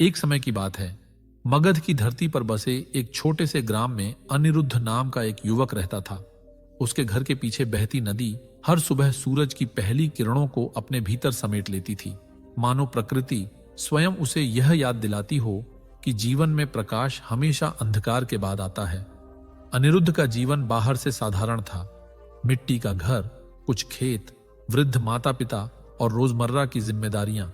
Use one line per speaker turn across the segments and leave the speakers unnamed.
एक समय की बात है, मगध की धरती पर बसे एक छोटे से ग्राम में अनिरुद्ध नाम का एक युवक रहता था। उसके घर के पीछे बहती नदी हर सुबह सूरज की पहली किरणों को अपने भीतर समेट लेती थी, मानो प्रकृति स्वयं उसे यह याद दिलाती हो कि जीवन में प्रकाश हमेशा अंधकार के बाद आता है। अनिरुद्ध का जीवन बाहर से साधारण था। मिट्टी का घर, कुछ खेत, वृद्ध माता पिता और रोजमर्रा की जिम्मेदारियां।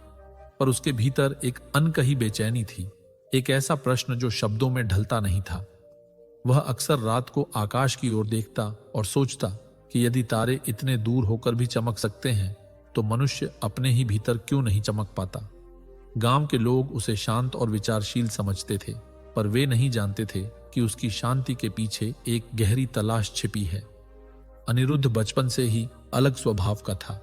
पर उसके भीतर एक अनकही बेचैनी थी, एक ऐसा प्रश्न जो शब्दों में ढलता नहीं था। वह अक्सर रात को आकाश की ओर देखता और सोचता कि यदि तारे इतने दूर होकर भी चमक सकते हैं तो मनुष्य अपने ही भीतर क्यों नहीं चमक पाता। गांव के लोग उसे शांत और विचारशील समझते थे, पर वे नहीं जानते थे कि उसकी शांति के पीछे एक गहरी तलाश छिपी है। अनिरुद्ध बचपन से ही अलग स्वभाव का था।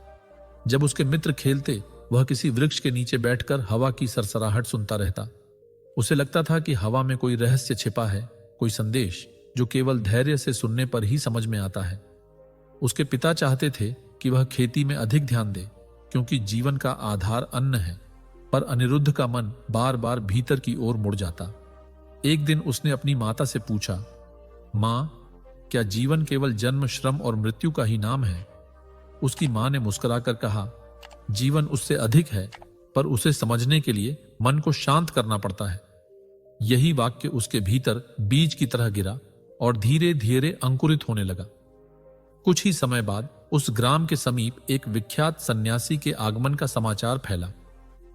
जब उसके मित्र खेलते, वह किसी वृक्ष के नीचे बैठकर हवा की सरसराहट सुनता रहता। उसे लगता था कि हवा में कोई रहस्य छिपा है, कोई संदेश जो केवल धैर्य से सुनने पर ही समझ में आता है। उसके पिता चाहते थे कि वह खेती में अधिक ध्यान दे, क्योंकि जीवन का आधार अन्न है, पर अनिरुद्ध का मन बार बार भीतर की ओर मुड़ जाता। एक दिन उसने अपनी माता से पूछा, मां, क्या जीवन केवल जन्म, श्रम और मृत्यु का ही नाम है? उसकी मां ने मुस्कुराकर कहा, जीवन उससे अधिक है, पर उसे समझने के लिए मन को शांत करना पड़ता है। यही वाक्य उसके भीतर बीज की तरह गिरा और धीरे धीरे अंकुरित होने लगा। कुछ ही समय बाद उस ग्राम के समीप एक विख्यात सन्यासी के आगमन का समाचार फैला।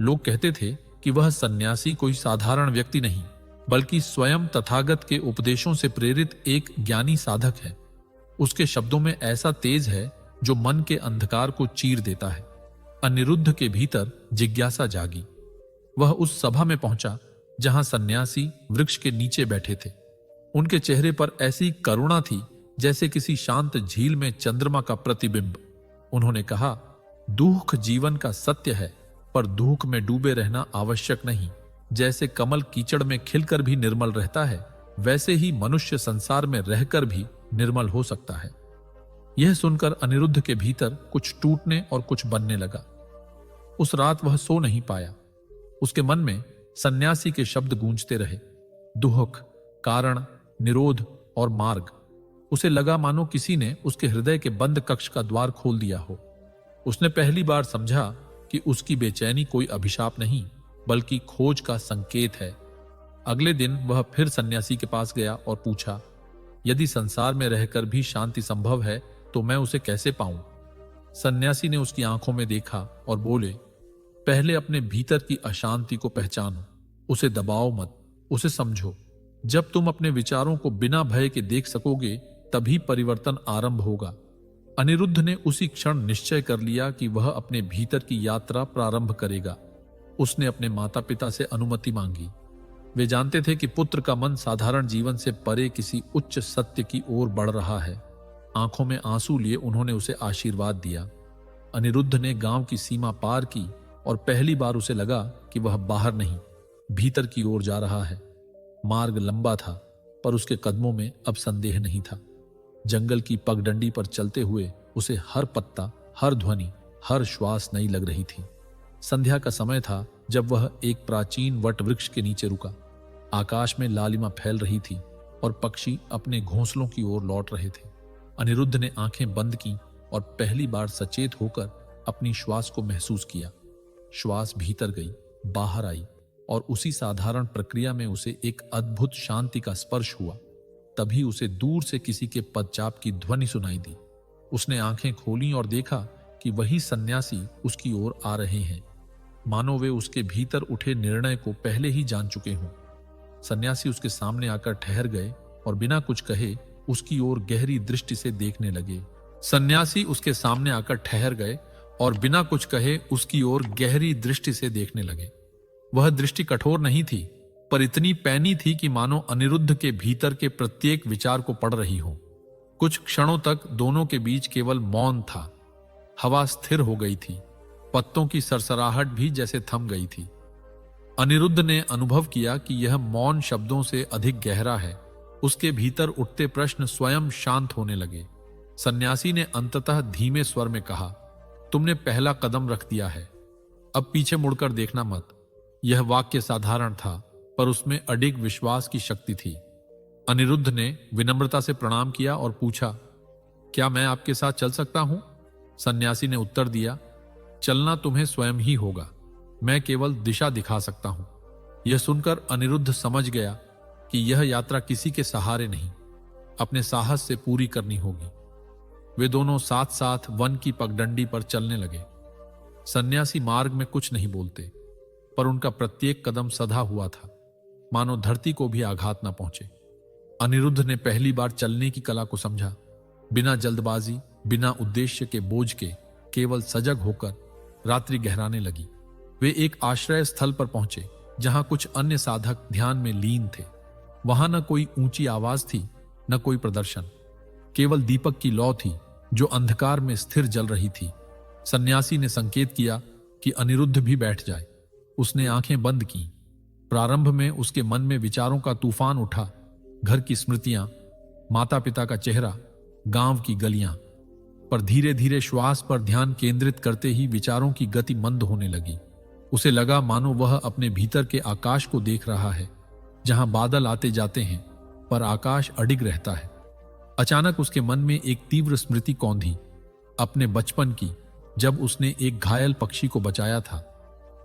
लोग कहते थे कि वह सन्यासी कोई साधारण व्यक्ति नहीं, बल्कि स्वयं तथागत के उपदेशों से प्रेरित एक ज्ञानी साधक है। उसके शब्दों में ऐसा तेज है जो मन के अंधकार को चीर देता है। अनिरुद्ध के भीतर जिज्ञासा जागी। वह उस सभा में पहुंचा जहां सन्यासी वृक्ष के नीचे बैठे थे। उनके चेहरे पर ऐसी करुणा थी जैसे किसी शांत झील में चंद्रमा का प्रतिबिंब। उन्होंने कहा, दुख जीवन का सत्य है, पर दुख में डूबे रहना आवश्यक नहीं। जैसे कमल कीचड़ में खिलकर भी निर्मल रहता है, वैसे ही मनुष्य संसार में रहकर भी निर्मल हो सकता है। यह सुनकर अनिरुद्ध के भीतर कुछ टूटने और कुछ बनने लगा। उस रात वह सो नहीं पाया। उसके मन में सन्यासी के शब्द गूंजते रहे, दुख, कारण, निरोध और मार्ग। उसे लगा मानो किसी ने उसके हृदय के बंद कक्ष का द्वार खोल दिया हो। उसने पहली बार समझा कि उसकी बेचैनी कोई अभिशाप नहीं, बल्कि खोज का संकेत है। अगले दिन वह फिर सन्यासी के पास गया और पूछा, यदि संसार में रहकर भी शांति संभव है तो मैं उसे कैसे पाऊं? सन्यासी ने उसकी आंखों में देखा और बोले, पहले अपने भीतर की अशांति को पहचानो, उसे दबाओ मत, उसे समझो। जब तुम अपने विचारों को बिना भय के देख सकोगे, तभी परिवर्तन आरंभ होगा। अनिरुद्ध ने उसी क्षण निश्चय कर लिया कि वह अपने भीतर की यात्रा प्रारंभ करेगा। उसने अपने माता पिता से अनुमति मांगी। वे जानते थे कि पुत्र का मन साधारण जीवन से परे किसी उच्च सत्य की ओर बढ़ रहा है। आंखों में आंसू लिए उन्होंने उसे आशीर्वाद दिया। अनिरुद्ध ने गांव की सीमा पार की और पहली बार उसे लगा कि वह बाहर नहीं, भीतर की ओर जा रहा है। मार्ग लंबा था, पर उसके कदमों में अब संदेह नहीं था। जंगल की पगडंडी पर चलते हुए उसे हर पत्ता, हर ध्वनि, हर श्वास नई लग रही थी। संध्या का समय था जब वह एक प्राचीन वट वृक्ष के नीचे रुका। आकाश में लालिमा फैल रही थी और पक्षी अपने घोंसलों की ओर लौट रहे थे। अनिरुद्ध ने आंखें बंद की और पहली बार सचेत होकर अपनी श्वास को महसूस किया। श्वास भीतर गई, बाहर आई और उसी साधारण प्रक्रिया में उसे एक अद्भुत शांति का स्पर्श हुआ। तभी उसे दूर से किसी के पदचाप की ध्वनि सुनाई दी। उसने आंखें खोलीं और देखा कि वही सन्यासी उसकी ओर आ रहे हैं, मानो वे उसके भीतर उठे निर्णय को पहले ही जान चुके हों। सन्यासी उसके सामने आकर ठहर गए और बिना कुछ कहे उसकी ओर गहरी दृष्टि से देखने लगे। सन्यासी उसके सामने आकर ठहर गए और बिना कुछ कहे उसकी ओर गहरी दृष्टि से देखने लगे। वह दृष्टि कठोर नहीं थी, पर इतनी पैनी थी कि मानो अनिरुद्ध के भीतर के प्रत्येक विचार को पढ़ रही हो। कुछ क्षणों तक दोनों के बीच केवल मौन था। हवा स्थिर हो गई थी, पत्तों की सरसराहट भी जैसे थम गई थी। अनिरुद्ध ने अनुभव किया कि यह मौन शब्दों से अधिक गहरा है। उसके भीतर उठते प्रश्न स्वयं शांत होने लगे। सन्यासी ने अंततः धीमे स्वर में कहा, तुमने पहला कदम रख दिया है, अब पीछे मुड़कर देखना मत। यह वाक्य साधारण था, पर उसमें अडिग विश्वास की शक्ति थी। अनिरुद्ध ने विनम्रता से प्रणाम किया और पूछा, क्या मैं आपके साथ चल सकता हूं? सन्यासी ने उत्तर दिया, चलना तुम्हें स्वयं ही होगा, मैं केवल दिशा दिखा सकता हूं। यह सुनकर अनिरुद्ध समझ गया कि यह यात्रा किसी के सहारे नहीं, अपने साहस से पूरी करनी होगी। वे दोनों साथ साथ वन की पगडंडी पर चलने लगे। सन्यासी मार्ग में कुछ नहीं बोलते, पर उनका प्रत्येक कदम सधा हुआ था, मानो धरती को भी आघात न पहुंचे। अनिरुद्ध ने पहली बार चलने की कला को समझा। बिना जल्दबाजी, बिना उद्देश्य के बोझ के, केवल सजग होकर रात्रि गहराने लगी। वे एक आश्रय स्थल पर पहुंचे जहां कुछ अन्य साधक ध्यान में लीन थे। वहां न कोई ऊंची आवाज थी, न कोई प्रदर्शन, केवल दीपक की लौ थी जो अंधकार में स्थिर जल रही थी। सन्यासी ने संकेत किया कि अनिरुद्ध भी बैठ जाए। उसने आंखें बंद की। प्रारंभ में उसके मन में विचारों का तूफान उठा, घर की स्मृतियां, माता पिता का चेहरा, गांव की गलियां। पर धीरे धीरे श्वास पर ध्यान केंद्रित करते ही विचारों की गति मंद होने लगी। उसे लगा मानो वह अपने भीतर के आकाश को देख रहा है, जहां बादल आते जाते हैं पर आकाश अडिग रहता है। अचानक उसके मन में एक तीव्र स्मृति कौंधी, अपने बचपन की, जब उसने एक घायल पक्षी को बचाया था।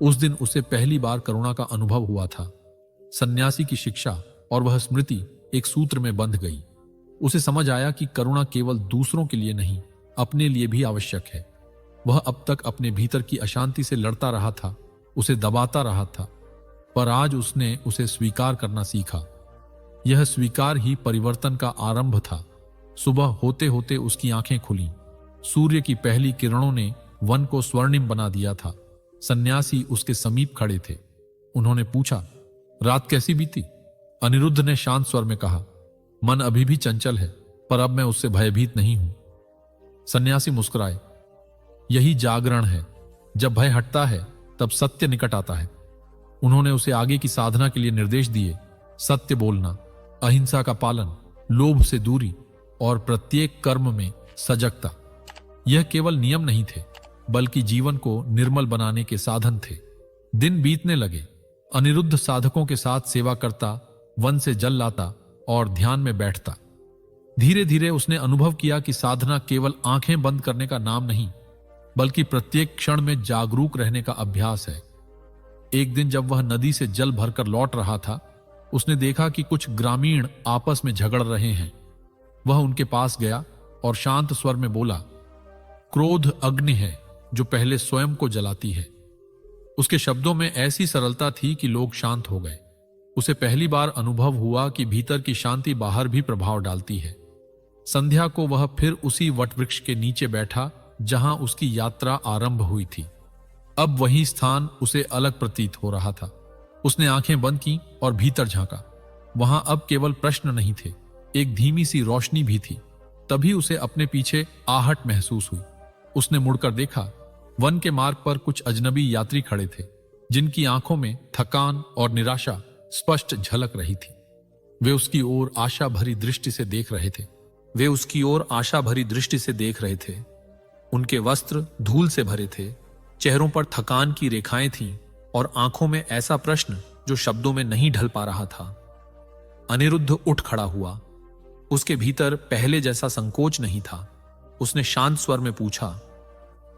उस दिन उसे पहली बार करुणा का अनुभव हुआ था। सन्यासी की शिक्षा और वह स्मृति एक सूत्र में बंध गई। उसे समझ आया कि करुणा केवल दूसरों के लिए नहीं, अपने लिए भी आवश्यक है। वह अब तक अपने भीतर की अशांति से लड़ता रहा था, उसे दबाता रहा था, पर आज उसने उसे स्वीकार करना सीखा। यह स्वीकार ही परिवर्तन का आरंभ था। सुबह होते होते उसकी आंखें खुलीं। सूर्य की पहली किरणों ने वन को स्वर्णिम बना दिया था। सन्यासी उसके समीप खड़े थे। उन्होंने पूछा, रात कैसी बीती? अनिरुद्ध ने शांत स्वर में कहा, मन अभी भी चंचल है, पर अब मैं उससे भयभीत नहीं हूं। सन्यासी मुस्कुराए, यही जागरण है। जब भय हटता है तब सत्य निकट आता है। उन्होंने उसे आगे की साधना के लिए निर्देश दिए, सत्य बोलना, अहिंसा का पालन, लोभ से दूरी और प्रत्येक कर्म में सजगता। यह केवल नियम नहीं थे, बल्कि जीवन को निर्मल बनाने के साधन थे। दिन बीतने लगे। अनिरुद्ध साधकों के साथ सेवा करता, वन से जल लाता और ध्यान में बैठता। धीरे धीरे उसने अनुभव किया कि साधना केवल आंखें बंद करने का नाम नहीं, बल्कि प्रत्येक क्षण में जागरूक रहने का अभ्यास है। एक दिन जब वह नदी से जल भरकर लौट रहा था, उसने देखा कि कुछ ग्रामीण आपस में झगड़ रहे हैं। वह उनके पास गया और शांत स्वर में बोला, क्रोध अग्नि है जो पहले स्वयं को जलाती है। उसके शब्दों में ऐसी सरलता थी कि लोग शांत हो गए। उसे पहली बार अनुभव हुआ कि भीतर की शांति बाहर भी प्रभाव डालती है। संध्या को वह फिर उसी वटवृक्ष के नीचे बैठा जहां उसकी यात्रा आरंभ हुई थी। अब वही स्थान उसे अलग प्रतीत हो रहा था। उसने आंखें बंद की और भीतर झांका। वहां अब केवल प्रश्न नहीं थे, एक धीमी सी रोशनी भी थी। तभी उसे अपने पीछे आहट महसूस हुई। उसने मुड़कर देखा। वन के मार्ग पर कुछ अजनबी यात्री खड़े थे, जिनकी आंखों में थकान और निराशा स्पष्ट झलक रही थी। वे उसकी ओर आशा भरी दृष्टि से देख रहे थे। उनके वस्त्र धूल से भरे थे, चेहरों पर थकान की रेखाएं थीं और आंखों में ऐसा प्रश्न जो शब्दों में नहीं ढल पा रहा था। अनिरुद्ध उठ खड़ा हुआ। उसके भीतर पहले जैसा संकोच नहीं था। उसने शांत स्वर में पूछा,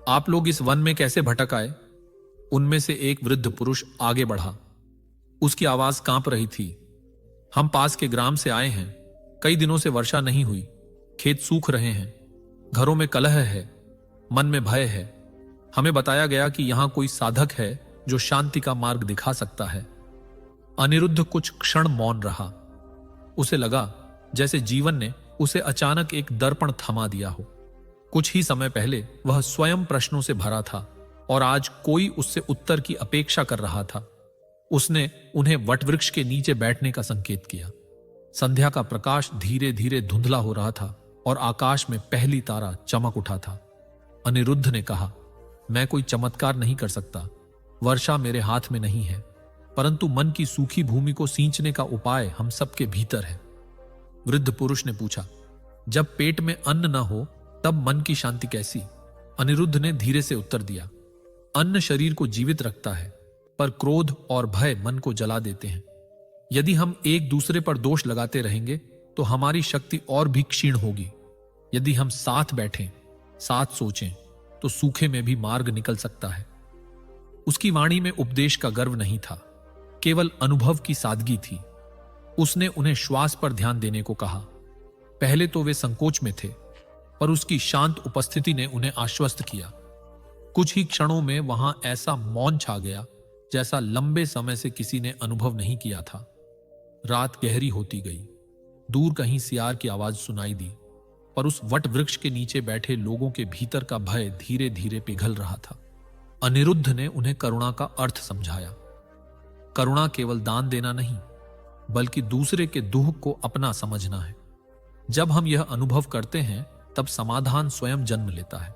आप लोग इस वन में कैसे भटक आए? उनमें से एक वृद्ध पुरुष आगे बढ़ा। उसकी आवाज कांप रही थी। हम पास के ग्राम से आए हैं। कई दिनों से वर्षा नहीं हुई, खेत सूख रहे हैं, घरों में कलह है, मन में भय है। हमें बताया गया कि यहां कोई साधक है जो शांति का मार्ग दिखा सकता है। अनिरुद्ध कुछ क्षण मौन रहा। उसे लगा जैसे जीवन ने उसे अचानक एक दर्पण थमा दिया हो। कुछ ही समय पहले वह स्वयं प्रश्नों से भरा था और आज कोई उससे उत्तर की अपेक्षा कर रहा था। उसने उन्हें वटवृक्ष के नीचे बैठने का संकेत किया। संध्या का प्रकाश धीरे धीरे धुंधला हो रहा था और आकाश में पहली तारा चमक उठा था। अनिरुद्ध ने कहा, मैं कोई चमत्कार नहीं कर सकता, वर्षा मेरे हाथ में नहीं है, परंतु मन की सूखी भूमि को सींचने का उपाय हम सबके भीतर है। वृद्ध पुरुष ने पूछा, जब पेट में अन्न न हो तब मन की शांति कैसी? अनिरुद्ध ने धीरे से उत्तर दिया, अन्न शरीर को जीवित रखता है, पर क्रोध और भय मन को जला देते हैं। यदि हम एक दूसरे पर दोष लगाते रहेंगे तो हमारी शक्ति और भी क्षीण होगी। यदि हम साथ बैठें, साथ सोचें, तो सूखे में भी मार्ग निकल सकता है। उसकी वाणी में उपदेश का गर्व नहीं था, केवल अनुभव की सादगी थी। उसने उन्हें श्वास पर ध्यान देने को कहा। पहले तो वे संकोच में थे, पर उसकी शांत उपस्थिति ने उन्हें आश्वस्त किया। कुछ ही क्षणों में वहां ऐसा मौन छा गया जैसा लंबे समय से किसी ने अनुभव नहीं किया था। रात गहरी होती गई। दूर कहीं सियार की आवाज सुनाई दी, पर उस वट वृक्ष के नीचे बैठे लोगों के भीतर का भय धीरे धीरे पिघल रहा था। अनिरुद्ध ने उन्हें करुणा का अर्थ समझाया। करुणा केवल दान देना नहीं, बल्कि दूसरे के दुख को अपना समझना है। जब हम यह अनुभव करते हैं, तब समाधान स्वयं जन्म लेता है।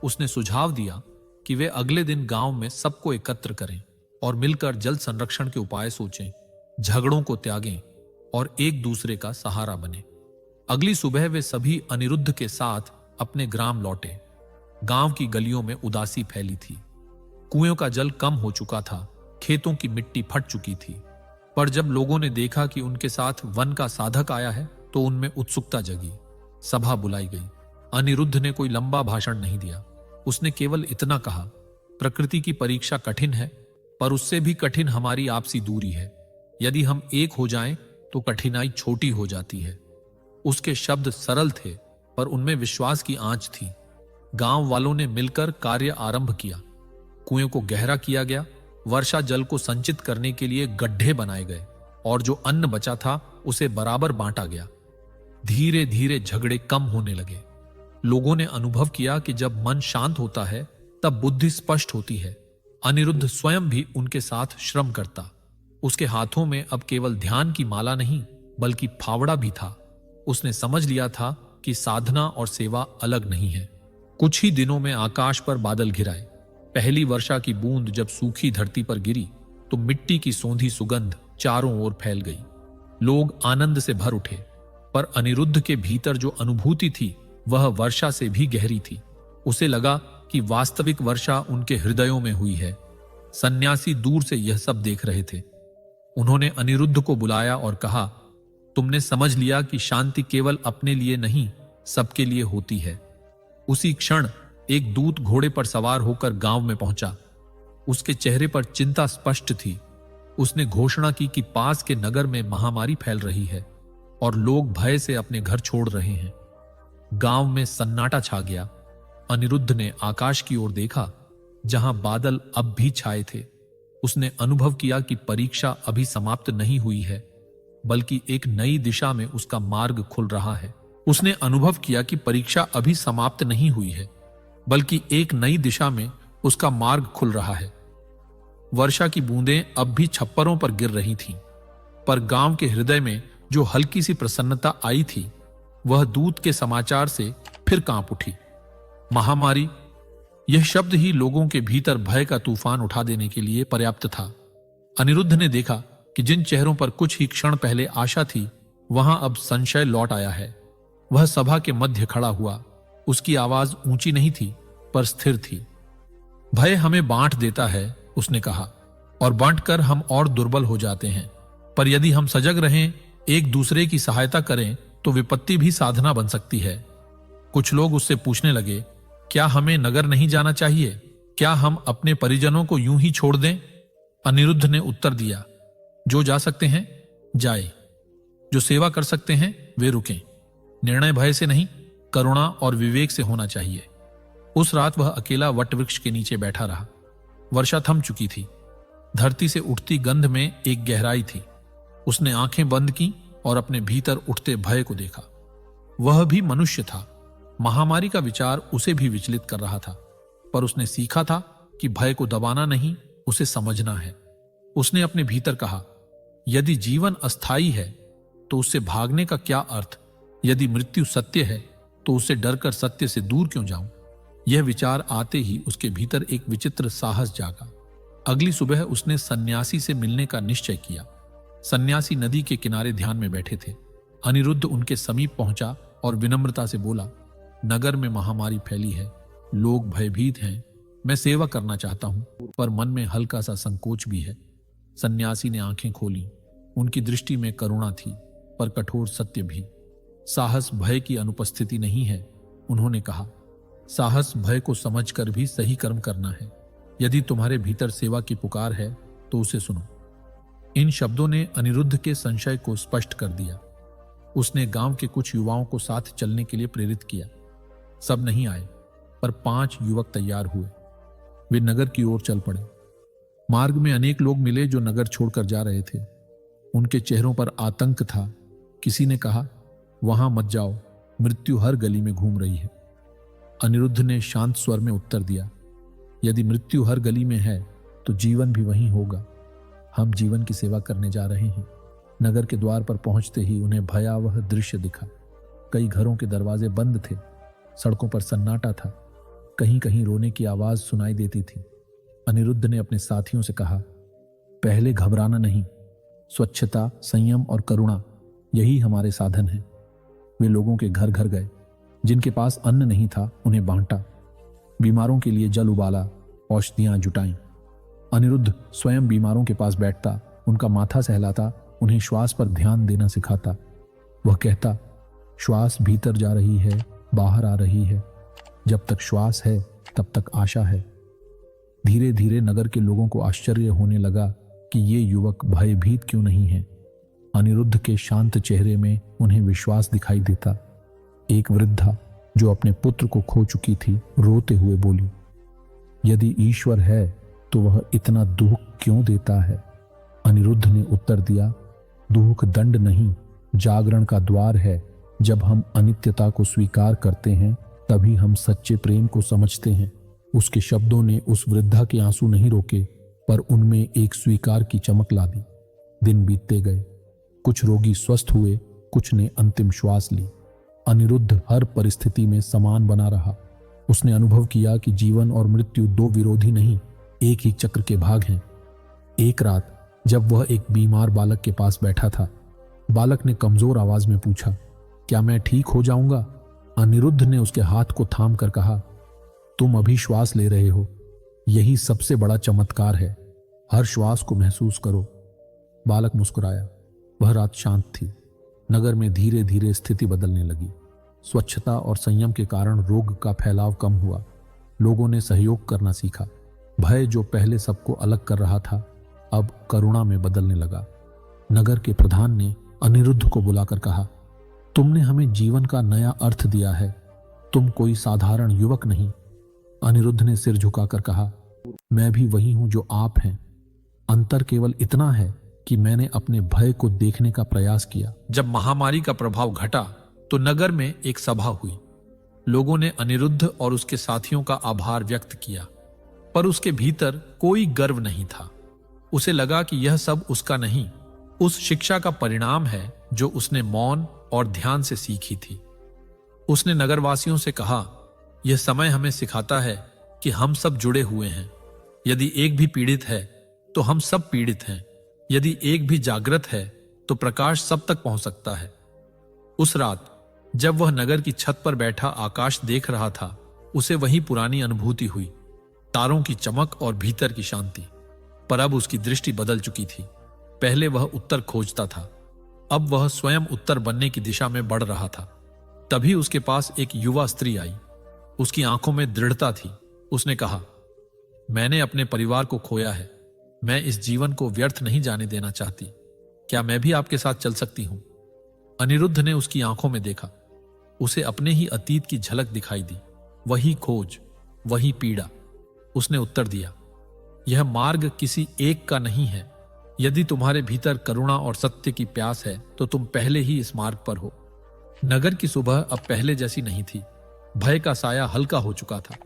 उसने सुझाव दिया कि वे अगले दिन गांव में सबको एकत्र करें और मिलकर जल संरक्षण के उपाय सोचें, झगड़ों को त्यागें और एक दूसरे का सहारा बने। अगली सुबह वे सभी अनिरुद्ध के साथ अपने ग्राम लौटे। गांव की गलियों में उदासी फैली थी। कुएं का जल कम हो चुका था, खेतों की मिट्टी फट चुकी थी। पर जब लोगों ने देखा कि उनके साथ वन का साधक आया है, तो उनमें उत्सुकता जगी। सभा बुलाई गई। अनिरुद्ध ने कोई लंबा भाषण नहीं दिया। उसने केवल इतना कहा, प्रकृति की परीक्षा कठिन है, पर उससे भी कठिन हमारी आपसी दूरी है। यदि हम एक हो जाएं, तो कठिनाई छोटी हो जाती है। उसके शब्द सरल थे, पर उनमें विश्वास की आंच थी। गांव वालों ने मिलकर कार्य आरंभ किया। कुएं को गहरा किया गया, वर्षा जल को संचित करने के लिए गड्ढे बनाए गए और जो अन्न बचा था उसे बराबर बांटा गया। धीरे धीरे झगड़े कम होने लगे। लोगों ने अनुभव किया कि जब मन शांत होता है, तब बुद्धि स्पष्ट होती है। अनिरुद्ध स्वयं भी उनके साथ श्रम करता। उसके हाथों में अब केवल ध्यान की माला नहीं, बल्कि फावड़ा भी था। उसने समझ लिया था कि साधना और सेवा अलग नहीं है। कुछ ही दिनों में आकाश पर बादल घिराए। पहली वर्षा की बूंद जब सूखी धरती पर गिरी, तो मिट्टी की सौंधी सुगंध चारों ओर फैल गई। लोग आनंद से भर उठे, पर अनिरुद्ध के भीतर जो अनुभूति थी, वह वर्षा से भी गहरी थी। उसे लगा कि वास्तविक वर्षा उनके हृदयों में हुई है। सन्यासी दूर से यह सब देख रहे थे। उन्होंने अनिरुद्ध को बुलाया और कहा, तुमने समझ लिया कि शांति केवल अपने लिए नहीं, सबके लिए होती है। उसी क्षण एक दूत घोड़े पर सवार होकर गांव में पहुंचा। उसके चेहरे पर चिंता स्पष्ट थी। उसने घोषणा की कि पास के नगर में महामारी फैल रही है और लोग भय से अपने घर छोड़ रहे हैं। गांव में सन्नाटा छा गया। अनिरुद्ध ने आकाश की ओर देखा, जहां बादल अब भी छाए थे। उसने अनुभव किया कि परीक्षा अभी समाप्त नहीं हुई है, बल्कि एक नई दिशा में उसका मार्ग खुल रहा है। उसने अनुभव किया कि परीक्षा अभी समाप्त नहीं हुई है, बल्कि एक नई दिशा में उसका मार्ग खुल रहा है। वर्षा की बूंदें अब भी छप्परों पर गिर रही थीं, पर गांव के हृदय में जो हल्की सी प्रसन्नता आई थी, वह दूत के समाचार से फिर कांप उठी। महामारी, यह शब्द ही लोगों के भीतर भय का तूफान उठा देने के लिए पर्याप्त था। अनिरुद्ध ने देखा कि जिन चेहरों पर कुछ ही क्षण पहले आशा थी, वहां अब संशय लौट आया है। वह सभा के मध्य खड़ा हुआ। उसकी आवाज ऊंची नहीं थी, पर स्थिर थी। भय हमें बांट देता है, उसने कहा, और बांटकर हम और दुर्बल हो जाते हैं। पर यदि हम सजग रहें, एक दूसरे की सहायता करें, तो विपत्ति भी साधना बन सकती है। कुछ लोग उससे पूछने लगे, क्या हमें नगर नहीं जाना चाहिए? क्या हम अपने परिजनों को यूं ही छोड़ दें? अनिरुद्ध ने उत्तर दिया, जो जा सकते हैं जाए, जो सेवा कर सकते हैं वे रुकें। निर्णय भय से नहीं, करुणा और विवेक से होना चाहिए। उस रात वह अकेला वटवृक्ष के नीचे बैठा रहा। वर्षा थम चुकी थी। धरती से उठती गंध में एक गहराई थी। उसने आंखें बंद की और अपने भीतर उठते भय को देखा। वह भी मनुष्य था। महामारी का विचार उसे भी विचलित कर रहा था, पर उसने सीखा था कि भय को दबाना नहीं, उसे समझना है। उसने अपने भीतर कहा, यदि जीवन अस्थायी है तो उससे भागने का क्या अर्थ? यदि मृत्यु सत्य है तो उससे डरकर सत्य से दूर क्यों जाऊं? यह विचार आते ही उसके भीतर एक विचित्र साहस जागा। अगली सुबह उसने सन्यासी से मिलने का निश्चय किया। सन्यासी नदी के किनारे ध्यान में बैठे थे। अनिरुद्ध उनके समीप पहुंचा और विनम्रता से बोला, नगर में महामारी फैली है, लोग भयभीत हैं, मैं सेवा करना चाहता हूं, पर मन में हल्का सा संकोच भी है। सन्यासी ने आंखें खोली। उनकी दृष्टि में करुणा थी, पर कठोर सत्य भी। साहस भय की अनुपस्थिति नहीं है, उन्होंने कहा। साहस भय को समझकर भी सही कर्म करना है। यदि तुम्हारे भीतर सेवा की पुकार है तो उसे सुनो। इन शब्दों ने अनिरुद्ध के संशय को स्पष्ट कर दिया। उसने गांव के कुछ युवाओं को साथ चलने के लिए प्रेरित किया। सब नहीं आए, पर 5 युवक तैयार हुए। वे नगर की ओर चल पड़े। मार्ग में अनेक लोग मिले जो नगर छोड़कर जा रहे थे। उनके चेहरों पर आतंक था। किसी ने कहा, वहां मत जाओ, मृत्यु हर गली में घूम रही है। अनिरुद्ध ने शांत स्वर में उत्तर दिया, यदि मृत्यु हर गली में है तो जीवन भी वहीं होगा। हम जीवन की सेवा करने जा रहे हैं। नगर के द्वार पर पहुंचते ही उन्हें भयावह दृश्य दिखा। कई घरों के दरवाजे बंद थे। सड़कों पर सन्नाटा था। कहीं कहीं रोने की आवाज सुनाई देती थी। अनिरुद्ध ने अपने साथियों से कहा, पहले घबराना नहीं। स्वच्छता, संयम और करुणा, यही हमारे साधन हैं। वे लोगों के घर घर गए। जिनके पास अन्न नहीं था उन्हें बांटा। बीमारों के लिए जल उबाला, औषधियां जुटाईं। अनिरुद्ध स्वयं बीमारों के पास बैठता, उनका माथा सहलाता, उन्हें श्वास पर ध्यान देना सिखाता। वह कहता, श्वास भीतर जा रही है, बाहर आ रही है। जब तक श्वास है तब तक आशा है। धीरे धीरे नगर के लोगों को आश्चर्य होने लगा कि ये युवक भयभीत क्यों नहीं है। अनिरुद्ध के शांत चेहरे में उन्हें विश्वास दिखाई देता। एक वृद्धा जो अपने पुत्र को खो चुकी थी, रोते हुए बोली, यदि ईश्वर है तो वह इतना दुख क्यों देता है? अनिरुद्ध ने उत्तर दिया, दुख दंड नहीं, जागरण का द्वार है। जब हम अनित्यता को स्वीकार करते हैं तभी हम सच्चे प्रेम को समझते हैं। उसके शब्दों ने उस वृद्धा के आंसू नहीं रोके, पर उनमें एक स्वीकार की चमक ला दी। दिन बीतते गए। कुछ रोगी स्वस्थ हुए, कुछ ने अंतिम श्वास ली। अनिरुद्ध हर परिस्थिति में समान बना रहा। उसने अनुभव किया कि जीवन और मृत्यु 2 विरोधी नहीं, एक ही चक्र के भाग हैं। एक रात जब वह एक बीमार बालक के पास बैठा था, बालक ने कमजोर आवाज में पूछा, क्या मैं ठीक हो जाऊंगा? अनिरुद्ध ने उसके हाथ को थाम कर कहा, तुम अभी श्वास ले रहे हो, यही सबसे बड़ा चमत्कार है। हर श्वास को महसूस करो। बालक मुस्कुराया। वह रात शांत थी। नगर में धीरे धीरे स्थिति बदलने लगी। स्वच्छता और संयम के कारण रोग का फैलाव कम हुआ। लोगों ने सहयोग करना सीखा। भय जो पहले सबको अलग कर रहा था, अब करुणा में बदलने लगा। नगर के प्रधान ने अनिरुद्ध को बुलाकर कहा, तुमने हमें जीवन का नया अर्थ दिया है। तुम कोई साधारण युवक नहीं। अनिरुद्ध ने सिर झुकाकर कहा, मैं भी वही हूं जो आप हैं। अंतर केवल इतना है कि मैंने अपने भय को देखने का प्रयास किया। जब महामारी का प्रभाव घटा तो नगर में एक सभा हुई। लोगों ने अनिरुद्ध और उसके साथियों का आभार व्यक्त किया, पर उसके भीतर कोई गर्व नहीं था। उसे लगा कि यह सब उसका नहीं, उस शिक्षा का परिणाम है जो उसने मौन और ध्यान से सीखी थी। उसने नगरवासियों से कहा, यह समय हमें सिखाता है कि हम सब जुड़े हुए हैं। यदि एक भी पीड़ित है तो हम सब पीड़ित हैं। यदि एक भी जागृत है तो प्रकाश सब तक पहुंच सकता है। उस रात जब वह नगर की छत पर बैठा आकाश देख रहा था, उसे वही पुरानी अनुभूति हुई, तारों की चमक और भीतर की शांति। पर अब उसकी दृष्टि बदल चुकी थी। पहले वह उत्तर खोजता था, अब वह स्वयं उत्तर बनने की दिशा में बढ़ रहा था। तभी उसके पास एक युवा स्त्री आई। उसकी आंखों में दृढ़ता थी। उसने कहा, मैंने अपने परिवार को खोया है। मैं इस जीवन को व्यर्थ नहीं जाने देना चाहती। क्या मैं भी आपके साथ चल सकती हूं? अनिरुद्ध ने उसकी आंखों में देखा। उसे अपने ही अतीत की झलक दिखाई दी। वही खोज, वही पीड़ा। उसने उत्तर दिया, यह मार्ग किसी एक का नहीं है। यदि तुम्हारे भीतर करुणा और सत्य की प्यास है तो तुम पहले ही इस मार्ग पर हो। नगर की सुबह अब पहले जैसी नहीं थी। भय का साया हल्का हो चुका था।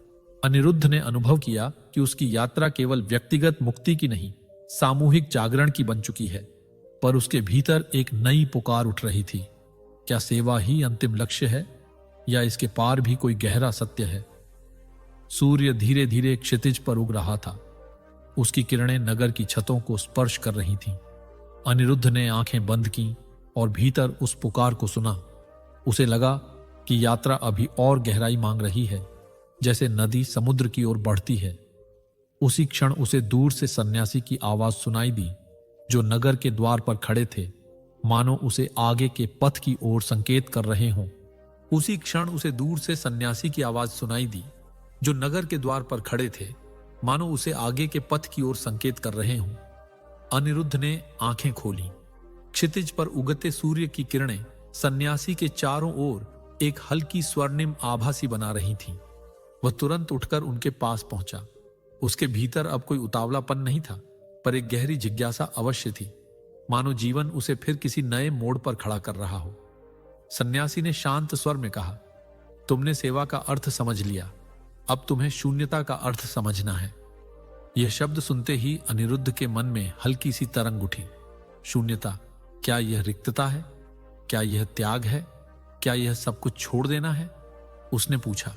अनिरुद्ध ने अनुभव किया कि उसकी यात्रा केवल व्यक्तिगत मुक्ति की नहीं, सामूहिक जागरण की बन चुकी है। पर उसके भीतर एक नई पुकार उठ रही थी। क्या सेवा ही अंतिम लक्ष्य है या इसके पार भी कोई गहरा सत्य है? सूर्य धीरे धीरे क्षितिज पर उग रहा था। उसकी किरणें नगर की छतों को स्पर्श कर रही थीं। अनिरुद्ध ने आंखें बंद की और भीतर उस पुकार को सुना। उसे लगा कि यात्रा अभी और गहराई मांग रही है, जैसे नदी समुद्र की ओर बढ़ती है। उसी क्षण उसे दूर से सन्यासी की आवाज सुनाई दी, जो नगर के द्वार पर खड़े थे, मानो उसे आगे के पथ की ओर संकेत कर रहे हों। उसी क्षण उसे दूर से सन्यासी की आवाज सुनाई दी, जो नगर के द्वार पर खड़े थे, मानो उसे आगे के पथ की ओर संकेत कर रहे हों। अनिरुद्ध ने आंखें खोली। क्षितिज पर उगते सूर्य की किरणें सन्यासी के चारों ओर एक हल्की स्वर्णिम आभा सी बना रही थीं। वह तुरंत उठकर उनके पास पहुंचा। उसके भीतर अब कोई उतावलापन नहीं था, पर एक गहरी जिज्ञासा अवश्य थी, मानो जीवन उसे फिर किसी नए मोड़ पर खड़ा कर रहा हो। सन्यासी ने शांत स्वर में कहा, तुमने सेवा का अर्थ समझ लिया, अब तुम्हें शून्यता का अर्थ समझना है। यह शब्द सुनते ही अनिरुद्ध के मन में हल्की सी तरंग उठी। शून्यता, क्या यह रिक्तता है? क्या यह त्याग है? क्या यह सब कुछ छोड़ देना है? उसने पूछा,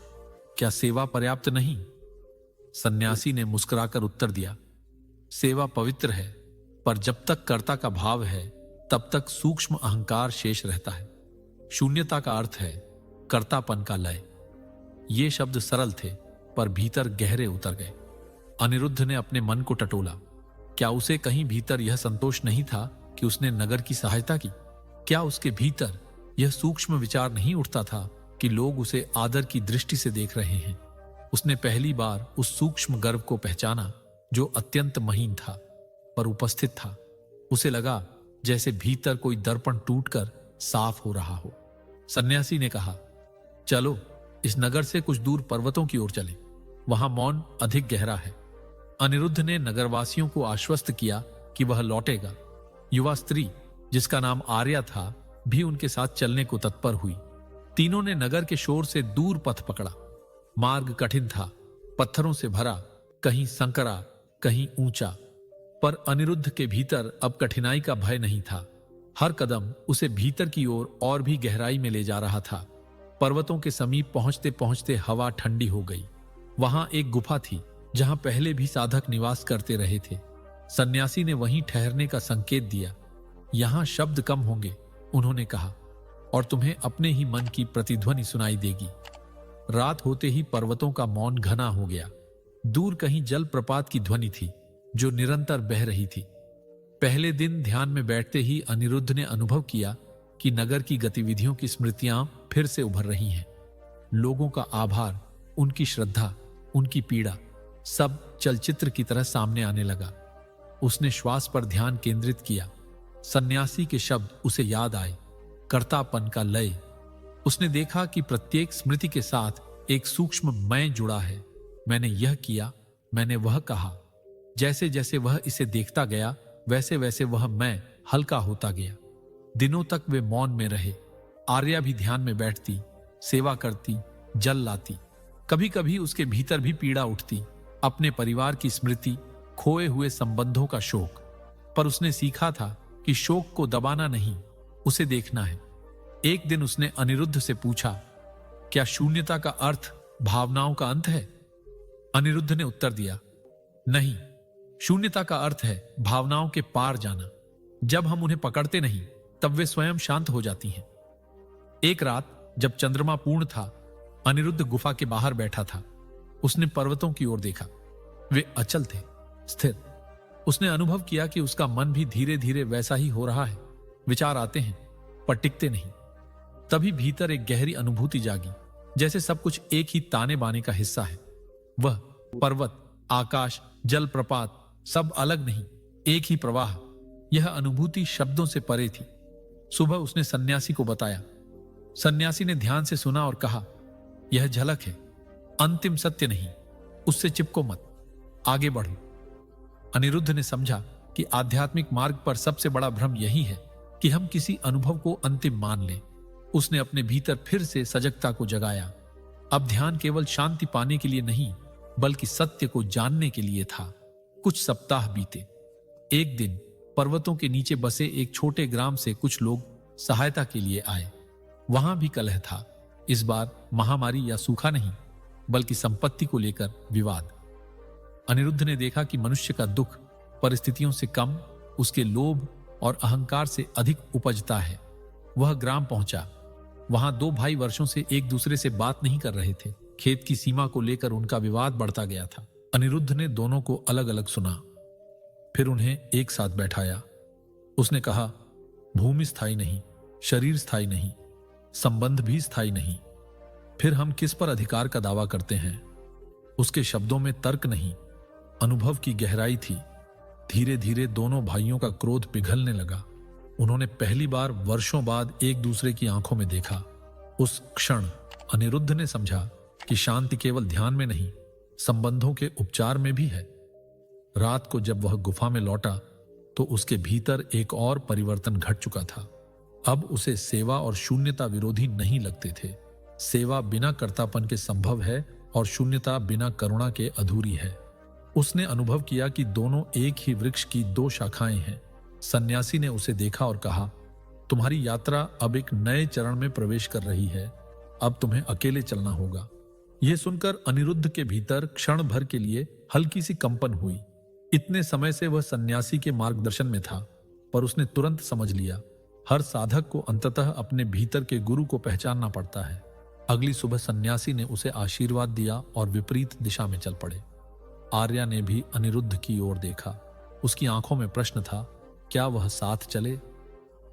क्या सेवा पर्याप्त नहीं? सन्यासी ने मुस्कुराकर उत्तर दिया, सेवा पवित्र है, पर जब तक कर्ता का भाव है तब तक सूक्ष्म अहंकार शेष रहता है। शून्यता का अर्थ है कर्तापन का लय। ये शब्द सरल थे, पर भीतर गहरे उतर गए। अनिरुद्ध ने अपने मन को टटोला। क्या उसे कहीं भीतर यह संतोष नहीं था कि उसने नगर की सहायता की? क्या उसके भीतर यह सूक्ष्म विचार नहीं उठता था कि लोग उसे आदर की दृष्टि से देख रहे हैं? उसने पहली बार उस सूक्ष्म गर्व को पहचाना जो अत्यंत महीन था, पर उपस्थित था। उसे लगा जैसे भीतर कोई दर्पण टूटकर साफ हो रहा हो। सन्यासी ने कहा, चलो इस नगर से कुछ दूर पर्वतों की ओर चले, वहां मौन अधिक गहरा है। अनिरुद्ध ने नगरवासियों को आश्वस्त किया कि वह लौटेगा। युवा स्त्री, जिसका नाम आर्या था, भी उनके साथ चलने को तत्पर हुई। तीनों ने नगर के शोर से दूर पथ पकड़ा। मार्ग कठिन था, पत्थरों से भरा, कहीं संकरा, कहीं ऊंचा, पर अनिरुद्ध के भीतर अब कठिनाई का भय नहीं था। हर कदम उसे भीतर की ओर और भी गहराई में ले जा रहा था। पर्वतों के समीप पहुंचते पहुंचते हवा ठंडी हो गई। वहां एक गुफा थी जहां पहले भी साधक निवास करते रहे थे। सन्यासी ने वहीं ठहरने का संकेत दिया। यहां शब्द कम होंगे, उन्होंने कहा, और तुम्हें अपने ही मन की प्रतिध्वनि सुनाई देगी। रात होते ही पर्वतों का मौन घना हो गया। दूर कहीं जलप्रपात की ध्वनि थी जो निरंतर बह रही थी। पहले दिन ध्यान में बैठते ही अनिरुद्ध ने अनुभव किया कि नगर की गतिविधियों की स्मृतियां फिर से उभर रही हैं। लोगों का आभार, उनकी श्रद्धा, उनकी पीड़ा, सब चलचित्र की तरह सामने आने लगा। उसने श्वास पर ध्यान केंद्रित किया। सन्यासी के शब्द उसे याद आए, कर्तापन का लय। उसने देखा कि प्रत्येक स्मृति के साथ एक सूक्ष्म मैं जुड़ा है। मैंने यह किया, मैंने वह कहा। जैसे जैसे वह इसे देखता गया, वैसे वैसे वह मैं हल्का होता गया। दिनों तक वे मौन में रहे। आर्या भी ध्यान में बैठती, सेवा करती, जल लाती। कभी कभी उसके भीतर भी पीड़ा उठती, अपने परिवार की स्मृति, खोए हुए संबंधों का शोक। पर उसने सीखा था कि शोक को दबाना नहीं, उसे देखना है। एक दिन उसने अनिरुद्ध से पूछा, क्या शून्यता का अर्थ भावनाओं का अंत है? अनिरुद्ध ने उत्तर दिया, नहीं, शून्यता का अर्थ है भावनाओं के पार जाना। जब हम उन्हें पकड़ते नहीं, तब वे स्वयं शांत हो जाती हैं। एक रात जब चंद्रमा पूर्ण था, अनिरुद्ध गुफा के बाहर बैठा था। उसने पर्वतों की ओर देखा। वे अचल थे, स्थिर। उसने अनुभव किया कि उसका मन भी धीरे धीरे वैसा ही हो रहा है। विचार आते हैं, पर टिकते नहीं। तभी भीतर एक गहरी अनुभूति जागी, जैसे सब कुछ एक ही ताने बाने का हिस्सा है। वह पर्वत, आकाश, जल प्रपात सब अलग नहीं, एक ही प्रवाह। यह अनुभूति शब्दों से परे थी। सुबह उसने सन्यासी को बताया। सन्यासी ने ध्यान से सुना और कहा, यह झलक है, अंतिम सत्य नहीं, उससे चिपको मत, आगे बढ़ो। अनिरुद्ध ने समझा कि आध्यात्मिक मार्ग पर सबसे बड़ा भ्रम यही है कि हम किसी अनुभव को अंतिम मान लें। उसने अपने भीतर फिर से सजगता को जगाया। अब ध्यान केवल शांति पाने के लिए नहीं, बल्कि सत्य को जानने के लिए था। कुछ सप्ताह बीते। एक दिन पर्वतों के नीचे बसे एक छोटे ग्राम से कुछ लोग सहायता के लिए आए। वहां भी कलह था। इस बार महामारी या सूखा नहीं, बल्कि संपत्ति को लेकर विवाद। अनिरुद्ध ने देखा कि मनुष्य का दुख परिस्थितियों से कम, उसके लोभ और अहंकार से अधिक उपजता है। वह ग्राम पहुंचा। वहां दो भाई वर्षों से एक दूसरे से बात नहीं कर रहे थे। खेत की सीमा को लेकर उनका विवाद बढ़ता गया था। अनिरुद्ध ने दोनों को अलग अलग सुना, फिर उन्हें एक साथ बैठाया। उसने कहा, भूमि स्थायी नहीं, शरीर स्थायी नहीं, संबंध भी स्थायी नहीं, फिर हम किस पर अधिकार का दावा करते हैं? उसके शब्दों में तर्क नहीं, अनुभव की गहराई थी। धीरे धीरे दोनों भाइयों का क्रोध पिघलने लगा। उन्होंने पहली बार वर्षों बाद एक दूसरे की आंखों में देखा। उस क्षण अनिरुद्ध ने समझा कि शांति केवल ध्यान में नहीं, संबंधों के उपचार में भी है। रात को जब वह गुफा में लौटा तो उसके भीतर एक और परिवर्तन घट चुका था। अब उसे सेवा और शून्यता विरोधी नहीं लगते थे। सेवा बिना कर्तापन के संभव है और शून्यता बिना करुणा के अधूरी है। उसने अनुभव किया कि दोनों एक ही वृक्ष की दो शाखाएं हैं। सन्यासी ने उसे देखा और कहा, तुम्हारी यात्रा अब एक नए चरण में प्रवेश कर रही है, अब तुम्हें अकेले चलना होगा। यह सुनकर अनिरुद्ध के भीतर क्षण भर के लिए हल्की सी कंपन हुई। इतने समय से वह सन्यासी के मार्गदर्शन में था, पर उसने तुरंत समझ लिया, हर साधक को अंततः अपने भीतर के गुरु को पहचानना पड़ता है। अगली सुबह सन्यासी ने उसे आशीर्वाद दिया और विपरीत दिशा में चल पड़े। आर्या ने भी अनिरुद्ध की ओर देखा। उसकी आंखों में प्रश्न था, क्या वह साथ चले?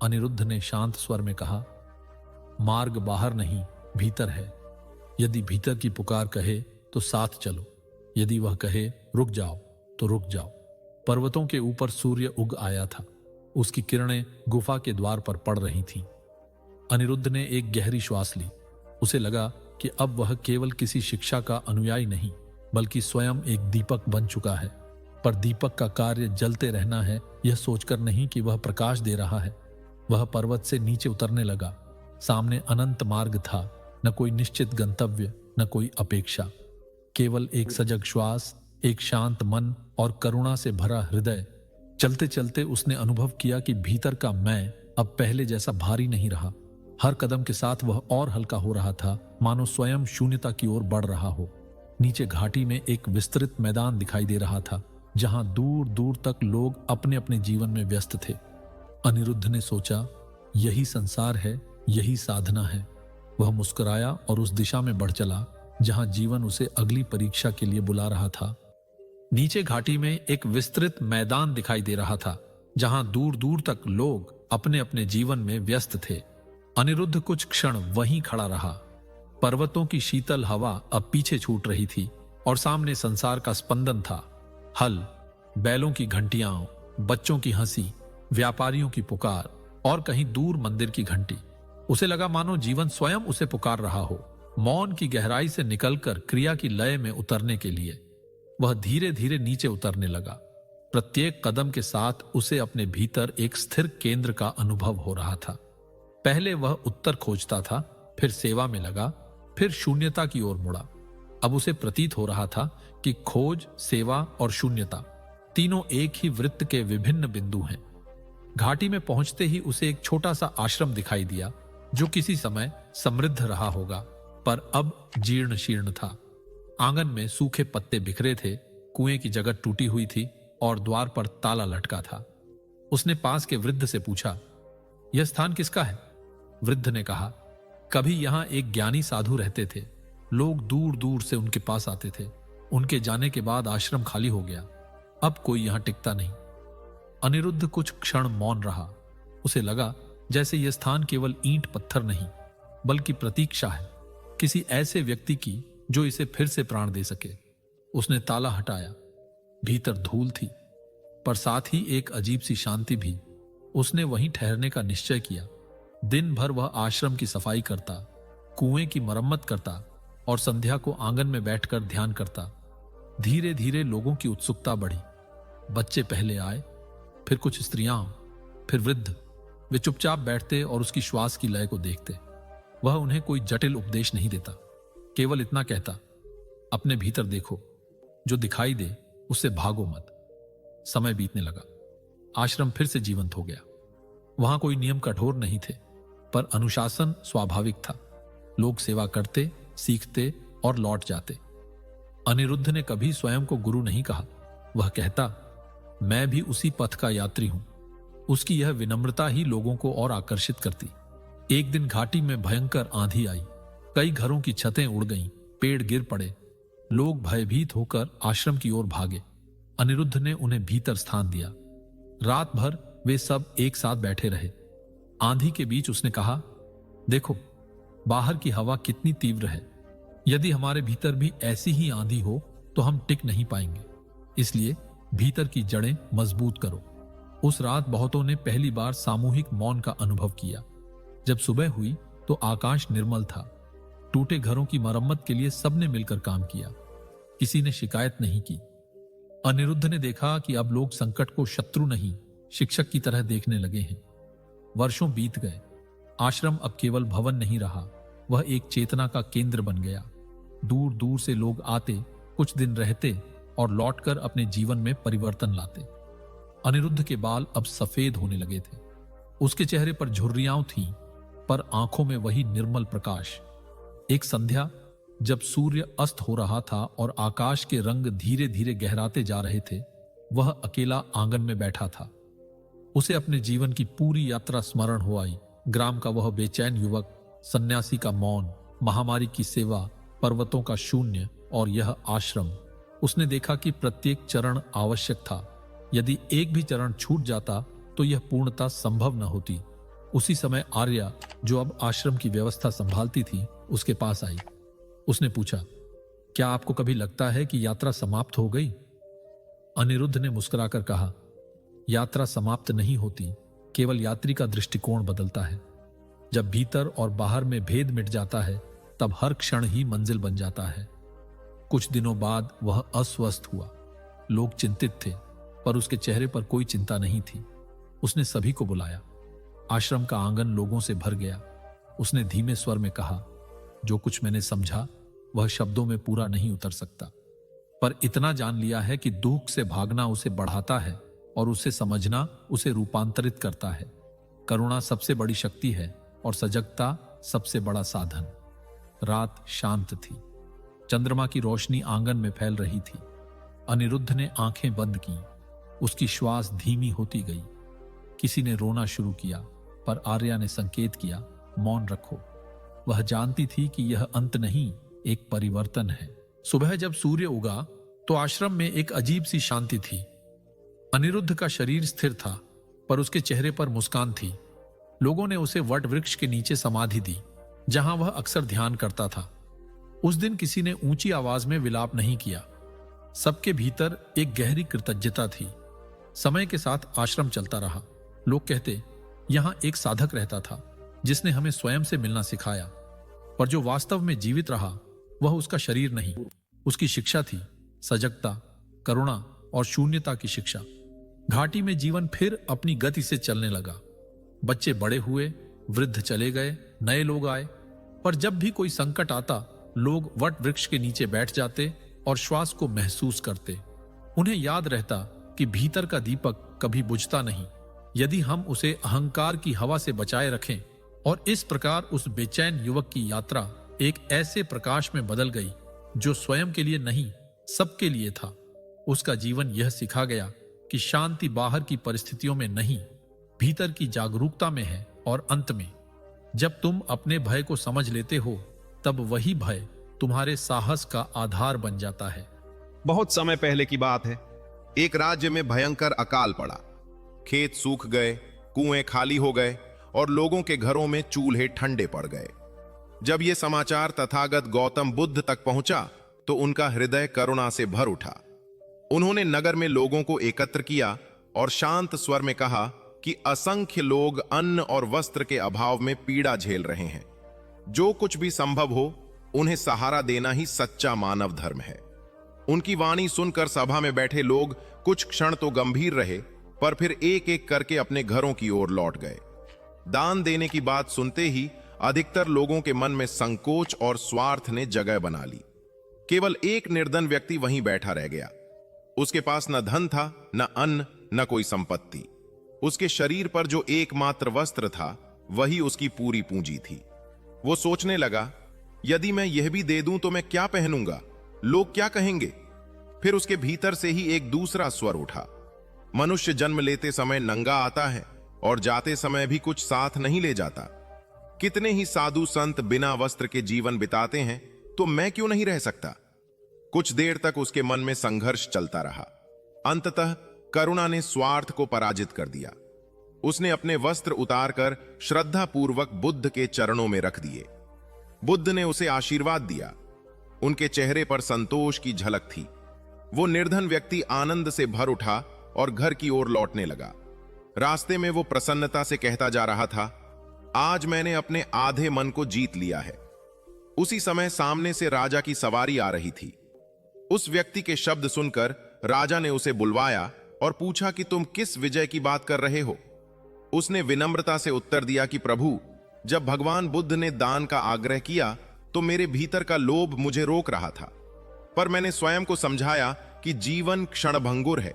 अनिरुद्ध ने शांत स्वर में कहा, मार्ग बाहर नहीं, भीतर है। यदि भीतर की पुकार कहे तो साथ चलो, यदि वह कहे रुक जाओ तो रुक जाओ। पर्वतों के ऊपर सूर्य उग आया था। उसकी किरणें गुफा के द्वार पर पड़ रही थीं। अनिरुद्ध ने एक गहरी श्वास ली। उसे लगा कि अब वह केवल किसी शिक्षा का अनुयायी नहीं, बल्कि स्वयं एक दीपक बन चुका है। पर दीपक का कार्य जलते रहना है, यह सोचकर नहीं कि वह प्रकाश दे रहा है। वह पर्वत से नीचे उतरने लगा। सामने अनंत मार्ग था, न कोई निश्चित गंतव्य, न कोई अपेक्षा, केवल एक सजग श्वास, एक शांत मन और करुणा से भरा हृदय। चलते चलते उसने अनुभव किया कि भीतर का मैं अब पहले जैसा भारी नहीं रहा। हर कदम के साथ वह और हल्का हो रहा था, मानो स्वयं शून्यता की ओर बढ़ रहा हो। नीचे घाटी में एक विस्तृत मैदान दिखाई दे रहा था, जहां दूर दूर तक लोग अपने अपने जीवन में व्यस्त थे। अनिरुद्ध ने सोचा, यही संसार है, यही साधना है। वह मुस्कुराया और उस दिशा में बढ़ चला जहां जीवन उसे अगली परीक्षा के लिए बुला रहा था। नीचे घाटी में एक विस्तृत मैदान दिखाई दे रहा था, जहां दूर दूर तक लोग अपने अपने जीवन में व्यस्त थे। अनिरुद्ध कुछ क्षण वहीं खड़ा रहा। पर्वतों की शीतल हवा अब पीछे छूट रही थी और सामने संसार का स्पंदन था। हल, बैलों की घंटियां, बच्चों की हंसी, व्यापारियों की पुकार और कहीं दूर मंदिर की घंटी। उसे लगा मानो जीवन स्वयं उसे पुकार रहा हो, मौन की गहराई से निकलकर क्रिया की लय में उतरने के लिए। वह धीरे धीरे नीचे उतरने लगा। प्रत्येक कदम के साथ उसे अपने भीतर एक स्थिर केंद्र का अनुभव हो रहा था। पहले वह उत्तर खोजता था, फिर सेवा में लगा, फिर शून्यता की ओर मुड़ा। अब उसे प्रतीत हो रहा था कि खोज, सेवा और शून्यता तीनों एक ही वृत्त के विभिन्न बिंदु हैं। घाटी में पहुंचते ही उसे एक छोटा सा आश्रम दिखाई दिया, जो किसी समय समृद्ध रहा होगा, पर अब जीर्ण शीर्ण था। आंगन में सूखे पत्ते बिखरे थे, कुएं की जगह टूटी हुई थी और द्वार पर ताला लटका था। उसने पास के वृद्ध से पूछा, यह स्थान किसका है? वृद्ध ने कहा, कभी यहां एक ज्ञानी साधु रहते थे। लोग दूर दूर से उनके पास आते थे। उनके जाने के बाद आश्रम खाली हो गया। अब कोई यहां टिकता नहीं। अनिरुद्ध कुछ क्षण मौन रहा। उसे लगा जैसे यह स्थान केवल ईंट पत्थर नहीं, बल्कि प्रतीक्षा है किसी ऐसे व्यक्ति की जो इसे फिर से प्राण दे सके। उसने ताला हटाया। भीतर धूल थी, पर साथ ही एक अजीब सी शांति भी। उसने वहीं ठहरने का निश्चय किया। दिन भर वह आश्रम की सफाई करता, कुएं की मरम्मत करता और संध्या को आंगन में बैठकर ध्यान करता। धीरे धीरे लोगों की उत्सुकता बढ़ी। बच्चे पहले आए, फिर कुछ स्त्रियां, फिर वृद्ध। वे चुपचाप बैठते और उसकी श्वास की लय को देखते। वह उन्हें कोई जटिल उपदेश नहीं देता, केवल इतना कहता, अपने भीतर देखो, जो दिखाई दे उससे भागो मत। समय बीतने लगा। आश्रम फिर से जीवंत हो गया। वहां कोई नियम कठोर नहीं थे, पर अनुशासन स्वाभाविक था। लोग सेवा करते, सीखते और लौट जाते। अनिरुद्ध ने कभी स्वयं को गुरु नहीं कहा। वह कहता, मैं भी उसी पथ का यात्री हूं। उसकी यह विनम्रता ही लोगों को और आकर्षित करती। एक दिन घाटी में भयंकर आंधी आई। कई घरों की छतें उड़ गईं, पेड़ गिर पड़े। लोग भयभीत होकर आश्रम की ओर भागे। अनिरुद्ध ने उन्हें भीतर स्थान दिया। रात भर वे सब एक साथ बैठे रहे। आंधी के बीच उसने कहा, देखो बाहर की हवा कितनी तीव्र है। यदि हमारे भीतर भी ऐसी ही आंधी हो तो हम टिक नहीं पाएंगे। इसलिए भीतर की जड़ें मजबूत करो। उस रात बहुतों ने पहली बार सामूहिक मौन का अनुभव किया। जब सुबह हुई तो आकाश निर्मल था। टूटे घरों की मरम्मत के लिए सबने मिलकर काम किया। किसी ने शिकायत नहीं की। अनिरुद्ध ने देखा कि अब लोग संकट को शत्रु नहीं, शिक्षक की तरह देखने लगे हैं। वर्षों बीत गए। आश्रम अब केवल भवन नहीं रहा, वह एक चेतना का केंद्र बन गया। दूर दूर से लोग आते, कुछ दिन रहते और लौटकर अपने जीवन में परिवर्तन लाते। अनिरुद्ध के बाल अब सफेद होने लगे थे। उसके चेहरे पर झुर्रियां थीं, पर आंखों में वही निर्मल प्रकाश। एक संध्या जब सूर्य अस्त हो रहा था और आकाश के रंग धीरे धीरे गहराते जा रहे थे, वह अकेला आंगन में बैठा था। उसे अपने जीवन की पूरी यात्रा स्मरण हो आई। ग्राम का वह बेचैन युवक, सन्यासी का मौन, महामारी की सेवा, पर्वतों का शून्य और यह आश्रम। उसने देखा कि प्रत्येक चरण आवश्यक था। यदि एक भी चरण छूट जाता तो यह पूर्णता संभव न होती। उसी समय आर्या, जो अब आश्रम की व्यवस्था संभालती थी, उसके पास आई। उसने पूछा, क्या आपको कभी लगता है कि यात्रा समाप्त हो गई? अनिरुद्ध ने मुस्कुराकर कहा, यात्रा समाप्त नहीं होती, केवल यात्री का दृष्टिकोण बदलता है। जब भीतर और बाहर में भेद मिट जाता है, तब हर क्षण ही मंजिल बन जाता है। कुछ दिनों बाद वह अस्वस्थ हुआ। लोग चिंतित थे, पर उसके चेहरे पर कोई चिंता नहीं थी। उसने सभी को बुलाया। आश्रम का आंगन लोगों से भर गया। उसने धीमे स्वर में कहा, जो कुछ मैंने समझा वह शब्दों में पूरा नहीं उतर सकता, पर इतना जान लिया है कि दुख से भागना उसे बढ़ाता है और उसे समझना उसे रूपांतरित करता है। करुणा सबसे बड़ी शक्ति है और सजगता सबसे बड़ा साधन। रात शांत थी। चंद्रमा की रोशनी आंगन में फैल रही थी। अनिरुद्ध ने आंखें बंद की। उसकी श्वास धीमी होती गई। किसी ने रोना शुरू किया, पर आर्या ने संकेत किया, मौन रखो। वह जानती थी कि यह अंत नहीं, एक परिवर्तन है। सुबह जब सूर्य उगा तो आश्रम में एक अजीब सी शांति थी। अनिरुद्ध का शरीर स्थिर था, पर उसके चेहरे पर मुस्कान थी। लोगों ने उसे वट वृक्ष के नीचे समाधि दी, जहां वह अक्सर ध्यान करता था। उस दिन किसी ने ऊंची आवाज में विलाप नहीं किया। सबके भीतर एक गहरी कृतज्ञता थी। समय के साथ आश्रम चलता रहा। लोग कहते, यहां एक साधक रहता था जिसने हमें स्वयं से मिलना सिखाया। पर जो वास्तव में जीवित रहा वह उसका शरीर नहीं, उसकी शिक्षा थी। सजगता, करुणा और शून्यता की शिक्षा। घाटी में जीवन फिर अपनी गति से चलने लगा। बच्चे बड़े हुए, वृद्ध चले गए, नए लोग आए। पर जब भी कोई संकट आता, लोग वट वृक्ष के नीचे बैठ जाते और श्वास को महसूस करते। उन्हें याद रहता कि भीतर का दीपक कभी बुझता नहीं, यदि हम उसे अहंकार की हवा से बचाए रखें। और इस प्रकार उस बेचैन युवक की यात्रा एक ऐसे प्रकाश में बदल गई जो स्वयं के लिए नहीं, सबके लिए था। उसका जीवन यह सिखा गया कि शांति बाहर की परिस्थितियों में नहीं, भीतर की जागरूकता में है। और अंत में, जब तुम अपने भय को समझ लेते हो, तब वही भय तुम्हारे साहस का आधार बन जाता है।
बहुत समय पहले की बात है। एक राज्य में भयंकर अकाल पड़ा। खेत सूख गए, कुएं खाली हो गए और लोगों के घरों में चूल्हे ठंडे पड़ गए। जब यह समाचार तथागत गौतम बुद्ध तक पहुंचा तो उनका हृदय करुणा से भर उठा। उन्होंने नगर में लोगों को एकत्र किया और शांत स्वर में कहा कि असंख्य लोग अन्न और वस्त्र के अभाव में पीड़ा झेल रहे हैं। जो कुछ भी संभव हो उन्हें सहारा देना ही सच्चा मानव धर्म है। उनकी वाणी सुनकर सभा में बैठे लोग कुछ क्षण तो गंभीर रहे, पर फिर एक एक करके अपने घरों की ओर लौट गए। दान देने की बात सुनते ही अधिकतर लोगों के मन में संकोच और स्वार्थ ने जगह बना ली। केवल एक निर्धन व्यक्ति वहीं बैठा रह गया। उसके पास न धन था, न अन्न, न कोई संपत्ति। उसके शरीर पर जो एकमात्र वस्त्र था वही उसकी पूरी पूंजी थी। वो सोचने लगा, यदि मैं यह भी दे दूं तो मैं क्या पहनूंगा, लोग क्या कहेंगे। फिर उसके भीतर से ही एक दूसरा स्वर उठा, मनुष्य जन्म लेते समय नंगा आता है और जाते समय भी कुछ साथ नहीं ले जाता। कितने ही साधु संत बिना वस्त्र के जीवन बिताते हैं, तो मैं क्यों नहीं रह सकता। कुछ देर तक उसके मन में संघर्ष चलता रहा। अंततः करुणा ने स्वार्थ को पराजित कर दिया। उसने अपने वस्त्र उतारकर श्रद्धापूर्वक बुद्ध के चरणों में रख दिए। बुद्ध ने उसे आशीर्वाद दिया। उनके चेहरे पर संतोष की झलक थी। वो निर्धन व्यक्ति आनंद से भर उठा और घर की ओर लौटने लगा। रास्ते में वो प्रसन्नता से कहता जा रहा था, आज मैंने अपने आधे मन को जीत लिया है। उसी समय सामने से राजा की सवारी आ रही थी। उस व्यक्ति के शब्द सुनकर राजा ने उसे बुलवाया और पूछा कि तुम किस विजय की बात कर रहे हो। उसने विनम्रता से उत्तर दिया कि प्रभु, जब भगवान बुद्ध ने दान का आग्रह किया तो मेरे भीतर का लोभ मुझे रोक रहा था, पर मैंने स्वयं को समझाया कि जीवन क्षणभंगुर है।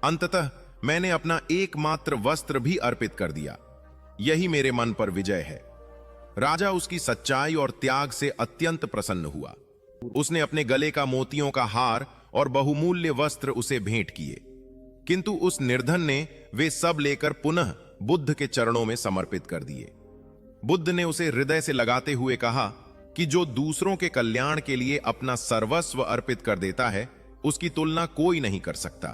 अंततः मैंने अपना एकमात्र वस्त्र भी अर्पित कर दिया। यही मेरे मन पर विजय है। राजा उसकी सच्चाई और त्याग से अत्यंत प्रसन्न हुआ। उसने अपने गले का मोतियों का हार और बहुमूल्य वस्त्र उसे भेंट किए, किंतु उस निर्धन ने वे सब लेकर पुनः बुद्ध के चरणों में समर्पित कर दिए। बुद्ध ने उसे हृदय से लगाते हुए कहा कि जो दूसरों के कल्याण के लिए अपना सर्वस्व अर्पित कर देता है, उसकी तुलना कोई नहीं कर सकता।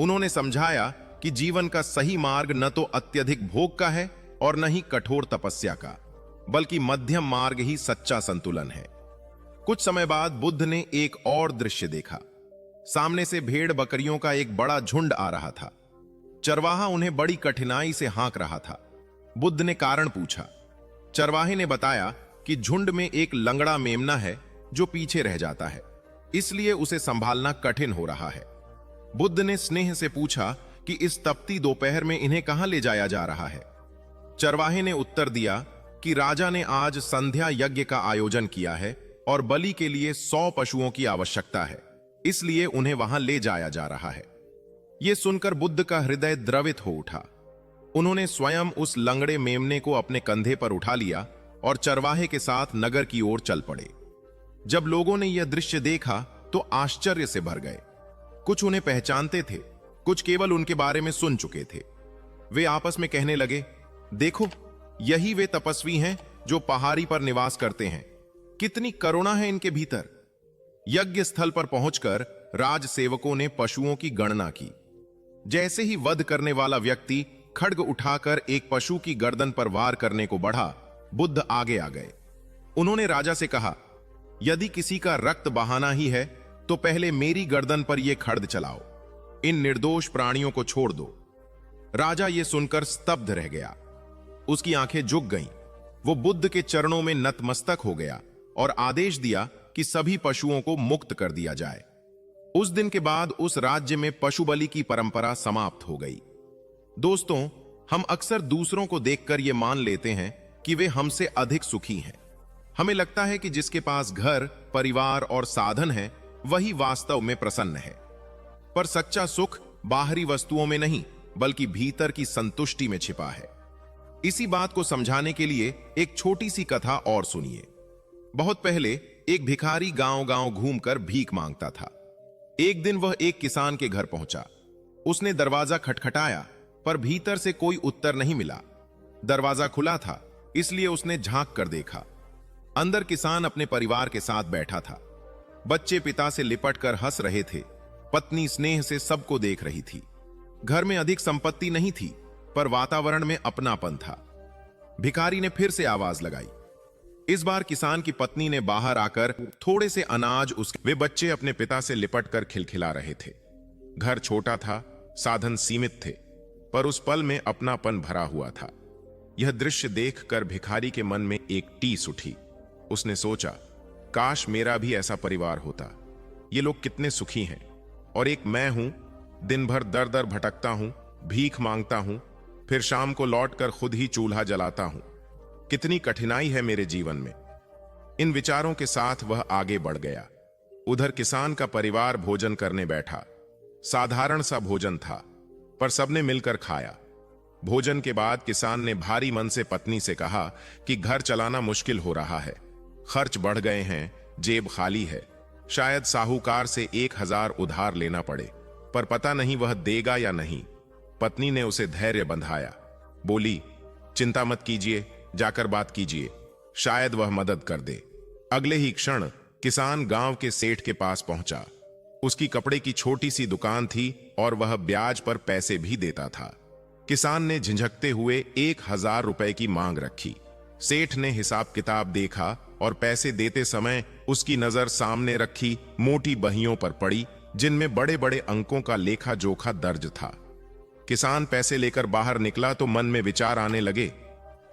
उन्होंने समझाया कि जीवन का सही मार्ग न तो अत्यधिक भोग का है और न ही कठोर तपस्या का, बल्कि मध्यम मार्ग ही सच्चा संतुलन है। कुछ समय बाद बुद्ध ने एक और दृश्य देखा। सामने से भेड़ बकरियों का एक बड़ा झुंड आ रहा था। चरवाहा उन्हें बड़ी कठिनाई से हाँक रहा था। बुद्ध ने कारण पूछा। चरवाहे ने बताया कि झुंड में एक लंगड़ा मेमना है जो पीछे रह जाता है, इसलिए उसे संभालना कठिन हो रहा है। बुद्ध ने स्नेह से पूछा कि इस तपती दोपहर में इन्हें कहां ले जाया जा रहा है। चरवाहे ने उत्तर दिया कि राजा ने आज संध्या यज्ञ का आयोजन किया है और बलि के लिए 100 पशुओं की आवश्यकता है, इसलिए उन्हें वहां ले जाया जा रहा है। यह सुनकर बुद्ध का हृदय द्रवित हो उठा। उन्होंने स्वयं उस लंगड़े मेमने को अपने कंधे पर उठा लिया और चरवाहे के साथ नगर की ओर चल पड़े। जब लोगों ने यह दृश्य देखा तो आश्चर्य से भर गए। कुछ उन्हें पहचानते थे, कुछ केवल उनके बारे में सुन चुके थे। वे आपस में कहने लगे, देखो, यही वे तपस्वी हैं जो पहाड़ी पर निवास करते हैं। कितनी करुणा है इनके भीतर। यज्ञ स्थल पर पहुंचकर राज सेवकों ने पशुओं की गणना की। जैसे ही वध करने वाला व्यक्ति खड्ग उठाकर एक पशु की गर्दन पर वार करने को बढ़ा, बुद्ध आगे आ गए। उन्होंने राजा से कहा, यदि किसी का रक्त बहाना ही है तो पहले मेरी गर्दन पर यह खड्ग चलाओ। इन निर्दोष प्राणियों को छोड़ दो। राजा यह सुनकर स्तब्ध रह गया। उसकी आंखें झुक गईं। वो बुद्ध के चरणों में नतमस्तक हो गया और आदेश दिया कि सभी पशुओं को मुक्त कर दिया जाए। उस दिन के बाद उस राज्य में पशु बलि की परंपरा समाप्त हो गई। दोस्तों, हम अक्सर दूसरों को देखकर यह मान लेते हैं कि वे हमसे अधिक सुखी हैं। हमें लगता है कि जिसके पास घर, परिवार और साधन है, वही वास्तव में प्रसन्न है। पर सच्चा सुख बाहरी वस्तुओं में नहीं, बल्कि भीतर की संतुष्टि में छिपा है। इसी बात को समझाने के लिए एक छोटी सी कथा और सुनिए। बहुत पहले एक भिखारी गांव-गांव घूमकर भीख मांगता था। एक दिन वह एक किसान के घर पहुंचा। उसने दरवाजा खटखटाया, पर भीतर से कोई उत्तर नहीं मिला। दरवाजा खुला था, इसलिए उसने झांक कर देखा। अंदर किसान अपने परिवार के साथ बैठा था। बच्चे पिता से लिपटकर हंस रहे थे। पत्नी स्नेह से सबको देख रही थी। घर में अधिक संपत्ति नहीं थी, पर वातावरण में अपनापन था। भिखारी ने फिर से आवाज लगाई। इस बार किसान की पत्नी ने बाहर आकर थोड़े से अनाज वे बच्चे अपने पिता से लिपटकर खिलखिला रहे थे। घर छोटा था, साधन सीमित थे, पर उस पल में अपनापन भरा हुआ था। यह दृश्य देखकर भिखारी के मन में एक टीस उठी। उसने सोचा, काश मेरा भी ऐसा परिवार होता। ये लोग कितने सुखी हैं, और एक मैं हूं, दिन भर दर दर भटकता हूं, भीख मांगता हूं, फिर शाम को लौटकर खुद ही चूल्हा जलाता हूं। कितनी कठिनाई है मेरे जीवन में। इन विचारों के साथ वह आगे बढ़ गया। उधर किसान का परिवार भोजन करने बैठा। साधारण सा भोजन था, पर सबने मिलकर खाया। भोजन के बाद किसान ने भारी मन से पत्नी से कहा कि घर चलाना मुश्किल हो रहा है, खर्च बढ़ गए हैं, जेब खाली है। शायद साहूकार से 1000 उधार लेना पड़े, पर पता नहीं वह देगा या नहीं। पत्नी ने उसे धैर्य बंधाया। बोली, चिंता मत कीजिए, जाकर बात कीजिए, शायद वह मदद कर दे। अगले ही क्षण किसान गांव के सेठ के पास पहुंचा। उसकी कपड़े की छोटी सी दुकान थी और वह ब्याज पर पैसे भी देता था। किसान ने झिझकते हुए 1000 रुपए की मांग रखी। सेठ ने हिसाब किताब देखा और पैसे देते समय उसकी नजर सामने रखी मोटी बहियों पर पड़ी, जिनमें बड़े बड़े अंकों का लेखा जोखा दर्ज था। किसान पैसे लेकर बाहर निकला तो मन में विचार आने लगे,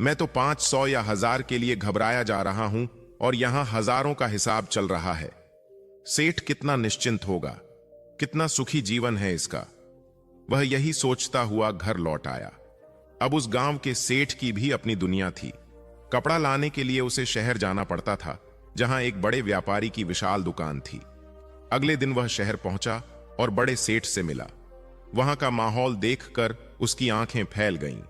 मैं तो 500 या 1000 के लिए घबराया जा रहा हूं और यहां हजारों का हिसाब चल रहा है। सेठ कितना निश्चिंत होगा, कितना सुखी जीवन है इसका। वह यही सोचता हुआ घर लौट आया। अब उस गांव के सेठ की भी अपनी दुनिया थी। कपड़ा लाने के लिए उसे शहर जाना पड़ता था, जहां एक बड़े व्यापारी की विशाल दुकान थी। अगले दिन वह शहर पहुंचा और बड़े सेठ से मिला। वहां का माहौल देखकर उसकी आंखें फैल गईं।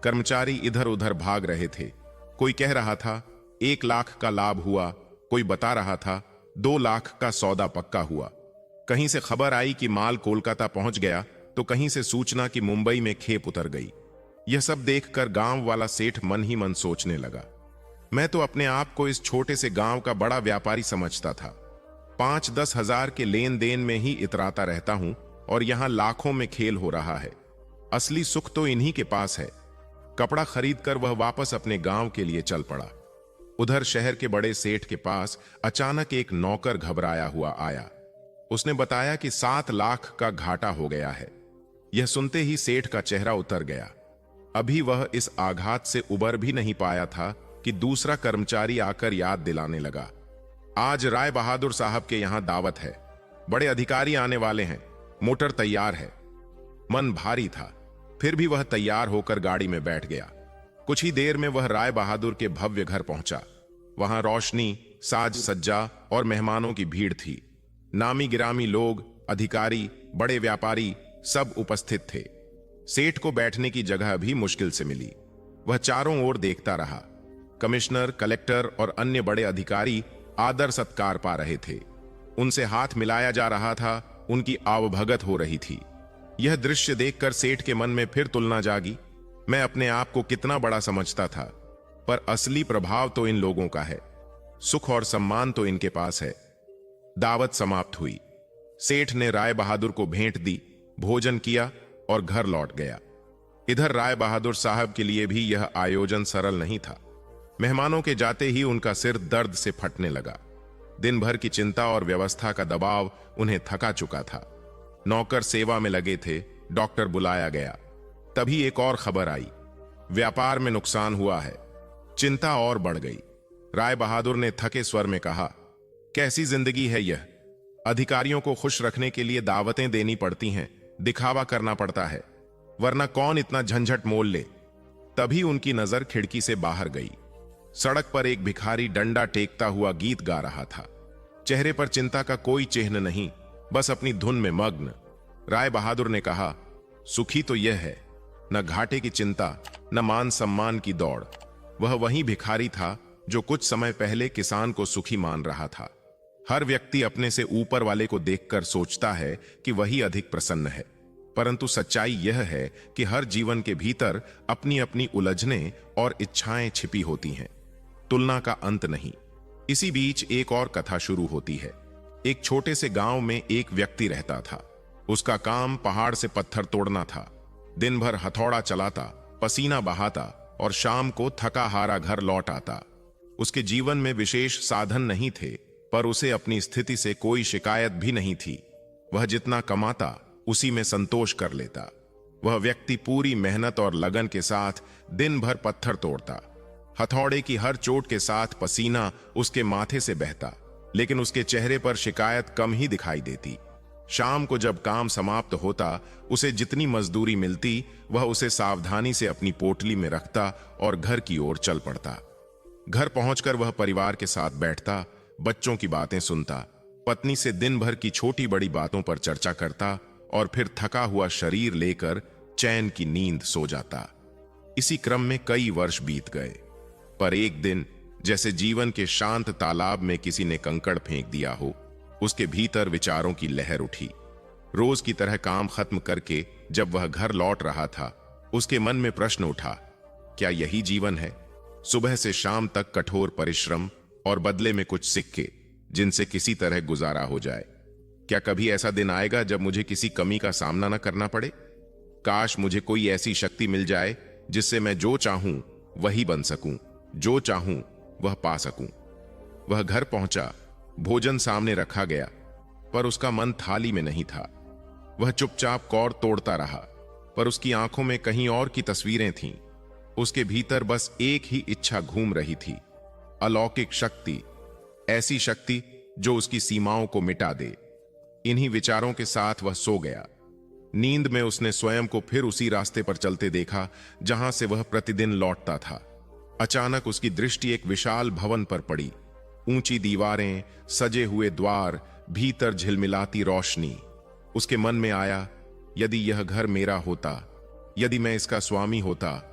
कर्मचारी इधर उधर भाग रहे थे। कोई कह रहा था 1 लाख का लाभ हुआ, कोई बता रहा था 2 लाख का सौदा पक्का हुआ। कहीं से खबर आई कि माल कोलकाता पहुंच गया, तो कहीं से सूचना कि मुंबई में खेप उतर गई। यह सब देखकर गांव वाला सेठ मन ही मन सोचने लगा, मैं तो अपने आप को इस छोटे से गांव का बड़ा व्यापारी समझता था। 5-10 हजार के लेन देन में ही इतराता रहता हूं और यहां लाखों में खेल हो रहा है। असली सुख तो इन्हीं के पास है। कपड़ा खरीदकर वह वापस अपने गांव के लिए चल पड़ा। उधर शहर के बड़े सेठ के पास अचानक एक नौकर घबराया हुआ आया। उसने बताया कि 7 लाख का घाटा हो गया है। यह सुनते ही सेठ का चेहरा उतर गया। अभी वह इस आघात से उबर भी नहीं पाया था कि दूसरा कर्मचारी आकर याद दिलाने लगा, आज राय बहादुर साहब के यहां दावत है, बड़े अधिकारी आने वाले हैं, मोटर तैयार है। मन भारी था, फिर भी वह तैयार होकर गाड़ी में बैठ गया। कुछ ही देर में वह राय बहादुर के भव्य घर पहुंचा। वहां रोशनी, साज सज्जा और मेहमानों की भीड़ थी। नामी गिरामी लोग, अधिकारी, बड़े व्यापारी सब उपस्थित थे। सेठ को बैठने की जगह भी मुश्किल से मिली। वह चारों ओर देखता रहा। कमिश्नर, कलेक्टर और अन्य बड़े अधिकारी आदर सत्कार पा रहे थे। उनसे हाथ मिलाया जा रहा था, उनकी आवभगत हो रही थी। यह दृश्य देखकर सेठ के मन में फिर तुलना जागी। मैं अपने आप को कितना बड़ा समझता था, पर असली प्रभाव तो इन लोगों का है। सुख और सम्मान तो इनके पास है। दावत समाप्त हुई। सेठ ने राय बहादुर को भेंट दी, भोजन किया और घर लौट गया। इधर राय बहादुर साहब के लिए भी यह आयोजन सरल नहीं था। मेहमानों के जाते ही उनका सिर दर्द से फटने लगा। दिन भर की चिंता और व्यवस्था का दबाव उन्हें थका चुका था। नौकर सेवा में लगे थे, डॉक्टर बुलाया गया। तभी एक और खबर आई, व्यापार में नुकसान हुआ है। चिंता और बढ़ गई। राय बहादुर ने थके स्वर में कहा, कैसी जिंदगी है यह। अधिकारियों को खुश रखने के लिए दावतें देनी पड़ती हैं, दिखावा करना पड़ता है, वरना कौन इतना झंझट मोल ले। तभी उनकी नजर खिड़की से बाहर गई। सड़क पर एक भिखारी डंडा टेकता हुआ गीत गा रहा था। चेहरे पर चिंता का कोई चिन्ह नहीं, बस अपनी धुन में मग्न। राय बहादुर ने कहा, सुखी तो यह है, न घाटे की चिंता, न मान सम्मान की दौड़। वह वही भिखारी था जो कुछ समय पहले किसान को सुखी मान रहा था। हर व्यक्ति अपने से ऊपर वाले को देखकर सोचता है कि वही अधिक प्रसन्न है, परंतु सच्चाई यह है कि हर जीवन के भीतर अपनी अपनी उलझनें और इच्छाएं छिपी होती हैं। तुलना का अंत नहीं। इसी बीच एक और कथा शुरू होती है। एक छोटे से गांव में एक व्यक्ति रहता था। उसका काम पहाड़ से पत्थर तोड़ना था। दिन भर हथौड़ा चलाता, पसीना बहाता और शाम को थका हारा घर लौट आता। उसके जीवन में विशेष साधन नहीं थे, पर उसे अपनी स्थिति से कोई शिकायत भी नहीं थी। वह जितना कमाता उसी में संतोष कर लेता। वह व्यक्ति पूरी मेहनत और लगन के साथ दिन भर पत्थर तोड़ता। हथौड़े की हर चोट के साथ पसीना उसके माथे से बहता, लेकिन उसके चेहरे पर शिकायत कम ही दिखाई देती। शाम को जब काम समाप्त होता, उसे जितनी मजदूरी मिलती वह उसे सावधानी से अपनी पोटली में रखता और घर की ओर चल पड़ता। घर पहुंचकर वह परिवार के साथ बैठता, बच्चों की बातें सुनता, पत्नी से दिन भर की छोटी बड़ी बातों पर चर्चा करता और फिर थका हुआ शरीर लेकर चैन की नींद सो जाता। इसी क्रम में कई वर्ष बीत गए, पर एक दिन जैसे जीवन के शांत तालाब में किसी ने कंकड़ फेंक दिया हो, उसके भीतर विचारों की लहर उठी। रोज की तरह काम खत्म करके जब वह घर लौट रहा था, उसके मन में प्रश्न उठा, क्या यही जीवन है? सुबह से शाम तक कठोर परिश्रम और बदले में कुछ सिक्के, जिनसे किसी तरह गुजारा हो जाए। क्या कभी ऐसा दिन आएगा जब मुझे किसी कमी का सामना न करना पड़े? काश मुझे कोई ऐसी शक्ति मिल जाए जिससे मैं जो चाहूं वही बन सकूं, जो चाहूं वह पा सकूं। वह घर पहुंचा, भोजन सामने रखा गया, पर उसका मन थाली में नहीं था। वह चुपचाप कौर तोड़ता रहा, पर उसकी आंखों में कहीं और की तस्वीरें थीं। उसके भीतर बस एक ही इच्छा घूम रही थी, अलौकिक शक्ति, ऐसी शक्ति जो उसकी सीमाओं को मिटा दे। इन्हीं विचारों के साथ वह सो गया। नींद में उसने स्वयं को फिर उसी रास्ते पर चलते देखा जहां से वह प्रतिदिन लौटता था। अचानक उसकी दृष्टि एक विशाल भवन पर पड़ी। ऊंची दीवारें, सजे हुए द्वार, भीतर झिलमिलाती रोशनी। उसके मन में आया, यदि यह घर मेरा होता, यदि मैं इसका स्वामी होता।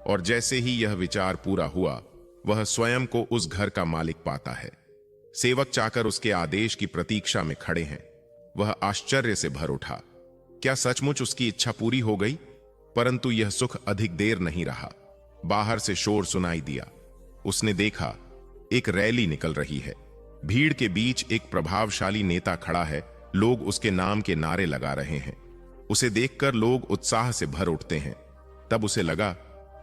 और जैसे ही यह विचार पूरा हुआ, वह स्वयं को उस घर का मालिक पाता है। सेवक चाकर उसके आदेश की प्रतीक्षा में खड़े हैं। वह आश्चर्य से भर उठा। क्या सचमुच उसकी इच्छा पूरी हो गई? परंतु यह सुख अधिक देर नहीं रहा। बाहर से शोर सुनाई दिया। उसने देखा, एक रैली निकल रही है। भीड़ के बीच एक प्रभावशाली नेता खड़ा है। लोग उसके नाम के नारे लगा रहे हैं। उसे देखकर लोग उत्साह से भर उठते हैं। तब उसे लगा,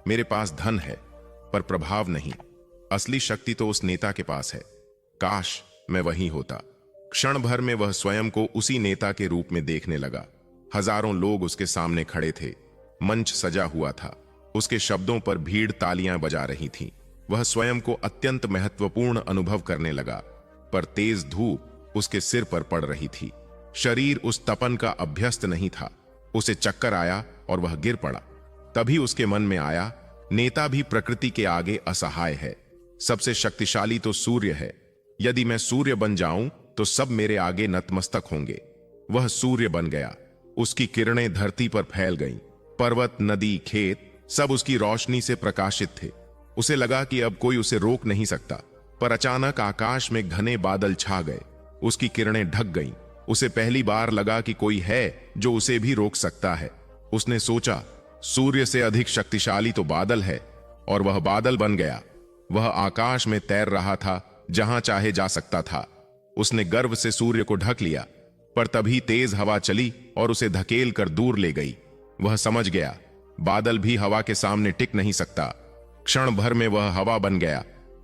मेरे पास धन है पर प्रभाव नहीं। असली शक्ति तो उस नेता के पास है। काश मैं वही होता। क्षण भर में वह स्वयं को उसी नेता के रूप में देखने लगा। हजारों लोग उसके सामने खड़े थे। मंच सजा हुआ था। उसके शब्दों पर भीड़ तालियां बजा रही थी। वह स्वयं को अत्यंत महत्वपूर्ण अनुभव करने लगा, पर तेज धूप उसके सिर पर पड़ रही थी। शरीर उस तपन का अभ्यस्त नहीं था। उसे चक्कर आया और वह गिर पड़ा। तभी उसके मन में आया, नेता भी प्रकृति के आगे असहाय है। सबसे शक्तिशाली तो सूर्य है। यदि मैं सूर्य बन जाऊं तो सब मेरे आगे नतमस्तक होंगे। वह सूर्य बन गया। उसकी किरणें धरती पर फैल गईं। पर्वत, नदी, खेत सब उसकी रोशनी से प्रकाशित थे। उसे लगा कि अब कोई उसे रोक नहीं सकता, पर अचानक आकाश में घने बादल छा गए। उसकी किरणें ढक गईं। उसे पहली बार लगा कि कोई है जो उसे भी रोक सकता है। उसने सोचा, सूर्य से अधिक शक्तिशाली तो बादल है, और वह बादल बन गया। वह आकाश में तैर रहा था, जहां चाहे जा सकता था। उसने गर्व से सूर्य को ढक लिया, पर तभी तेज हवा चली और उसे धकेल कर दूर ले गई। वह समझ गया, बादल भी हवा के सामने टिक नहीं सकता। क्षण भर में वह हवा बन गया।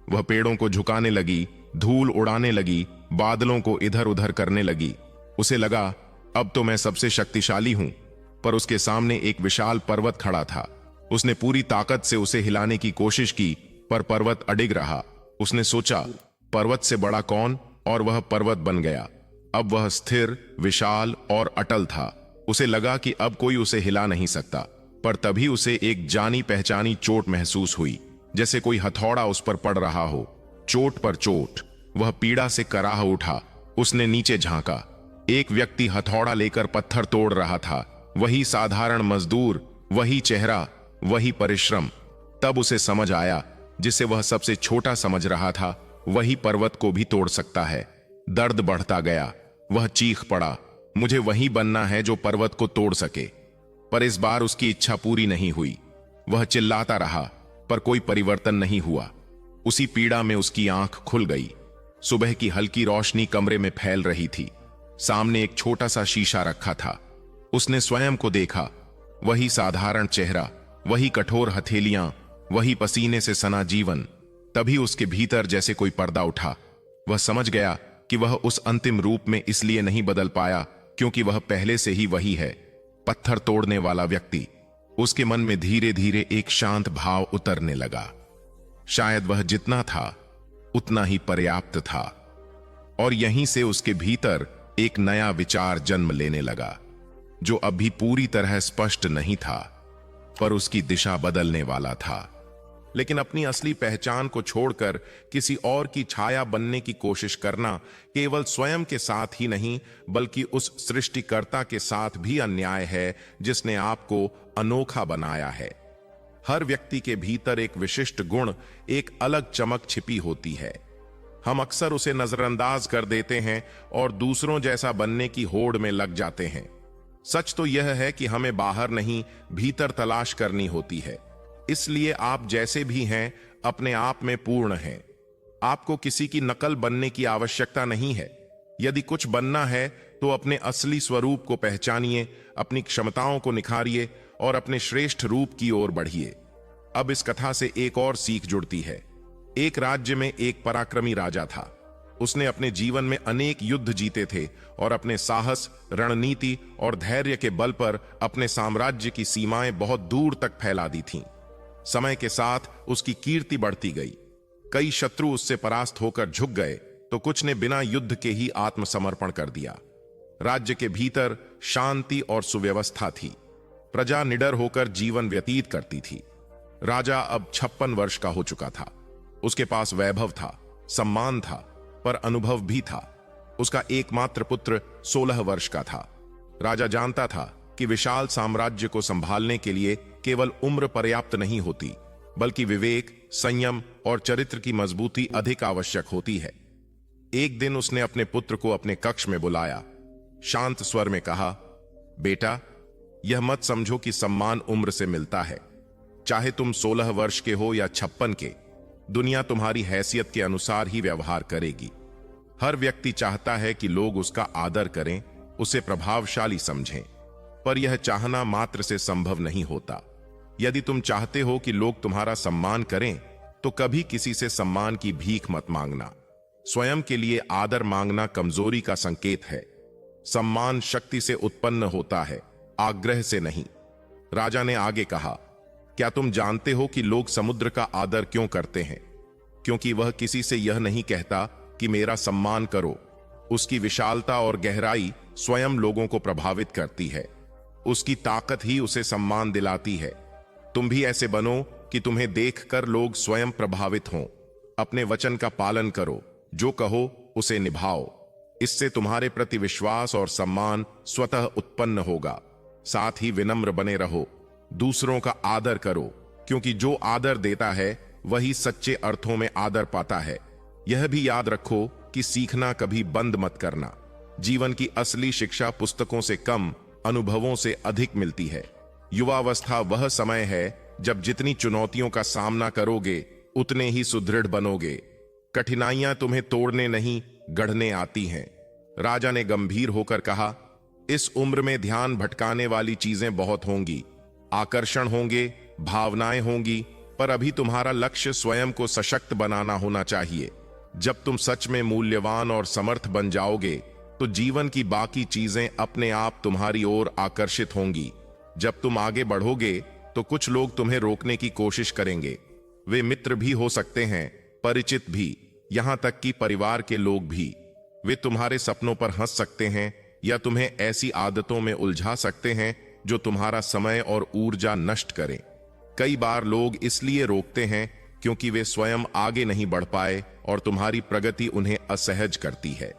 वह पेड़ों को झुकाने लगी, धूल उड़ाने लगी, बादलों को इधर उधर करने लगी। उसे लगा, अब तो मैं सबसे शक्तिशाली हूं। पर उसके सामने एक विशाल पर्वत खड़ा था। उसने पूरी ताकत से उसे हिलाने की कोशिश की, पर पर्वत अडिग रहा। उसने सोचा, पर्वत से बड़ा कौन, और वह पर्वत बन गया। अब वह स्थिर, विशाल और अटल था। उसे लगा कि अब कोई उसे हिला नहीं सकता। पर तभी उसे एक जानी पहचानी चोट महसूस हुई, जैसे कोई हथौड़ा उस पर पड़ रहा हो। चोट पर चोट। वह पीड़ा से कराह उठा। उसने नीचे झांका। एक व्यक्ति हथौड़ा लेकर पत्थर तोड़ रहा था। वही साधारण मजदूर, वही चेहरा, वही परिश्रम। तब उसे समझ आया, जिसे वह सबसे छोटा समझ रहा था, वही पर्वत को भी तोड़ सकता है। दर्द बढ़ता गया। वह चीख पड़ा, मुझे वही बनना है जो पर्वत को तोड़ सके। पर इस बार उसकी इच्छा पूरी नहीं हुई। वह चिल्लाता रहा, पर कोई परिवर्तन नहीं हुआ। उसी पीड़ा में उसकी आंख खुल गई। सुबह की हल्की रोशनी कमरे में फैल रही थी। सामने एक छोटा सा शीशा रखा था। उसने स्वयं को देखा। वही साधारण चेहरा, वही कठोर हथेलियां, वही पसीने से सना जीवन। तभी उसके भीतर जैसे कोई पर्दा उठा। वह समझ गया कि वह उस अंतिम रूप में इसलिए नहीं बदल पाया क्योंकि वह पहले से ही वही है, पत्थर तोड़ने वाला व्यक्ति। उसके मन में धीरे धीरे एक शांत भाव उतरने लगा। शायद वह जितना था उतना ही पर्याप्त था। और यहीं से उसके भीतर एक नया विचार जन्म लेने लगा, जो अभी पूरी तरह स्पष्ट नहीं था, पर उसकी दिशा बदलने वाला था। लेकिन अपनी असली पहचान को छोड़कर किसी और की छाया बनने की कोशिश करना केवल स्वयं के साथ ही नहीं, बल्कि उस सृष्टिकर्ता के साथ भी अन्याय है जिसने आपको अनोखा बनाया है। हर व्यक्ति के भीतर एक विशिष्ट गुण, एक अलग चमक छिपी होती है। हम अक्सर उसे नजरअंदाज कर देते हैं और दूसरों जैसा बनने की होड़ में लग जाते हैं। सच तो यह है कि हमें बाहर नहीं, भीतर तलाश करनी होती है। इसलिए आप जैसे भी हैं, अपने आप में पूर्ण हैं। आपको किसी की नकल बनने की आवश्यकता नहीं है। यदि कुछ बनना है तो अपने असली स्वरूप को पहचानिए, अपनी क्षमताओं को निखारिए और अपने श्रेष्ठ रूप की ओर बढ़िए। अब इस कथा से एक और सीख जुड़ती है। एक राज्य में एक पराक्रमी राजा था। उसने अपने जीवन में अनेक युद्ध जीते थे और अपने साहस, रणनीति और धैर्य के बल पर अपने साम्राज्य की सीमाएं बहुत दूर तक फैला दी थीं। समय के साथ उसकी कीर्ति बढ़ती गई। कई शत्रु उससे परास्त होकर झुक गए तो कुछ ने बिना युद्ध के ही आत्मसमर्पण कर दिया। राज्य के भीतर शांति और सुव्यवस्था थी। प्रजा निडर होकर जीवन व्यतीत करती थी। राजा अब 56 वर्ष का हो चुका था। उसके पास वैभव था, सम्मान था, पर अनुभव भी था। उसका एकमात्र पुत्र 16 वर्ष का था। राजा जानता था कि विशाल साम्राज्य को संभालने के लिए केवल उम्र पर्याप्त नहीं होती, बल्कि विवेक, संयम और चरित्र की मजबूती अधिक आवश्यक होती है। एक दिन उसने अपने पुत्र को अपने कक्ष में बुलाया। शांत स्वर में कहा, बेटा, यह मत समझो कि सम्मान उम्र से मिलता है। चाहे तुम 16 वर्ष के हो या 56 के, दुनिया तुम्हारी हैसियत के अनुसार ही व्यवहार करेगी। हर व्यक्ति चाहता है कि लोग उसका आदर करें, उसे प्रभावशाली समझें, पर यह चाहना मात्र से संभव नहीं होता। यदि तुम चाहते हो कि लोग तुम्हारा सम्मान करें, तो कभी किसी से सम्मान की भीख मत मांगना। स्वयं के लिए आदर मांगना कमजोरी का संकेत है। सम्मान शक्ति से उत्पन्न होता है, आग्रह से नहीं। राजा ने आगे कहा, क्या तुम जानते हो कि लोग समुद्र का आदर क्यों करते हैं? क्योंकि वह किसी से यह नहीं कहता कि मेरा सम्मान करो। उसकी विशालता और गहराई स्वयं लोगों को प्रभावित करती है। उसकी ताकत ही उसे सम्मान दिलाती है। तुम भी ऐसे बनो कि तुम्हें देखकर लोग स्वयं प्रभावित हों। अपने वचन का पालन करो, जो कहो उसे निभाओ। इससे तुम्हारे प्रति विश्वास और सम्मान स्वतः उत्पन्न होगा। साथ ही विनम्र बने रहो, दूसरों का आदर करो, क्योंकि जो आदर देता है वही सच्चे अर्थों में आदर पाता है। यह भी याद रखो कि सीखना कभी बंद मत करना। जीवन की असली शिक्षा पुस्तकों से कम, अनुभवों से अधिक मिलती है। युवावस्था वह समय है जब जितनी चुनौतियों का सामना करोगे, उतने ही सुदृढ़ बनोगे। कठिनाइयां तुम्हें तोड़ने नहीं, गढ़ने आती हैं। राजा ने गंभीर होकर कहा, इस उम्र में ध्यान भटकाने वाली चीजें बहुत होंगी। आकर्षण होंगे, भावनाएं होंगी, पर अभी तुम्हारा लक्ष्य स्वयं को सशक्त बनाना होना चाहिए। जब तुम सच में मूल्यवान और समर्थ बन जाओगे, तो जीवन की बाकी चीजें अपने आप तुम्हारी ओर आकर्षित होंगी। जब तुम आगे बढ़ोगे, तो कुछ लोग तुम्हें रोकने की कोशिश करेंगे। वे मित्र भी हो सकते हैं, परिचित भी, यहां तक कि परिवार के लोग भी। वे तुम्हारे सपनों पर हंस सकते हैं या तुम्हें ऐसी आदतों में उलझा सकते हैं जो तुम्हारा समय और ऊर्जा नष्ट करें। कई बार लोग इसलिए रोकते हैं क्योंकि वे स्वयं आगे नहीं बढ़ पाए और तुम्हारी प्रगति उन्हें असहज करती है।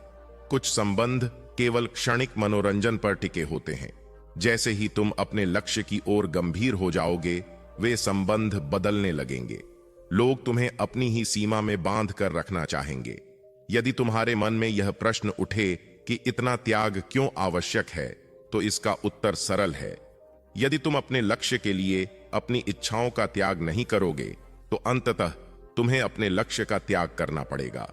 कुछ संबंध केवल क्षणिक मनोरंजन पर टिके होते हैं। जैसे ही तुम अपने लक्ष्य की ओर गंभीर हो जाओगे, वे संबंध बदलने लगेंगे। लोग तुम्हें अपनी ही सीमा में बांध कर रखना चाहेंगे। यदि तुम्हारे मन में यह प्रश्न उठे कि इतना त्याग क्यों आवश्यक है, तो इसका उत्तर सरल है। यदि तुम अपने लक्ष्य के लिए अपनी इच्छाओं का त्याग नहीं करोगे, तो अंततः तुम्हें अपने लक्ष्य का त्याग करना पड़ेगा।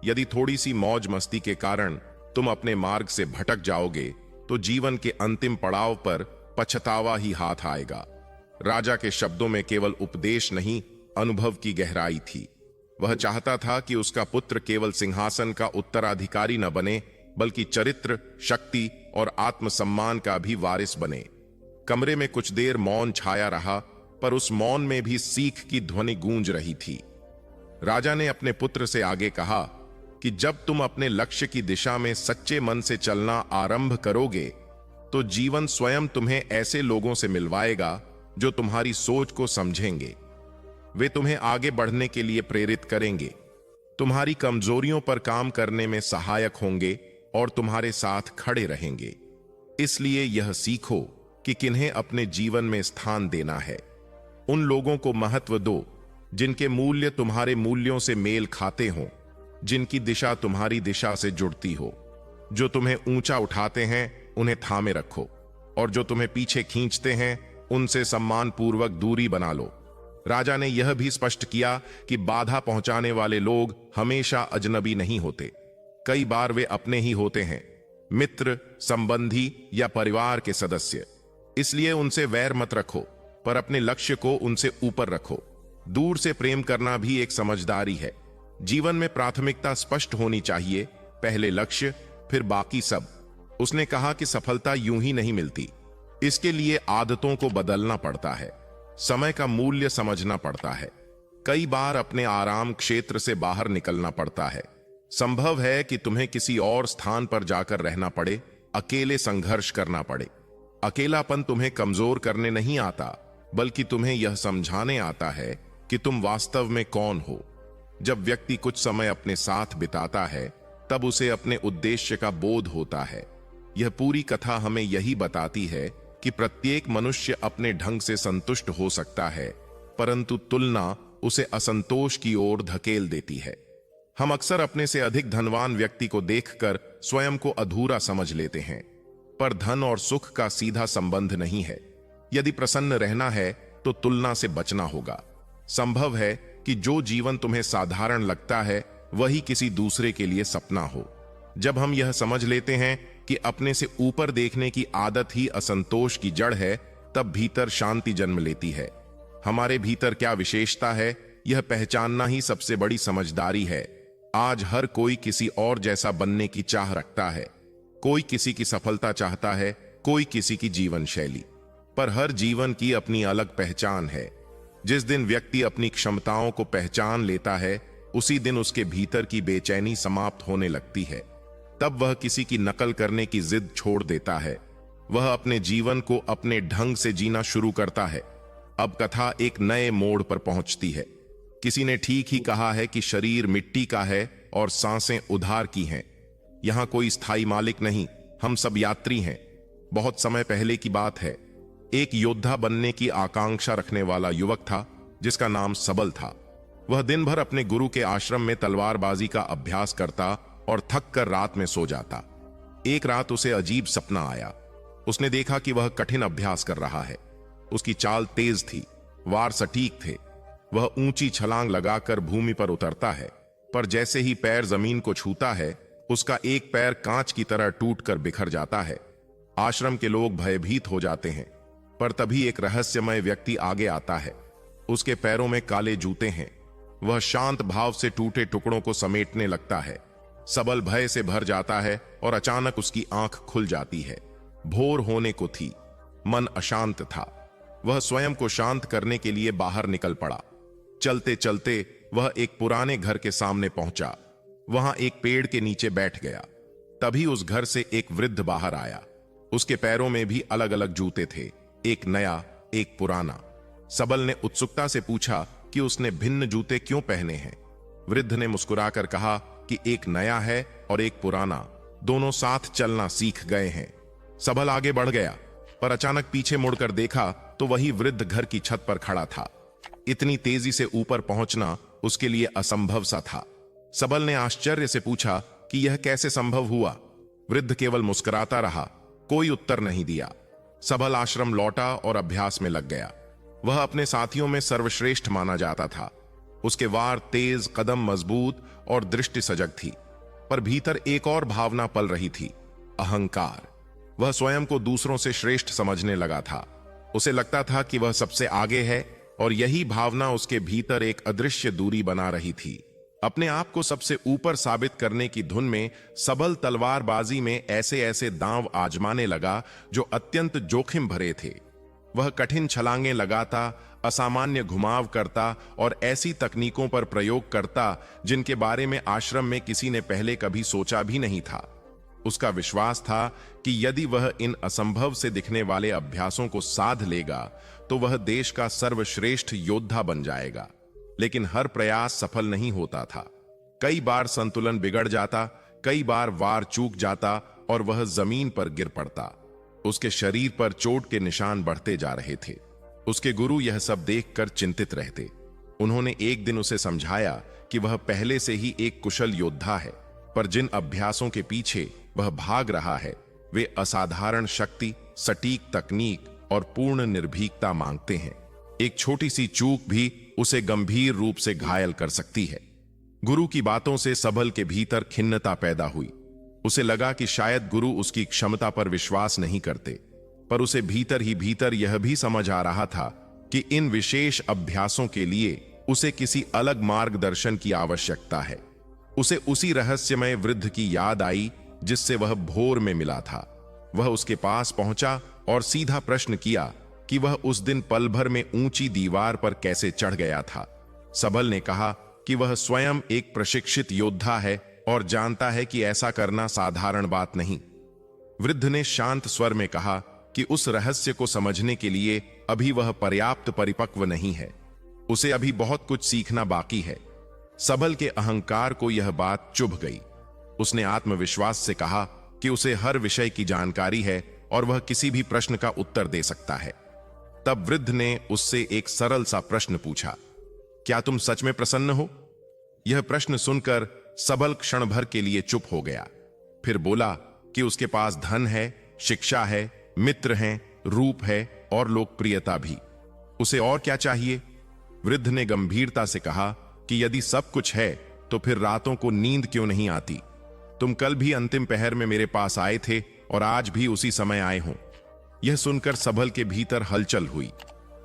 यदि थोड़ी सी मौज मस्ती के कारण तुम अपने मार्ग से भटक जाओगे, तो जीवन के अंतिम पड़ाव पर पछतावा ही हाथ आएगा। राजा के शब्दों में केवल उपदेश नहीं, अनुभव की गहराई थी। वह चाहता था कि उसका पुत्र केवल सिंहासन का उत्तराधिकारी न बने, बल्कि चरित्र, शक्ति और आत्मसम्मान का भी वारिस बने। कमरे में कुछ देर मौन छाया रहा, पर उस मौन में भी सीख की ध्वनि गूंज रही थी। राजा ने अपने पुत्र से आगे कहा कि जब तुम अपने लक्ष्य की दिशा में सच्चे मन से चलना आरंभ करोगे, तो जीवन स्वयं तुम्हें ऐसे लोगों से मिलवाएगा जो तुम्हारी सोच को समझेंगे। वे तुम्हें आगे बढ़ने के लिए प्रेरित करेंगे, तुम्हारी कमजोरियों पर काम करने में सहायक होंगे और तुम्हारे साथ खड़े रहेंगे। इसलिए यह सीखो कि किन्हें अपने जीवन में स्थान देना है। उन लोगों को महत्व दो जिनके मूल्य तुम्हारे मूल्यों से मेल खाते हों, जिनकी दिशा तुम्हारी दिशा से जुड़ती हो। जो तुम्हें ऊंचा उठाते हैं, उन्हें थामे रखो, और जो तुम्हें पीछे खींचते हैं, उनसे सम्मानपूर्वक दूरी बना लो। राजा ने यह भी स्पष्ट किया कि बाधा पहुंचाने वाले लोग हमेशा अजनबी नहीं होते। कई बार वे अपने ही होते हैं, मित्र, संबंधी या परिवार के सदस्य। इसलिए उनसे वैर मत रखो, पर अपने लक्ष्य को उनसे ऊपर रखो। दूर से प्रेम करना भी एक समझदारी है। जीवन में प्राथमिकता स्पष्ट होनी चाहिए, पहले लक्ष्य, फिर बाकी सब। उसने कहा कि सफलता यूं ही नहीं मिलती, इसके लिए आदतों को बदलना पड़ता है, समय का मूल्य समझना पड़ता है, कई बार अपने आराम क्षेत्र से बाहर निकलना पड़ता है। संभव है कि तुम्हें किसी और स्थान पर जाकर रहना पड़े, अकेले संघर्ष करना पड़े। अकेलापन तुम्हें कमजोर करने नहीं आता, बल्कि तुम्हें यह समझाने आता है कि तुम वास्तव में कौन हो। जब व्यक्ति कुछ समय अपने साथ बिताता है, तब उसे अपने उद्देश्य का बोध होता है। यह पूरी कथा हमें यही बताती है कि प्रत्येक मनुष्य अपने ढंग से संतुष्ट हो सकता है, परंतु तुलना उसे असंतोष की ओर धकेल देती है। हम अक्सर अपने से अधिक धनवान व्यक्ति को देखकर स्वयं को अधूरा समझ लेते हैं, पर धन और सुख का सीधा संबंध नहीं है। यदि प्रसन्न रहना है तो तुलना से बचना होगा। संभव है कि जो जीवन तुम्हें साधारण लगता है, वही किसी दूसरे के लिए सपना हो। जब हम यह समझ लेते हैं कि अपने से ऊपर देखने की आदत ही असंतोष की जड़ है, तब भीतर शांति जन्म लेती है। हमारे भीतर क्या विशेषता है, यह पहचानना ही सबसे बड़ी समझदारी है। आज हर कोई किसी और जैसा बनने की चाह रखता है। कोई किसी की सफलता चाहता है, कोई किसी की जीवन शैली, पर हर जीवन की अपनी अलग पहचान है। जिस दिन व्यक्ति अपनी क्षमताओं को पहचान लेता है, उसी दिन उसके भीतर की बेचैनी समाप्त होने लगती है। तब वह किसी की नकल करने की जिद छोड़ देता है। वह अपने जीवन को अपने ढंग से जीना शुरू करता है। अब कथा एक नए मोड़ पर पहुंचती है। किसी ने ठीक ही कहा है कि शरीर मिट्टी का है और सांसें उधार की हैं। यहां कोई स्थायी मालिक नहीं, हम सब यात्री हैं। बहुत समय पहले की बात है। एक योद्धा बनने की आकांक्षा रखने वाला युवक था, जिसका नाम सबल था। वह दिन भर अपने गुरु के आश्रम में तलवारबाजी का अभ्यास करता और थक कर रात में सो जाता। एक रात उसे अजीब सपना आया। उसने देखा कि वह कठिन अभ्यास कर रहा है। उसकी चाल तेज थी, वार सटीक थे। वह ऊंची छलांग लगाकर भूमि पर उतरता है, पर जैसे ही पैर जमीन को छूता है, उसका एक पैर कांच की तरह टूटकर बिखर जाता है। आश्रम के लोग भयभीत हो जाते हैं, पर तभी एक रहस्यमय व्यक्ति आगे आता है। उसके पैरों में काले जूते हैं। वह शांत भाव से टूटे टुकड़ों को समेटने लगता है। सबल भय से भर जाता है और अचानक उसकी आंख खुल जाती है। भोर होने को थी, मन अशांत था। वह स्वयं को शांत करने के लिए बाहर निकल पड़ा। चलते चलते वह एक पुराने घर के सामने पहुंचा। वहां एक पेड़ के नीचे बैठ गया। तभी उस घर से एक वृद्ध बाहर आया। उसके पैरों में भी अलग अलग जूते थे, एक नया, एक पुराना। सबल ने उत्सुकता से पूछा कि उसने भिन्न जूते क्यों पहने हैं। वृद्ध ने मुस्कुराकर कहा कि एक नया है और एक पुराना, दोनों साथ चलना सीख गए हैं। सबल आगे बढ़ गया, पर अचानक पीछे मुड़कर देखा तो वही वृद्ध घर की छत पर खड़ा था। इतनी तेजी से ऊपर पहुंचना उसके लिए असंभव सा था। सबल ने आश्चर्य से पूछा कि यह कैसे संभव हुआ। वृद्ध केवल मुस्कुराता रहा, कोई उत्तर नहीं दिया। सबल आश्रम लौटा और अभ्यास में लग गया। वह अपने साथियों में सर्वश्रेष्ठ माना जाता था। उसके वार तेज, कदम मजबूत और दृष्टि सजग थी। पर भीतर एक और भावना पल रही थी, अहंकार। वह स्वयं को दूसरों से श्रेष्ठ समझने लगा था। उसे लगता था कि वह सबसे आगे है, और यही भावना उसके भीतर एक अदृश्य दूरी बना रही थी। अपने आप को सबसे ऊपर साबित करने की धुन में सबल तलवारबाजी में ऐसे ऐसे दांव आजमाने लगा जो अत्यंत जोखिम भरे थे। वह कठिन छलांगें लगाता, असामान्य घुमाव करता और ऐसी तकनीकों पर प्रयोग करता जिनके बारे में आश्रम में किसी ने पहले कभी सोचा भी नहीं था। उसका विश्वास था कि यदि वह इन असंभव से दिखने वाले अभ्यासों को साध लेगा तो वह देश का सर्वश्रेष्ठ योद्धा बन जाएगा। लेकिन हर प्रयास सफल नहीं होता था। कई बार संतुलन बिगड़ जाता, कई बार वार चूक जाता और वह जमीन पर गिर पड़ता। उसके शरीर पर चोट के निशान बढ़ते जा रहे थे। उसके गुरु यह सब देखकर चिंतित रहते। उन्होंने एक दिन उसे समझाया कि वह पहले से ही एक कुशल योद्धा है, पर जिन अभ्यासों के पीछे वह भाग रहा है वे असाधारण शक्ति, सटीक तकनीक और पूर्ण निर्भीकता मांगते हैं। एक छोटी सी चूक भी उसे गंभीर रूप से घायल कर सकती है। गुरु की बातों से सबल के भीतर खिन्नता पैदा हुई। उसे लगा कि शायद गुरु उसकी क्षमता पर विश्वास नहीं करते, पर उसे भीतर ही भीतर यह भी समझ आ रहा था कि इन विशेष अभ्यासों के लिए उसे किसी अलग मार्गदर्शन की आवश्यकता है। उसे उसी रहस्यमय वृद्ध की याद आई जिससे वह भोर में मिला था। वह उसके पास पहुंचा और सीधा प्रश्न किया कि वह उस दिन पल भर में ऊंची दीवार पर कैसे चढ़ गया था। सबल ने कहा कि वह स्वयं एक प्रशिक्षित योद्धा है और जानता है कि ऐसा करना साधारण बात नहीं। वृद्ध ने शांत स्वर में कहा कि उस रहस्य को समझने के लिए अभी वह पर्याप्त परिपक्व नहीं है, उसे अभी बहुत कुछ सीखना बाकी है। सबल के अहंकार को यह बात चुभ गई। उसने आत्मविश्वास से कहा कि उसे हर विषय की जानकारी है और वह किसी भी प्रश्न का उत्तर दे सकता है। तब वृद्ध ने उससे एक सरल सा प्रश्न पूछा, क्या तुम सच में प्रसन्न हो? यह प्रश्न सुनकर सबल क्षण भर के लिए चुप हो गया। फिर बोला कि उसके पास धन है, शिक्षा है, मित्र हैं, रूप है और लोकप्रियता भी। उसे और क्या चाहिए? वृद्ध ने गंभीरता से कहा कि यदि सब कुछ है तो फिर रातों को नींद क्यों नहीं आती? तुम कल भी अंतिम पहर में मेरे पास आए थे और आज भी उसी समय आए हो। यह सुनकर सबल के भीतर हलचल हुई।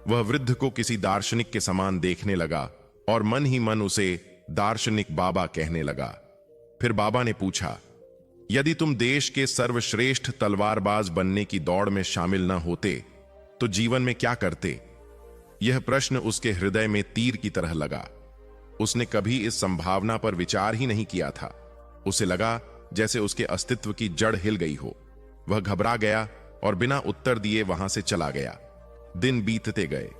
वह वृद्ध को किसी दार्शनिक के समान देखने लगा और मन ही मन उसे दार्शनिक बाबा कहने लगा। फिर बाबा ने पूछा, यदि तुम देश के सर्वश्रेष्ठ तलवारबाज बनने की दौड़ में शामिल न होते तो जीवन में क्या करते? यह प्रश्न उसके हृदय में तीर की तरह लगा। उसने कभी इस संभावना पर विचार ही नहीं किया था। उसे लगा जैसे उसके अस्तित्व की जड़ हिल गई हो। वह घबरा गया और बिना उत्तर दिए वहां से चला गया। दिन बीतते गए।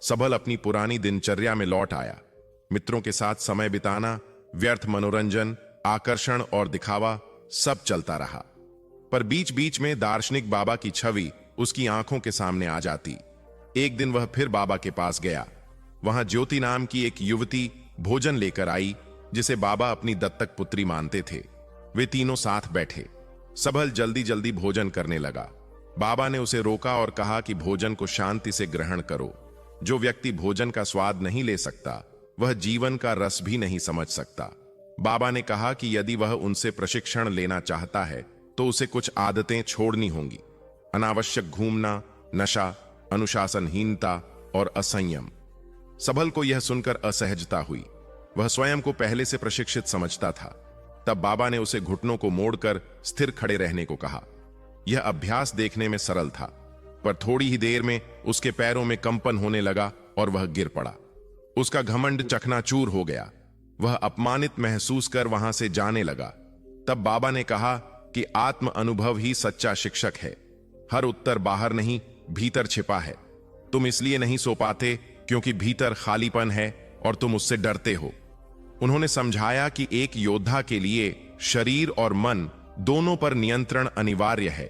सबल अपनी पुरानी दिनचर्या में लौट आया। मित्रों के साथ समय बिताना, व्यर्थ मनोरंजन, आकर्षण और दिखावा सब चलता रहा। पर बीच बीच में दार्शनिक बाबा की छवि उसकी आंखों के सामने आ जाती। एक दिन वह फिर बाबा के पास गया। वहां ज्योति नाम की एक युवती भोजन लेकर आई जिसे बाबा अपनी दत्तक पुत्री मानते थे। वे तीनों साथ बैठे। सबल जल्दी जल्दी भोजन करने लगा। बाबा ने उसे रोका और कहा कि भोजन को शांति से ग्रहण करो। जो व्यक्ति भोजन का स्वाद नहीं ले सकता वह जीवन का रस भी नहीं समझ सकता। बाबा ने कहा कि यदि वह उनसे प्रशिक्षण लेना चाहता है तो उसे कुछ आदतें छोड़नी होंगी। अनावश्यक घूमना, नशा, अनुशासनहीनता और असंयम। सबल को यह सुनकर असहजता हुई। वह स्वयं को पहले से प्रशिक्षित समझता था। तब बाबा ने उसे घुटनों को मोड़कर स्थिर खड़े रहने को कहा। यह अभ्यास देखने में सरल था, पर थोड़ी ही देर में उसके पैरों में कंपन होने लगा और वह गिर पड़ा। उसका घमंड चकनाचूर हो गया। वह अपमानित महसूस कर वहां से जाने लगा। तब बाबा ने कहा कि आत्म अनुभव ही सच्चा शिक्षक है। हर उत्तर बाहर नहीं, भीतर छिपा है। तुम इसलिए नहीं सो पाते क्योंकि भीतर खालीपन है और तुम उससे डरते हो। उन्होंने समझाया कि एक योद्धा के लिए शरीर और मन दोनों पर नियंत्रण अनिवार्य है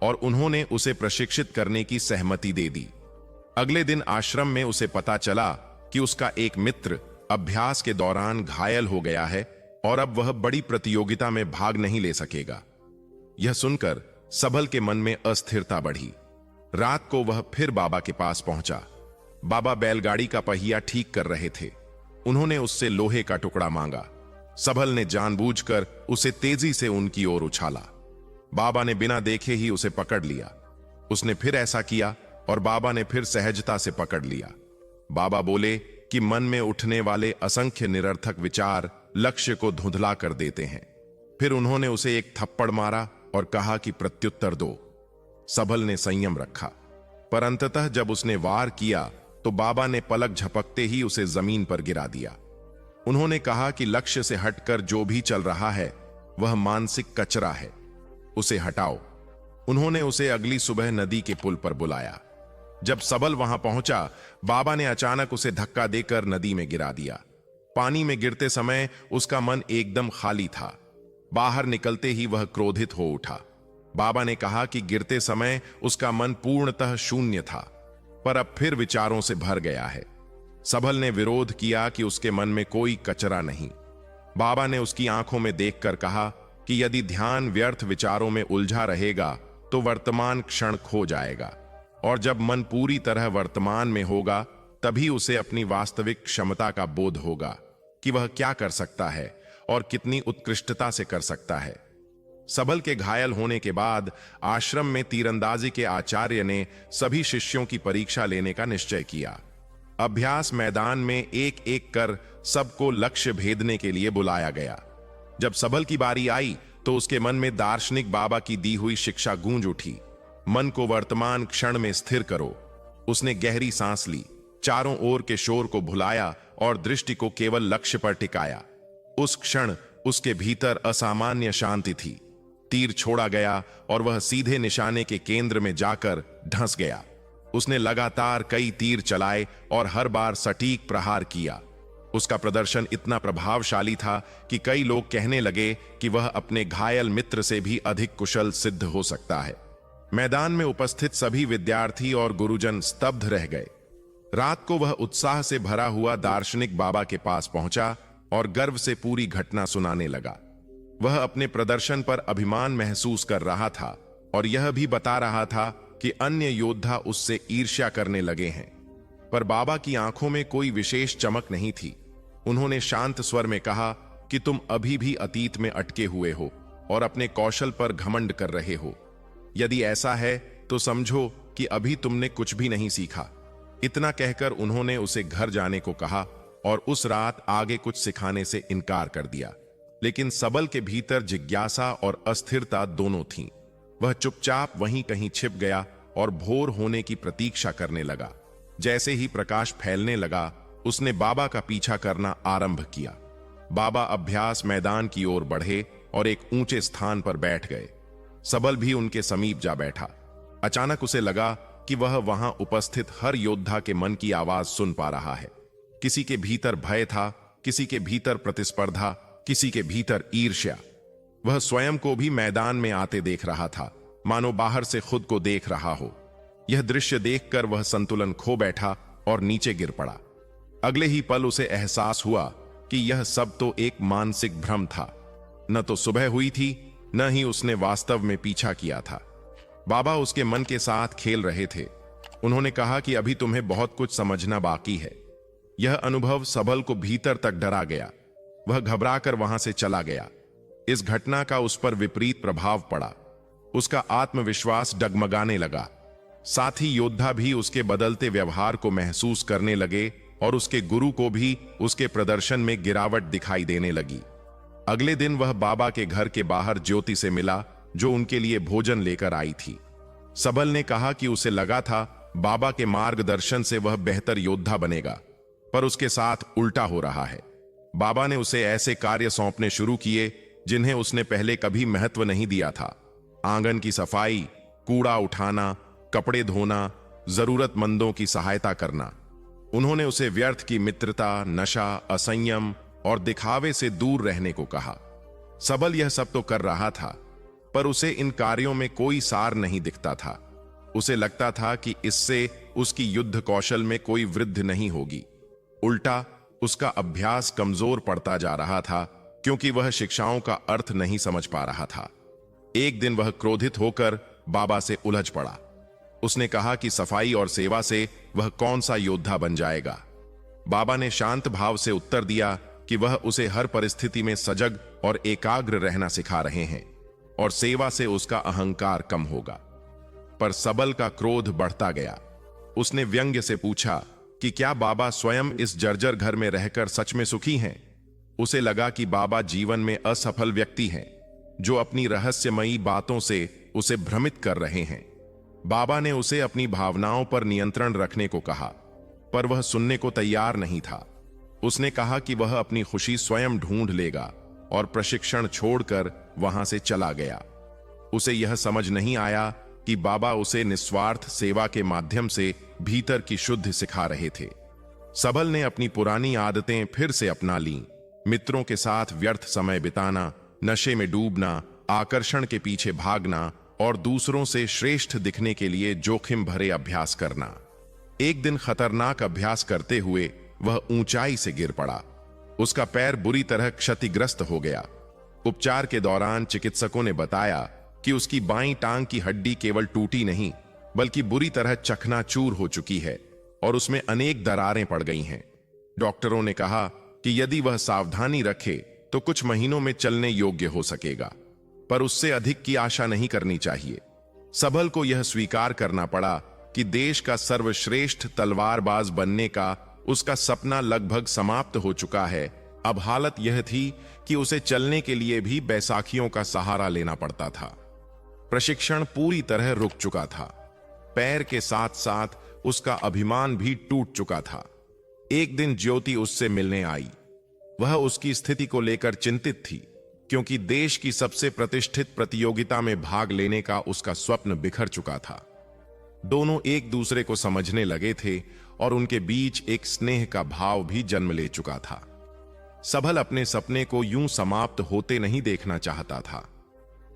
और उन्होंने उसे प्रशिक्षित करने की सहमति दे दी। अगले दिन आश्रम में उसे पता चला कि उसका एक मित्र अभ्यास के दौरान घायल हो गया है और अब वह बड़ी प्रतियोगिता में भाग नहीं ले सकेगा। यह सुनकर सबल के मन में अस्थिरता बढ़ी। रात को वह फिर बाबा के पास पहुंचा। बाबा बैलगाड़ी का पहिया ठीक कर रहे थे। उन्होंने उससे लोहे का टुकड़ा मांगा। सबल ने जानबूझकर उसे तेजी से उनकी ओर उछाला। बाबा ने बिना देखे ही उसे पकड़ लिया। उसने फिर ऐसा किया और बाबा ने फिर सहजता से पकड़ लिया। बाबा बोले कि मन में उठने वाले असंख्य निरर्थक विचार लक्ष्य को धुंधला कर देते हैं। फिर उन्होंने उसे एक थप्पड़ मारा और कहा कि प्रत्युत्तर दो। सबल ने संयम रखा, पर अंततः जब उसने वार किया तो बाबा ने पलक झपकते ही उसे जमीन पर गिरा दिया। उन्होंने कहा कि लक्ष्य से हटकर जो भी चल रहा है वह मानसिक कचरा है, उसे हटाओ। उन्होंने उसे अगली सुबह नदी के पुल पर बुलाया। जब सबल वहां पहुंचा, बाबा ने अचानक उसे धक्का देकर नदी में गिरा दिया। पानी में गिरते समय उसका मन एकदम खाली था। बाहर निकलते ही वह क्रोधित हो उठा। बाबा ने कहा कि गिरते समय उसका मन पूर्णतः शून्य था, पर अब फिर विचारों से भर गया है। सबल ने विरोध किया कि उसके मन में कोई कचरा नहीं। बाबा ने उसकी आंखों में देखकर कहा कि यदि ध्यान व्यर्थ विचारों में उलझा रहेगा तो वर्तमान क्षण खो जाएगा, और जब मन पूरी तरह वर्तमान में होगा तभी उसे अपनी वास्तविक क्षमता का बोध होगा कि वह क्या कर सकता है और कितनी उत्कृष्टता से कर सकता है। सबल के घायल होने के बाद आश्रम में तीरंदाजी के आचार्य ने सभी शिष्यों की परीक्षा लेने का निश्चय किया। अभ्यास मैदान में एक एक कर सबको लक्ष्य भेदने के लिए बुलाया गया। जब सबल की बारी आई तो उसके मन में दार्शनिक बाबा की दी हुई शिक्षा गूंज उठी। मन को वर्तमान क्षण में स्थिर करो। उसने गहरी सांस ली, चारों ओर के शोर को भुलाया और दृष्टि को केवल लक्ष्य पर टिकाया। उस क्षण उसके भीतर असामान्य शांति थी। तीर छोड़ा गया और वह सीधे निशाने के केंद्र में जाकर ढंस गया। उसने लगातार कई तीर चलाए और हर बार सटीक प्रहार किया। उसका प्रदर्शन इतना प्रभावशाली था कि कई लोग कहने लगे कि वह अपने घायल मित्र से भी अधिक कुशल सिद्ध हो सकता है। मैदान में उपस्थित सभी विद्यार्थी और गुरुजन स्तब्ध रह गए। रात को वह उत्साह से भरा हुआ दार्शनिक बाबा के पास पहुंचा और गर्व से पूरी घटना सुनाने लगा। वह अपने प्रदर्शन पर अभिमान महसूस कर रहा था और यह भी बता रहा था कि अन्य योद्धा उससे ईर्ष्या करने लगे हैं। पर बाबा की आंखों में कोई विशेष चमक नहीं थी। उन्होंने शांत स्वर में कहा कि तुम अभी भी अतीत में अटके हुए हो और अपने कौशल पर घमंड कर रहे हो। यदि ऐसा है तो समझो कि अभी तुमने कुछ भी नहीं सीखा। इतना कहकर उन्होंने उसे घर जाने को कहा और उस रात आगे कुछ सिखाने से इनकार कर दिया। लेकिन सबल के भीतर जिज्ञासा और अस्थिरता दोनों थीं। वह चुपचाप वहीं कहीं छिप गया और भोर होने की प्रतीक्षा करने लगा। जैसे ही प्रकाश फैलने लगा, उसने बाबा का पीछा करना आरंभ किया। बाबा अभ्यास मैदान की ओर बढ़े और एक ऊंचे स्थान पर बैठ गए। सबल भी उनके समीप जा बैठा। अचानक उसे लगा कि वह वहां उपस्थित हर योद्धा के मन की आवाज सुन पा रहा है। किसी के भीतर भय था, किसी के भीतर प्रतिस्पर्धा, किसी के भीतर ईर्ष्या। वह स्वयं को भी मैदान में आते देख रहा था, मानो बाहर से खुद को देख रहा हो। यह दृश्य देखकर वह संतुलन खो बैठा और नीचे गिर पड़ा। अगले ही पल उसे एहसास हुआ कि यह सब तो एक मानसिक भ्रम था। न तो सुबह हुई थी, न ही उसने वास्तव में पीछा किया था। बाबा उसके मन के साथ खेल रहे थे। उन्होंने कहा कि अभी तुम्हें बहुत कुछ समझना बाकी है। यह अनुभव सबल को भीतर तक डरा गया। वह घबराकर वहां से चला गया। इस घटना का उस पर विपरीत प्रभाव पड़ा। उसका आत्मविश्वास डगमगाने लगा। साथ ही योद्धा भी उसके बदलते व्यवहार को महसूस करने लगे और उसके गुरु को भी उसके प्रदर्शन में गिरावट दिखाई देने लगी। अगले दिन वह बाबा के घर के बाहर ज्योति से मिला, जो उनके लिए भोजन लेकर आई थी। सबल ने कहा कि उसे लगा था बाबा के मार्गदर्शन से वह बेहतर योद्धा बनेगा, पर उसके साथ उल्टा हो रहा है। बाबा ने उसे ऐसे कार्य सौंपने शुरू किए जिन्हें उसने पहले कभी महत्व नहीं दिया था। आंगन की सफाई, कूड़ा उठाना, कपड़े धोना, जरूरतमंदों की सहायता करना। उन्होंने उसे व्यर्थ की मित्रता, नशा, असंयम और दिखावे से दूर रहने को कहा। सबल यह सब तो कर रहा था, पर उसे इन कार्यों में कोई सार नहीं दिखता था। उसे लगता था कि इससे उसकी युद्ध कौशल में कोई वृद्धि नहीं होगी। उल्टा उसका अभ्यास कमजोर पड़ता जा रहा था, क्योंकि वह शिक्षाओं का अर्थ नहीं समझ पा रहा था। एक दिन वह क्रोधित होकर बाबा से उलझ पड़ा। उसने कहा कि सफाई और सेवा से वह कौन सा योद्धा बन जाएगा। बाबा ने शांत भाव से उत्तर दिया कि वह उसे हर परिस्थिति में सजग और एकाग्र रहना सिखा रहे हैं और सेवा से उसका अहंकार कम होगा। पर सबल का क्रोध बढ़ता गया। उसने व्यंग्य से पूछा कि क्या बाबा स्वयं इस जर्जर घर में रहकर सच में सुखी हैं? उसे लगा कि बाबा जीवन में असफल व्यक्ति हैं, जो अपनी रहस्यमयी बातों से उसे भ्रमित कर रहे हैं। बाबा ने उसे अपनी भावनाओं पर नियंत्रण रखने को कहा, पर वह सुनने को तैयार नहीं था। उसने कहा कि वह अपनी खुशी स्वयं ढूंढ लेगा और प्रशिक्षण छोड़कर वहां से चला गया। उसे यह समझ नहीं आया कि बाबा उसे निस्वार्थ सेवा के माध्यम से भीतर की शुद्धि सिखा रहे थे। सबल ने अपनी पुरानी आदतें फिर से अपना लीं। मित्रों के साथ व्यर्थ समय बिताना, नशे में डूबना, आकर्षण के पीछे भागना और दूसरों से श्रेष्ठ दिखने के लिए जोखिम भरे अभ्यास करना। एक दिन खतरनाक अभ्यास करते हुए वह ऊंचाई से गिर पड़ा। उसका पैर बुरी तरह क्षतिग्रस्त हो गया। उपचार के दौरान चिकित्सकों ने बताया कि उसकी बाईं टांग की हड्डी केवल टूटी नहीं, बल्कि बुरी तरह चकनाचूर हो चुकी है। और उसमें अनेक दरारें पड़ गई हैं। डॉक्टरों ने कहा कि यदि वह सावधानी रखे तो कुछ महीनों में चलने योग्य हो सकेगा, पर उससे अधिक की आशा नहीं करनी चाहिए। सबल को यह स्वीकार करना पड़ा कि देश का सर्वश्रेष्ठ तलवारबाज बनने का उसका सपना लगभग समाप्त हो चुका है। अब हालत यह थी कि उसे चलने के लिए भी बैसाखियों का सहारा लेना पड़ता था। प्रशिक्षण पूरी तरह रुक चुका था। पैर के साथ साथ उसका अभिमान भी टूट चुका था। एक दिन ज्योति उससे मिलने आई। वह उसकी स्थिति को लेकर चिंतित थी, क्योंकि देश की सबसे प्रतिष्ठित प्रतियोगिता में भाग लेने का उसका स्वप्न बिखर चुका था। दोनों एक दूसरे को समझने लगे थे और उनके बीच एक स्नेह का भाव भी जन्म ले चुका था। सबल अपने सपने को यूं समाप्त होते नहीं देखना चाहता था।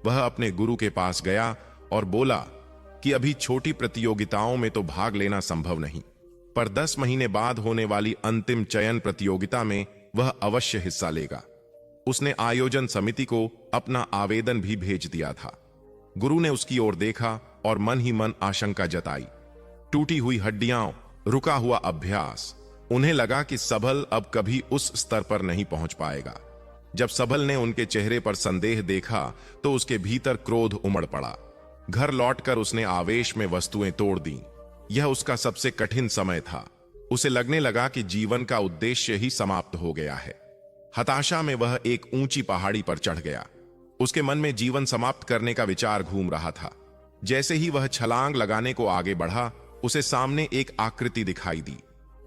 वह अपने गुरु के पास गया और बोला कि अभी छोटी प्रतियोगिताओं में तो भाग लेना संभव नहीं, पर 10 महीने बाद होने वाली अंतिम चयन प्रतियोगिता में वह अवश्य हिस्सा लेगा। उसने आयोजन समिति को अपना आवेदन भी भेज दिया था। गुरु ने उसकी ओर देखा और मन ही मन आशंका जताई। टूटी हुई हड्डियां, रुका हुआ अभ्यास। उन्हें लगा कि सबल अब कभी उस स्तर पर नहीं पहुंच पाएगा। जब सबल ने उनके चेहरे पर संदेह देखा तो उसके भीतर क्रोध उमड़ पड़ा। घर लौटकर उसने आवेश में वस्तुएं तोड़ दी। यह उसका सबसे कठिन समय था। उसे लगने लगा कि जीवन का उद्देश्य ही समाप्त हो गया है। हताशा में वह एक ऊंची पहाड़ी पर चढ़ गया। उसके मन में जीवन समाप्त करने का विचार घूम रहा था। जैसे ही वह छलांग लगाने को आगे बढ़ा, उसे सामने एक आकृति दिखाई दी,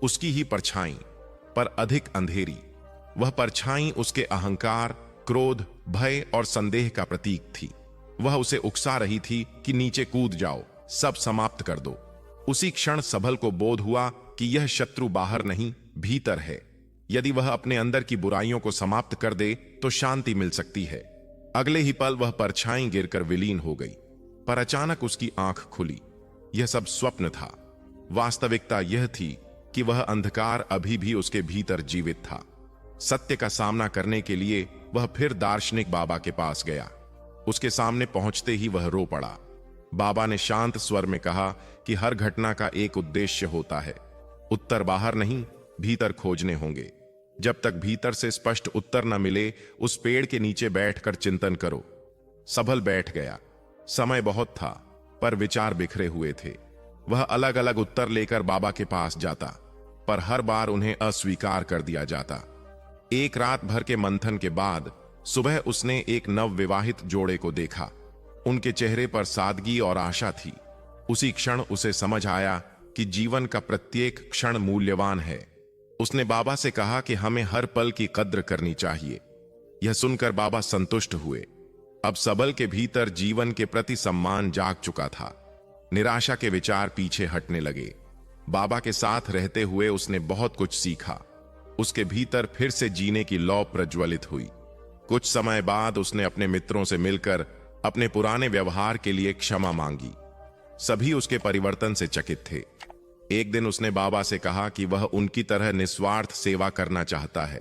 उसकी ही परछाई, पर अधिक अंधेरी। वह परछाई उसके अहंकार, क्रोध, भय और संदेह का प्रतीक थी। वह उसे उकसा रही थी कि नीचे कूद जाओ, सब समाप्त कर दो। उसी क्षण सबल को बोध हुआ कि यह शत्रु बाहर नहीं, भीतर है। यदि वह अपने अंदर की बुराइयों को समाप्त कर दे तो शांति मिल सकती है। अगले ही पल वह परछाई गिरकर विलीन हो गई, पर अचानक उसकी आंख खुली। यह सब स्वप्न था। वास्तविकता यह थी कि वह अंधकार अभी भी उसके भीतर जीवित था। सत्य का सामना करने के लिए वह फिर दार्शनिक बाबा के पास गया। उसके सामने पहुंचते ही वह रो पड़ा। बाबा ने शांत स्वर में कहा कि हर घटना का एक उद्देश्य होता है। उत्तर बाहर नहीं, भीतर खोजने होंगे। जब तक भीतर से स्पष्ट उत्तर न मिले, उस पेड़ के नीचे बैठकर चिंतन करो। सबल बैठ गया। समय बहुत था, पर विचार बिखरे हुए थे। वह अलग अलग उत्तर लेकर बाबा के पास जाता, पर हर बार उन्हें अस्वीकार कर दिया जाता। एक रात भर के मंथन के बाद सुबह उसने एक नवविवाहित जोड़े को देखा। उनके चेहरे पर सादगी और आशा थी। उसी क्षण उसे समझ आया कि जीवन का प्रत्येक क्षण मूल्यवान है। उसने बाबा से कहा कि हमें हर पल की कद्र करनी चाहिए। यह सुनकर बाबा संतुष्ट हुए। अब सबल के भीतर जीवन के प्रति सम्मान जाग चुका था। निराशा के विचार पीछे हटने लगे। बाबा के साथ रहते हुए उसने बहुत कुछ सीखा। उसके भीतर फिर से जीने की लौ प्रज्वलित हुई। कुछ समय बाद उसने अपने मित्रों से मिलकर अपने पुराने व्यवहार के लिए क्षमा मांगी। सभी उसके परिवर्तन से चकित थे। एक दिन उसने बाबा से कहा कि वह उनकी तरह निस्वार्थ सेवा करना चाहता है,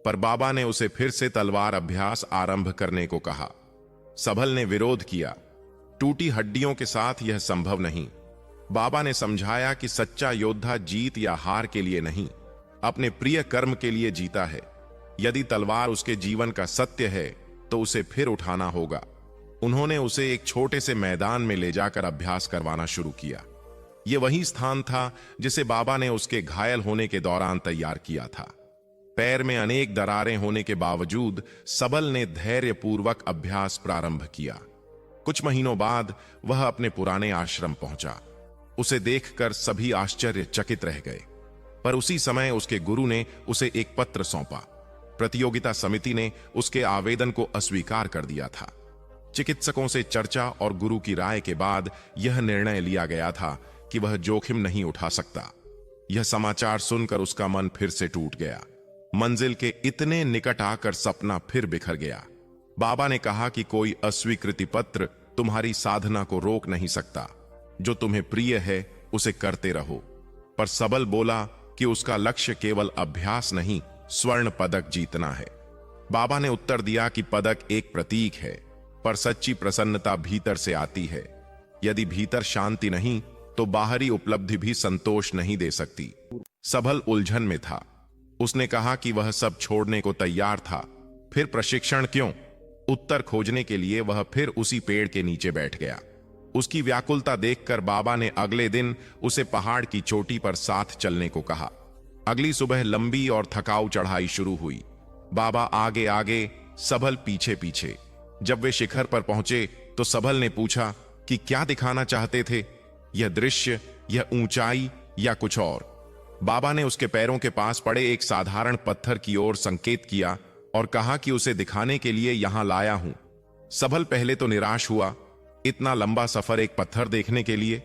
पर बाबा ने उसे फिर से तलवार अभ्यास आरंभ करने को कहा। सबल ने विरोध किया। टूटी हड्डियों के साथ यह संभव नहीं। बाबा ने समझाया कि सच्चा योद्धा जीत या हार के लिए नहीं, अपने प्रिय कर्म के लिए जीता है। यदि तलवार उसके जीवन का सत्य है तो उसे फिर उठाना होगा। उन्होंने उसे एक छोटे से मैदान में ले जाकर अभ्यास करवाना शुरू किया। यह वही स्थान था जिसे बाबा ने उसके घायल होने के दौरान तैयार किया था। पैर में अनेक दरारें होने के बावजूद सबल ने धैर्यपूर्वक अभ्यास प्रारंभ किया। कुछ महीनों बाद वह अपने पुराने आश्रम पहुंचा। उसे देखकर सभी आश्चर्यचकित रह गए, पर उसी समय उसके गुरु ने उसे एक पत्र सौंपा। प्रतियोगिता समिति ने उसके आवेदन को अस्वीकार कर दिया था। चिकित्सकों से चर्चा और गुरु की राय के बाद यह निर्णय लिया गया था कि वह जोखिम नहीं उठा सकता। यह समाचार सुनकर उसका मन फिर से टूट गया। मंजिल के इतने निकट आकर सपना फिर बिखर गया। बाबा ने कहा कि कोई अस्वीकृति पत्र तुम्हारी साधना को रोक नहीं सकता। जो तुम्हें प्रिय है उसे करते रहो। पर सबल बोला कि उसका लक्ष्य केवल अभ्यास नहीं, स्वर्ण पदक जीतना है। बाबा ने उत्तर दिया कि पदक एक प्रतीक है, पर सच्ची प्रसन्नता भीतर से आती है। यदि भीतर शांति नहीं तो बाहरी उपलब्धि भी संतोष नहीं दे सकती। सबल उलझन में था। उसने कहा कि वह सब छोड़ने को तैयार था। फिर प्रशिक्षण क्यों? उत्तर खोजने के लिए वह फिर उसी पेड़ के नीचे बैठ गया। उसकी व्याकुलता देखकर बाबा ने अगले दिन उसे पहाड़ की चोटी पर साथ चलने को कहा। अगली सुबह लंबी और थकाऊ चढ़ाई शुरू हुई। बाबा आगे आगे, सबल पीछे पीछे। जब वे शिखर पर पहुंचे तो सबल ने पूछा कि क्या दिखाना चाहते थे, यह दृश्य, यह ऊंचाई या कुछ और? बाबा ने उसके पैरों के पास पड़े एक साधारण पत्थर की ओर संकेत किया और कहा कि उसे दिखाने के लिए यहां लाया हूं। सबल पहले तो निराश हुआ, इतना लंबा सफर एक पत्थर देखने के लिए।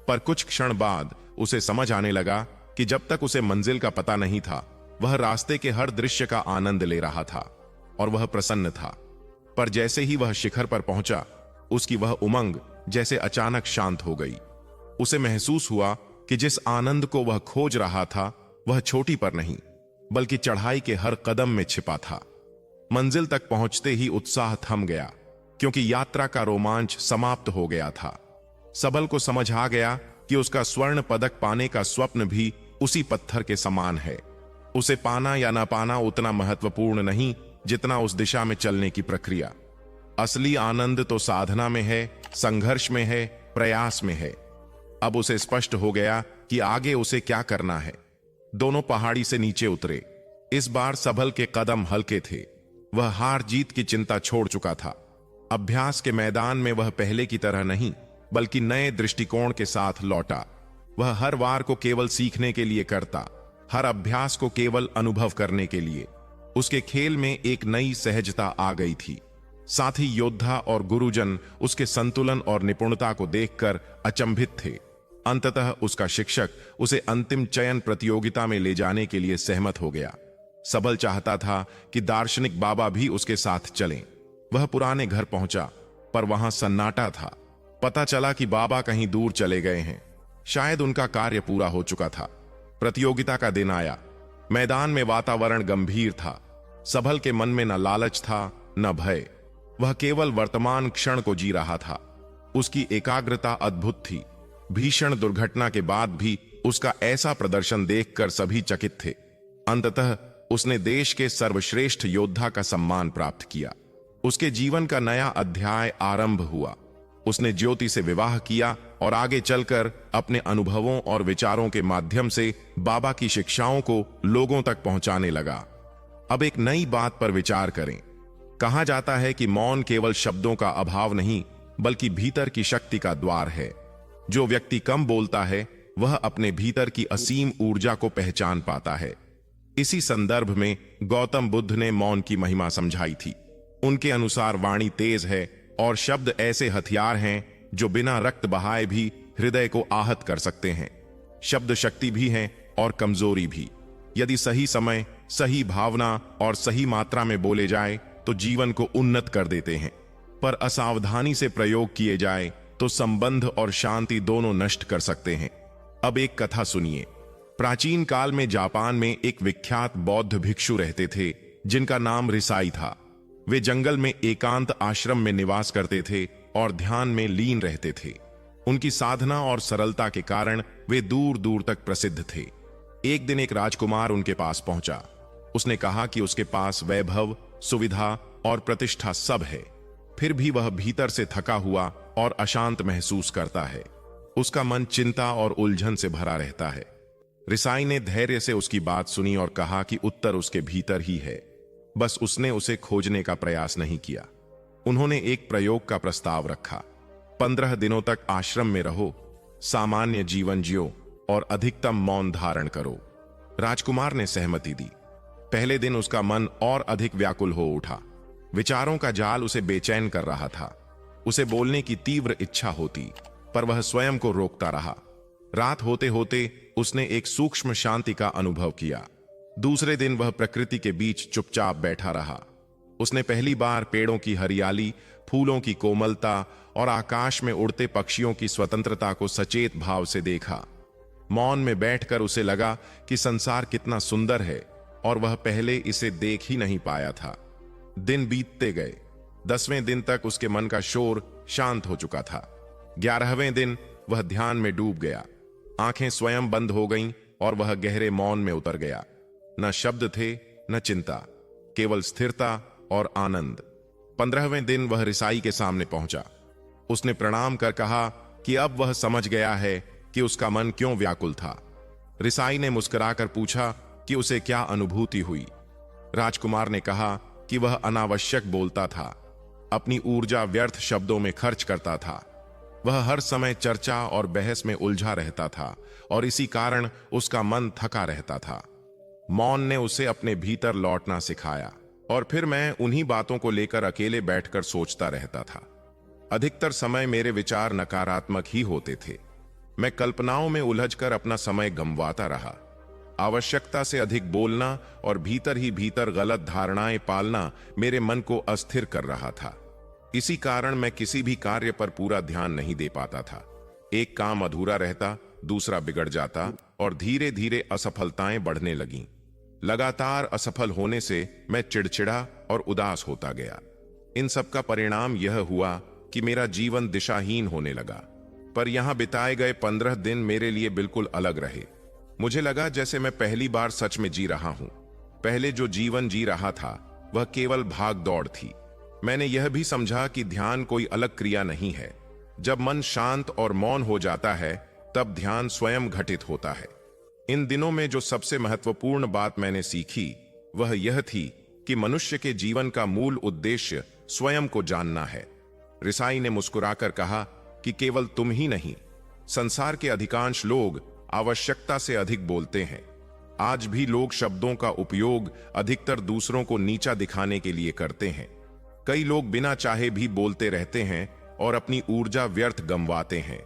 पर कुछ क्षण बाद उसे समझ आने लगा कि जब तक उसे मंजिल का पता नहीं था, वह रास्ते के हर दृश्य का आनंद ले रहा था और वह प्रसन्न था। पर जैसे ही वह शिखर पर पहुंचा, उसकी वह उमंग जैसे अचानक शांत हो गई। उसे महसूस हुआ कि जिस आनंद को वह खोज रहा था, वह चोटी पर नहीं, बल्कि चढ़ाई के हर कदम में छिपा था। मंजिल तक पहुंचते ही उत्साह थम गया, क्योंकि यात्रा का रोमांच समाप्त हो गया था। सबल को समझ आ गया कि उसका स्वर्ण पदक पाने का स्वप्न भी उसी पत्थर के समान है। उसे पाना या ना पाना उतना महत्वपूर्ण नहीं जितना उस दिशा में चलने की प्रक्रिया। असली आनंद तो साधना में है, संघर्ष में है, प्रयास में है। अब उसे स्पष्ट हो गया कि आगे उसे क्या करना है। दोनों पहाड़ी से नीचे उतरे। इस बार सबल के कदम हल्के थे। वह हार जीत की चिंता छोड़ चुका था। अभ्यास के मैदान में वह पहले की तरह नहीं, बल्कि नए दृष्टिकोण के साथ लौटा। वह हर वार को केवल सीखने के लिए करता, हर अभ्यास को केवल अनुभव करने के लिए। उसके खेल में एक नई सहजता आ गई थी। साथ ही योद्धा और गुरुजन उसके संतुलन और निपुणता को देखकर अचंभित थे। अंततः उसका शिक्षक उसे अंतिम चयन प्रतियोगिता में ले जाने के लिए सहमत हो गया। सबल चाहता था कि दार्शनिक बाबा भी उसके साथ चलें। वह पुराने घर पहुंचा, पर वहां सन्नाटा था। पता चला कि बाबा कहीं दूर चले गए हैं। शायद उनका कार्य पूरा हो चुका था। प्रतियोगिता का दिन आया। मैदान में वातावरण गंभीर था। सबल के मन में न लालच था, न भय। वह केवल वर्तमान क्षण को जी रहा था। उसकी एकाग्रता अद्भुत थी। भीषण दुर्घटना के बाद भी उसका ऐसा प्रदर्शन देखकर सभी चकित थे। अंततः उसने देश के सर्वश्रेष्ठ योद्धा का सम्मान प्राप्त किया। उसके जीवन का नया अध्याय आरंभ हुआ। उसने ज्योति से विवाह किया और आगे चलकर अपने अनुभवों और विचारों के माध्यम से बाबा की शिक्षाओं को लोगों तक पहुंचाने लगा। अब एक नई बात पर विचार करें। कहा जाता है कि मौन केवल शब्दों का अभाव नहीं, बल्कि भीतर की शक्ति का द्वार है। जो व्यक्ति कम बोलता है, वह अपने भीतर की असीम ऊर्जा को पहचान पाता है। इसी संदर्भ में गौतम बुद्ध ने मौन की महिमा समझाई थी। उनके अनुसार वाणी तेज है और शब्द ऐसे हथियार हैं जो बिना रक्त बहाए भी हृदय को आहत कर सकते हैं। शब्द शक्ति भी हैं और कमजोरी भी। यदि सही समय, सही भावना और सही मात्रा में बोले जाए तो जीवन को उन्नत कर देते हैं, पर असावधानी से प्रयोग किए जाए तो संबंध और शांति दोनों नष्ट कर सकते हैं। अब एक कथा सुनिए। प्राचीन काल में जापान में एक विख्यात बौद्ध भिक्षु रहते थे, जिनका नाम रिसाई था। वे जंगल में एकांत आश्रम में निवास करते थे और ध्यान में लीन रहते थे। उनकी साधना और सरलता के कारण वे दूर दूर तक प्रसिद्ध थे। एक दिन एक राजकुमार उनके पास पहुंचा। उसने कहा कि उसके पास वैभव, सुविधा और प्रतिष्ठा सब है, फिर भी वह भीतर से थका हुआ और अशांत महसूस करता है। उसका मन चिंता और उलझन से भरा रहता है। रिसाई ने धैर्य से उसकी बात सुनी और कहा कि उत्तर उसके भीतर ही है, बस उसने उसे खोजने का प्रयास नहीं किया। उन्होंने एक प्रयोग का प्रस्ताव रखा। 15 दिनों तक आश्रम में रहो, सामान्य जीवन जियो और अधिकतम मौन धारण करो। राजकुमार ने सहमति दी। पहले दिन उसका मन और अधिक व्याकुल हो उठा। विचारों का जाल उसे बेचैन कर रहा था। उसे बोलने की तीव्र इच्छा होती, पर वह स्वयं को रोकता रहा। रात होते होते उसने एक सूक्ष्म शांति का अनुभव किया। दूसरे दिन वह प्रकृति के बीच चुपचाप बैठा रहा। उसने पहली बार पेड़ों की हरियाली, फूलों की कोमलता और आकाश में उड़ते पक्षियों की स्वतंत्रता को सचेत भाव से देखा। मौन में बैठकर उसे लगा कि संसार कितना सुंदर है और वह पहले इसे देख ही नहीं पाया था। दिन बीतते गए। 10वें दिन तक उसके मन का शोर शांत हो चुका था। 11वें दिन वह ध्यान में डूब गया। आंखें स्वयं बंद हो गईं और वह गहरे मौन में उतर गया। न शब्द थे, न चिंता, केवल स्थिरता और आनंद। 15वें दिन वह रिसाई के सामने पहुंचा। उसने प्रणाम कर कहा कि अब वह समझ गया है कि उसका मन क्यों व्याकुल था। रिसाई ने मुस्कुराकर पूछा कि उसे क्या अनुभूति हुई। राजकुमार ने कहा कि वह अनावश्यक बोलता था, अपनी ऊर्जा व्यर्थ शब्दों में खर्च करता था। वह हर समय चर्चा और बहस में उलझा रहता था और इसी कारण उसका मन थका रहता था। मौन ने उसे अपने भीतर लौटना सिखाया और फिर मैं उन्हीं बातों को लेकर अकेले बैठकर सोचता रहता था। अधिकतर समय मेरे विचार नकारात्मक ही होते थे। मैं कल्पनाओं में उलझकर अपना समय गंवाता रहा। आवश्यकता से अधिक बोलना और भीतर ही भीतर गलत धारणाएं पालना मेरे मन को अस्थिर कर रहा था। इसी कारण मैं किसी भी कार्य पर पूरा ध्यान नहीं दे पाता था। एक काम अधूरा रहता, दूसरा बिगड़ जाता और धीरे धीरे असफलताएं बढ़ने लगीं। लगातार असफल होने से मैं चिड़चिड़ा और उदास होता गया। इन सब का परिणाम यह हुआ कि मेरा जीवन दिशाहीन होने लगा। पर यहां बिताए गए 15 दिन मेरे लिए बिल्कुल अलग रहे। मुझे लगा जैसे मैं पहली बार सच में जी रहा हूं। पहले जो जीवन जी रहा था वह केवल भाग दौड़ थी। मैंने यह भी समझा कि ध्यान कोई अलग क्रिया नहीं है। जब मन शांत और मौन हो जाता है तब ध्यान स्वयं घटित होता है। इन दिनों में जो सबसे महत्वपूर्ण बात मैंने सीखी वह यह थी कि मनुष्य के जीवन का मूल उद्देश्य स्वयं को जानना है। रिसाई ने मुस्कुराकर कहा कि केवल तुम ही नहीं, संसार के अधिकांश लोग आवश्यकता से अधिक बोलते हैं। आज भी लोग शब्दों का उपयोग अधिकतर दूसरों को नीचा दिखाने के लिए करते हैं। कई लोग बिना चाहे भी बोलते रहते हैं और अपनी ऊर्जा व्यर्थ गंवाते हैं।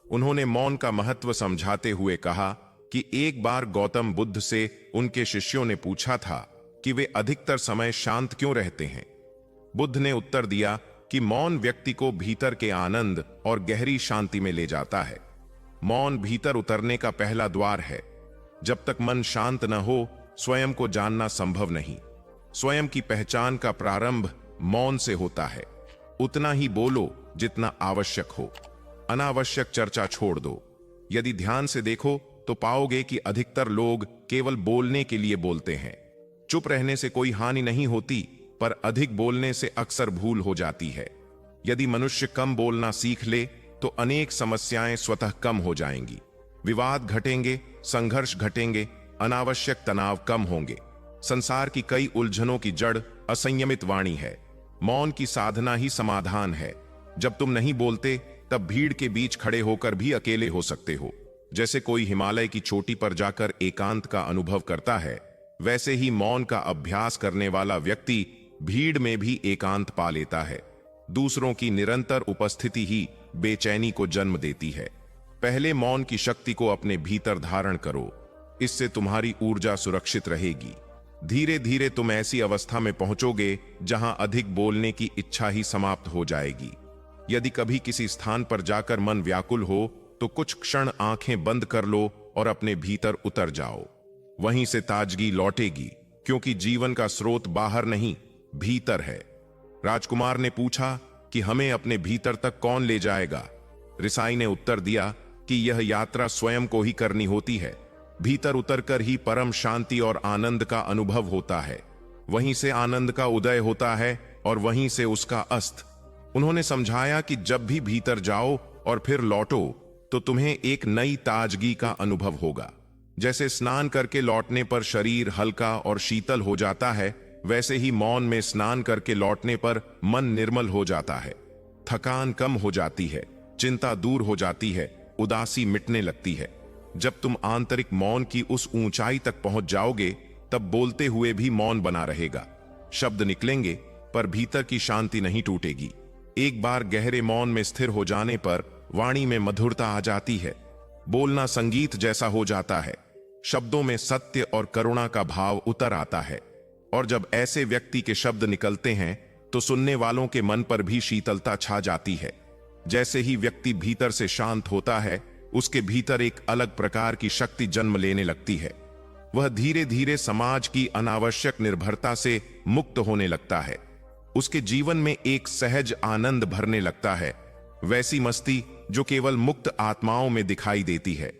उन्होंने मौन का महत्व समझाते हुए कहा कि एक बार गौतम बुद्ध से उनके शिष्यों ने पूछा था कि वे अधिकतर समय शांत क्यों रहते हैं। बुद्ध ने उत्तर दिया कि मौन व्यक्ति को भीतर के आनंद और गहरी शांति में ले जाता है। मौन भीतर उतरने का पहला द्वार है। जब तक मन शांत न हो स्वयं को जानना संभव नहीं। स्वयं की पहचान का प्रारंभ मौन से होता है। उतना ही बोलो जितना आवश्यक हो। अनावश्यक चर्चा छोड़ दो। यदि ध्यान से देखो तो पाओगे कि अधिकतर लोग केवल बोलने के लिए बोलते हैं। चुप रहने से कोई हानि नहीं होती, पर अधिक बोलने से अक्सर भूल हो जाती है। यदि मनुष्य कम बोलना सीख ले तो अनेक समस्याएं स्वतः कम हो जाएंगी। विवाद घटेंगे, संघर्ष घटेंगे, अनावश्यक तनाव कम होंगे। संसार की कई उलझनों की जड़ असंयमित वाणी है। मौन की साधना ही समाधान है। जब तुम नहीं बोलते तब भीड़ के बीच खड़े होकर भी अकेले हो सकते हो। जैसे कोई हिमालय की चोटी पर जाकर एकांत का अनुभव करता है, वैसे ही मौन का अभ्यास करने वाला व्यक्ति भीड़ में भी एकांत पा लेता है। दूसरों की निरंतर उपस्थिति ही बेचैनी को जन्म देती है। पहले मौन की शक्ति को अपने भीतर धारण करो, इससे तुम्हारी ऊर्जा सुरक्षित रहेगी। धीरे धीरे तुम ऐसी अवस्था में पहुंचोगे जहां अधिक बोलने की इच्छा ही समाप्त हो जाएगी। यदि कभी किसी स्थान पर जाकर मन व्याकुल हो तो कुछ क्षण आंखें बंद कर लो और अपने भीतर उतर जाओ। वहीं से ताजगी लौटेगी, क्योंकि जीवन का स्रोत बाहर नहीं, भीतर है। राजकुमार ने पूछा कि हमें अपने भीतर तक कौन ले जाएगा। रिसाई ने उत्तर दिया कि यह यात्रा स्वयं को ही करनी होती है। भीतर उतरकर ही परम शांति और आनंद का अनुभव होता है। वहीं से आनंद का उदय होता है और वहीं से उसका अस्त। उन्होंने समझाया कि जब भी भीतर जाओ और फिर लौटो तो तुम्हें एक नई ताजगी का अनुभव होगा। जैसे स्नान करके लौटने पर शरीर हल्का और शीतल हो जाता है, वैसे ही मौन में स्नान करके लौटने पर मन निर्मल हो जाता है। थकान कम हो जाती है, चिंता दूर हो जाती है, उदासी मिटने लगती है। जब तुम आंतरिक मौन की उस ऊंचाई तक पहुंच जाओगे तब बोलते हुए भी मौन बना रहेगा। शब्द निकलेंगे पर भीतर की शांति नहीं टूटेगी। एक बार गहरे मौन में स्थिर हो जाने पर वाणी में मधुरता आ जाती है। बोलना संगीत जैसा हो जाता है। शब्दों में सत्य और करुणा का भाव उतर आता है। और जब ऐसे व्यक्ति के शब्द निकलते हैं तो सुनने वालों के मन पर भी शीतलता छा जाती है। जैसे ही व्यक्ति भीतर से शांत होता है, उसके भीतर एक अलग प्रकार की शक्ति जन्म लेने लगती है। वह धीरे धीरे समाज की अनावश्यक निर्भरता से मुक्त होने लगता है। उसके जीवन में एक सहज आनंद भरने लगता है। वैसी मस्ती जो केवल मुक्त आत्माओं में दिखाई देती है।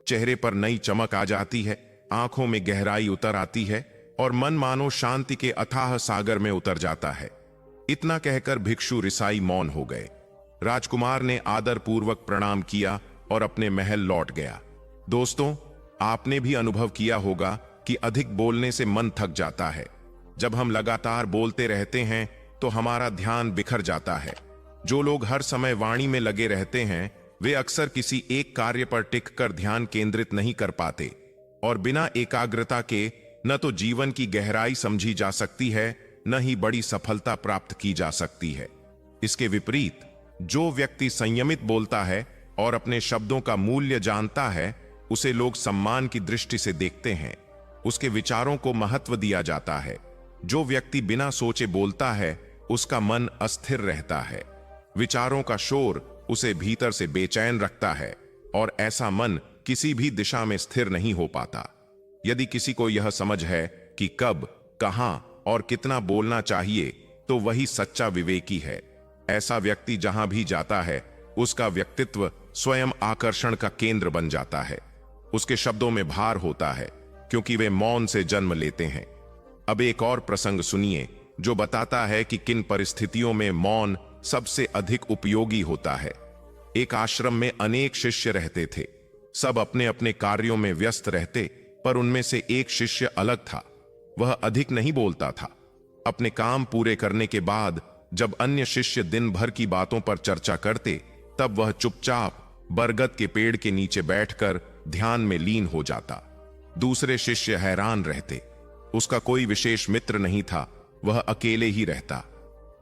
चेहरे पर नई चमक आ जाती है, आंखों में गहराई उतर आती है और मन मानो शांति के अथाह सागर में उतर जाता है। इतना कहकर भिक्षु रिसाई मौन हो गए। राजकुमार ने आदर पूर्वक प्रणाम किया और अपने महल लौट गया। दोस्तों, आपने भी अनुभव किया होगा कि अधिक बोलने से मन थक जाता है। जब हम लगातार बोलते रहते हैं तो हमारा ध्यान बिखर जाता है। जो लोग हर समय वाणी में लगे रहते हैं वे अक्सर किसी एक कार्य पर टिककर ध्यान केंद्रित नहीं कर पाते और बिना एकाग्रता के न तो जीवन की गहराई समझी जा सकती है, न ही बड़ी सफलता प्राप्त की जा सकती है। इसके विपरीत जो व्यक्ति संयमित बोलता है और अपने शब्दों का मूल्य जानता है, उसे लोग सम्मान की दृष्टि से देखते हैं। उसके विचारों को महत्व दिया जाता है। जो व्यक्ति बिना सोचे बोलता है उसका मन अस्थिर रहता है। विचारों का शोर उसे भीतर से बेचैन रखता है और ऐसा मन किसी भी दिशा में स्थिर नहीं हो पाता। यदि किसी को यह समझ है कि कब, कहां और कितना बोलना चाहिए, तो वही सच्चा विवेकी है। ऐसा व्यक्ति जहां भी जाता है उसका व्यक्तित्व स्वयं आकर्षण का केंद्र बन जाता है। उसके शब्दों में भार होता है क्योंकि वे मौन से जन्म लेते हैं। अब एक और प्रसंग सुनिए जो बताता है कि किन परिस्थितियों में मौन सबसे अधिक उपयोगी होता है। एक आश्रम में अनेक शिष्य रहते थे। सब अपने अपने कार्यों में व्यस्त रहते, पर उनमें से एक शिष्य अलग था। वह अधिक नहीं बोलता था। अपने काम पूरे करने के बाद जब अन्य शिष्य दिन भर की बातों पर चर्चा करते, तब वह चुपचाप बरगद के पेड़ के नीचे बैठकर ध्यान में लीन हो जाता। दूसरे शिष्य हैरान रहते। उसका कोई विशेष मित्र नहीं था, वह अकेले ही रहता।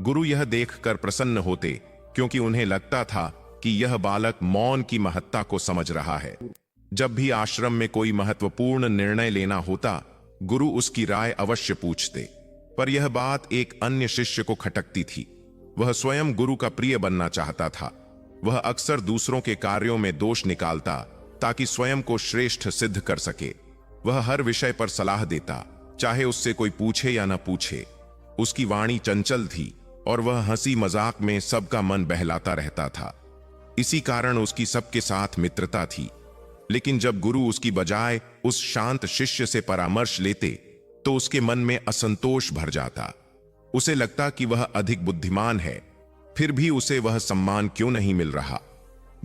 गुरु यह देखकर प्रसन्न होते क्योंकि उन्हें लगता था कि यह बालक मौन की महत्ता को समझ रहा है। जब भी आश्रम में कोई महत्वपूर्ण निर्णय लेना होता, गुरु उसकी राय अवश्य पूछते। पर यह बात एक अन्य शिष्य को खटकती थी। वह स्वयं गुरु का प्रिय बनना चाहता था। वह अक्सर दूसरों के कार्यों में दोष निकालता ताकि स्वयं को श्रेष्ठ सिद्ध कर सके। वह हर विषय पर सलाह देता, चाहे उससे कोई पूछे या न पूछे। उसकी वाणी चंचल थी और वह हंसी मजाक में सबका मन बहलाता रहता था। इसी कारण उसकी सबके साथ मित्रता थी। लेकिन जब गुरु उसकी बजाय उस शांत शिष्य से परामर्श लेते तो उसके मन में असंतोष भर जाता। उसे लगता कि वह अधिक बुद्धिमान है, फिर भी उसे वह सम्मान क्यों नहीं मिल रहा।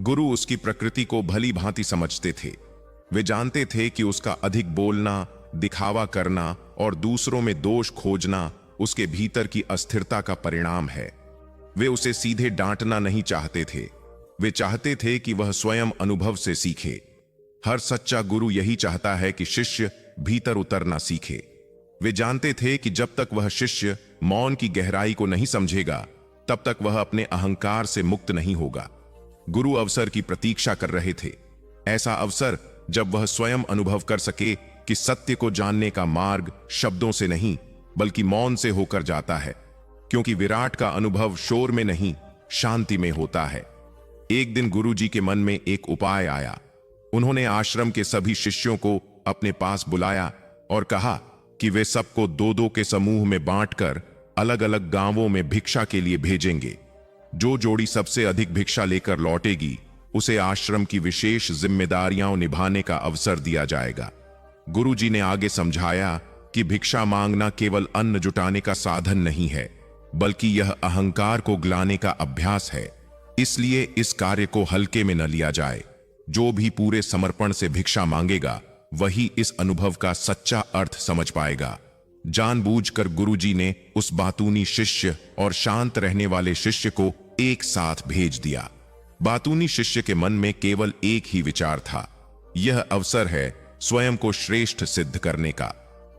गुरु उसकी प्रकृति को भली भांति समझते थे। वे जानते थे कि उसका अधिक बोलना, दिखावा करना और दूसरों में दोष खोजना उसके भीतर की अस्थिरता का परिणाम है। वे उसे सीधे डांटना नहीं चाहते थे। वे चाहते थे कि वह स्वयं अनुभव से सीखे। हर सच्चा गुरु यही चाहता है कि शिष्य भीतर उतरना सीखे। वे जानते थे कि जब तक वह शिष्य मौन की गहराई को नहीं समझेगा, तब तक वह अपने अहंकार से मुक्त नहीं होगा। गुरु अवसर की प्रतीक्षा कर रहे थे। ऐसा अवसर जब वह स्वयं अनुभव कर सके कि सत्य को जानने का मार्ग शब्दों से नहीं बल्कि मौन से होकर जाता है, क्योंकि विराट का अनुभव शोर में नहीं, शांति में होता है। एक दिन गुरुजी के मन में एक उपाय आया। उन्होंने आश्रम के सभी शिष्यों को अपने पास बुलाया और कहा कि वे सबको दो दो के समूह में बांटकर अलग अलग गांवों में भिक्षा के लिए भेजेंगे। जो जोड़ी सबसे अधिक भिक्षा लेकर लौटेगी उसे आश्रम की विशेष जिम्मेदारियां निभाने का अवसर दिया जाएगा। गुरुजी ने आगे समझाया कि भिक्षा मांगना केवल अन्न जुटाने का साधन नहीं है, बल्कि यह अहंकार को गिलाने का अभ्यास है। इसलिए इस कार्य को हल्के में न लिया जाए। जो भी पूरे समर्पण से भिक्षा मांगेगा वही इस अनुभव का सच्चा अर्थ समझ पाएगा। जानबूझकर गुरुजी ने उस बातूनी शिष्य और शांत रहने वाले शिष्य को एक साथ भेज दिया। बातूनी शिष्य के मन में केवल एक ही विचार था, यह अवसर है स्वयं को श्रेष्ठ सिद्ध करने का।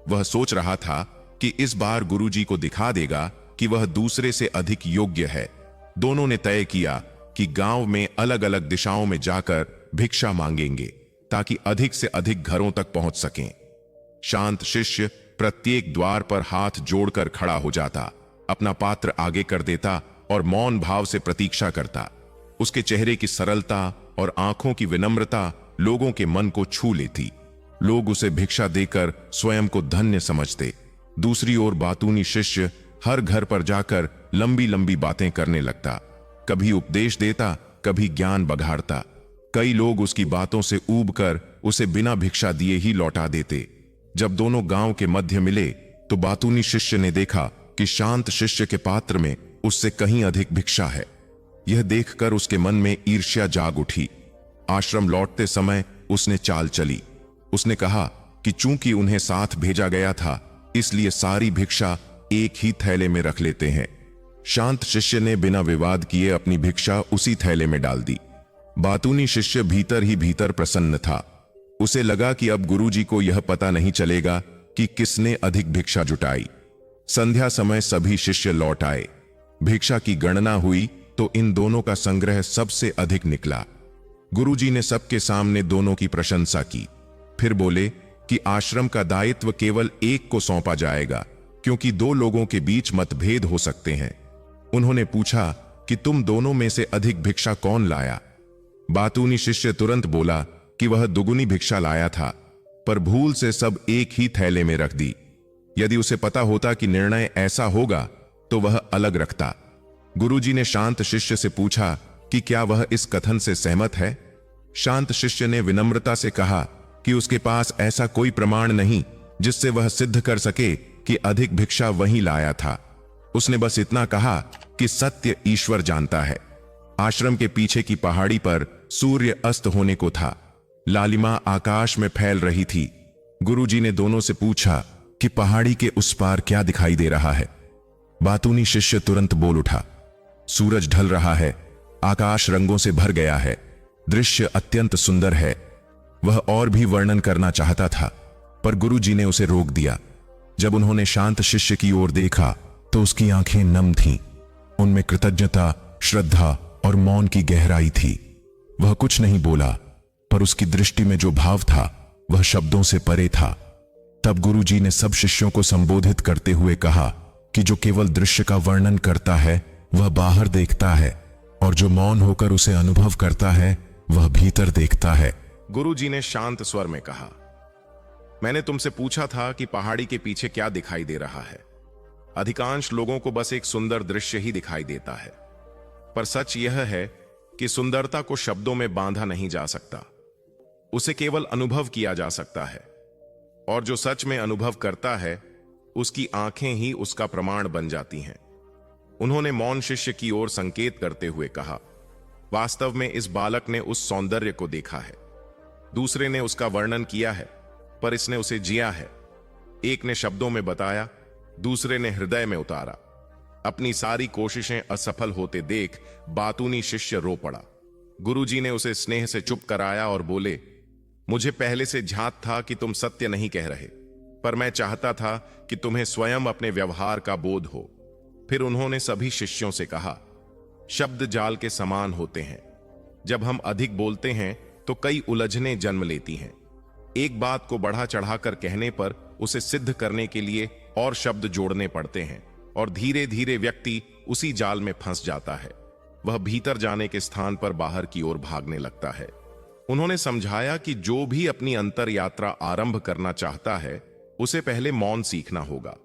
वह सोच रहा था कि इस बार गुरुजी को दिखा देगा कि वह दूसरे से अधिक योग्य है। दोनों ने तय किया कि गांव में अलग अलग दिशाओं में जाकर भिक्षा मांगेंगे ताकि अधिक से अधिक घरों तक पहुंच सकें। शांत शिष्य प्रत्येक द्वार पर हाथ जोड़कर खड़ा हो जाता, अपना पात्र आगे कर देता और मौन भाव से प्रतीक्षा करता। उसके चेहरे की सरलता और आंखों की विनम्रता लोगों के मन को छू लेती। लोग उसे भिक्षा देकर स्वयं को धन्य समझते। दूसरी ओर बातूनी शिष्य हर घर पर जाकर लंबी लंबी बातें करने लगता। कभी उपदेश देता, कभी ज्ञान बघाड़ता। कई लोग उसकी बातों से ऊब कर उसे बिना भिक्षा दिए ही लौटा देते। जब दोनों गांव के मध्य मिले तो बातूनी शिष्य ने देखा कि शांत शिष्य के पात्र में उससे कहीं अधिक भिक्षा है। यह देखकर उसके मन में ईर्ष्या जाग उठी। आश्रम लौटते समय उसने चाल चली। उसने कहा कि चूंकि उन्हें साथ भेजा गया था, इसलिए सारी भिक्षा एक ही थैले में रख लेते हैं। शांत शिष्य ने बिना विवाद किए अपनी भिक्षा उसी थैले में डाल दी। बातूनी शिष्य भीतर ही भीतर प्रसन्न था। उसे लगा कि अब गुरुजी को यह पता नहीं चलेगा कि किसने अधिक भिक्षा जुटाई। संध्या समय सभी शिष्य लौट आए। भिक्षा की गणना हुई तो इन दोनों का संग्रह सबसे अधिक निकला। गुरुजी ने सबके सामने दोनों की प्रशंसा की। फिर बोले कि आश्रम का दायित्व केवल एक को सौंपा जाएगा, क्योंकि दो लोगों के बीच मतभेद हो सकते हैं। उन्होंने पूछा कि तुम दोनों में से अधिक भिक्षा कौन लाया? बातूनी शिष्य तुरंत बोला कि वह दुगुनी भिक्षा लाया था, पर भूल से सब एक ही थैले में रख दी। यदि उसे पता होता कि निर्णय ऐसा होगा तो वह अलग रखता। गुरुजी ने शांत शिष्य से पूछा कि क्या वह इस कथन से सहमत है। शांत शिष्य ने विनम्रता से कहा कि उसके पास ऐसा कोई प्रमाण नहीं जिससे वह सिद्ध कर सके कि अधिक भिक्षा वही लाया था। उसने बस इतना कहा कि सत्य ईश्वर जानता है। आश्रम के पीछे की पहाड़ी पर सूर्य अस्त होने को था। लालिमा आकाश में फैल रही थी। गुरुजी ने दोनों से पूछा कि पहाड़ी के उस पार क्या दिखाई दे रहा है। बातूनी शिष्य तुरंत बोल उठा, सूरज ढल रहा है, आकाश रंगों से भर गया है, दृश्य अत्यंत सुंदर है। वह और भी वर्णन करना चाहता था, पर गुरुजी ने उसे रोक दिया। जब उन्होंने शांत शिष्य की ओर देखा तो उसकी आंखें नम थीं। उनमें कृतज्ञता, श्रद्धा और मौन की गहराई थी। वह कुछ नहीं बोला, पर उसकी दृष्टि में जो भाव था वह शब्दों से परे था। तब गुरुजी ने सब शिष्यों को संबोधित करते हुए कहा कि जो केवल दृश्य का वर्णन करता है वह बाहर देखता है, और जो मौन होकर उसे अनुभव करता है वह भीतर देखता है। गुरुजी ने शांत स्वर में कहा, मैंने तुमसे पूछा था कि पहाड़ी के पीछे क्या दिखाई दे रहा है। अधिकांश लोगों को बस एक सुंदर दृश्य ही दिखाई देता है, पर सच यह है कि सुंदरता को शब्दों में बांधा नहीं जा सकता। उसे केवल अनुभव किया जा सकता है, और जो सच में अनुभव करता है उसकी आंखें ही उसका प्रमाण बन जाती हैं। उन्होंने मौन शिष्य की ओर संकेत करते हुए कहा, वास्तव में इस बालक ने उस सौंदर्य को देखा है। दूसरे ने उसका वर्णन किया है, पर इसने उसे जिया है। एक ने शब्दों में बताया, दूसरे ने हृदय में उतारा। अपनी सारी कोशिशें असफल होते देख बातूनी शिष्य रो पड़ा। गुरुजी ने उसे स्नेह से चुप कराया और बोले, मुझे पहले से झांत था कि तुम सत्य नहीं कह रहे, पर मैं चाहता था कि तुम्हें स्वयं अपने व्यवहार का बोध हो। फिर उन्होंने सभी शिष्यों से कहा, शब्द जाल के समान होते हैं। जब हम अधिक बोलते हैं तो कई उलझनें जन्म लेती हैं। एक बात को बढ़ा चढ़ाकर कहने पर उसे सिद्ध करने के लिए और शब्द जोड़ने पड़ते हैं, और धीरे धीरे व्यक्ति उसी जाल में फंस जाता है। वह भीतर जाने के स्थान पर बाहर की ओर भागने लगता है। उन्होंने समझाया कि जो भी अपनी अंतर यात्रा आरंभ करना चाहता है उसे पहले मौन सीखना होगा।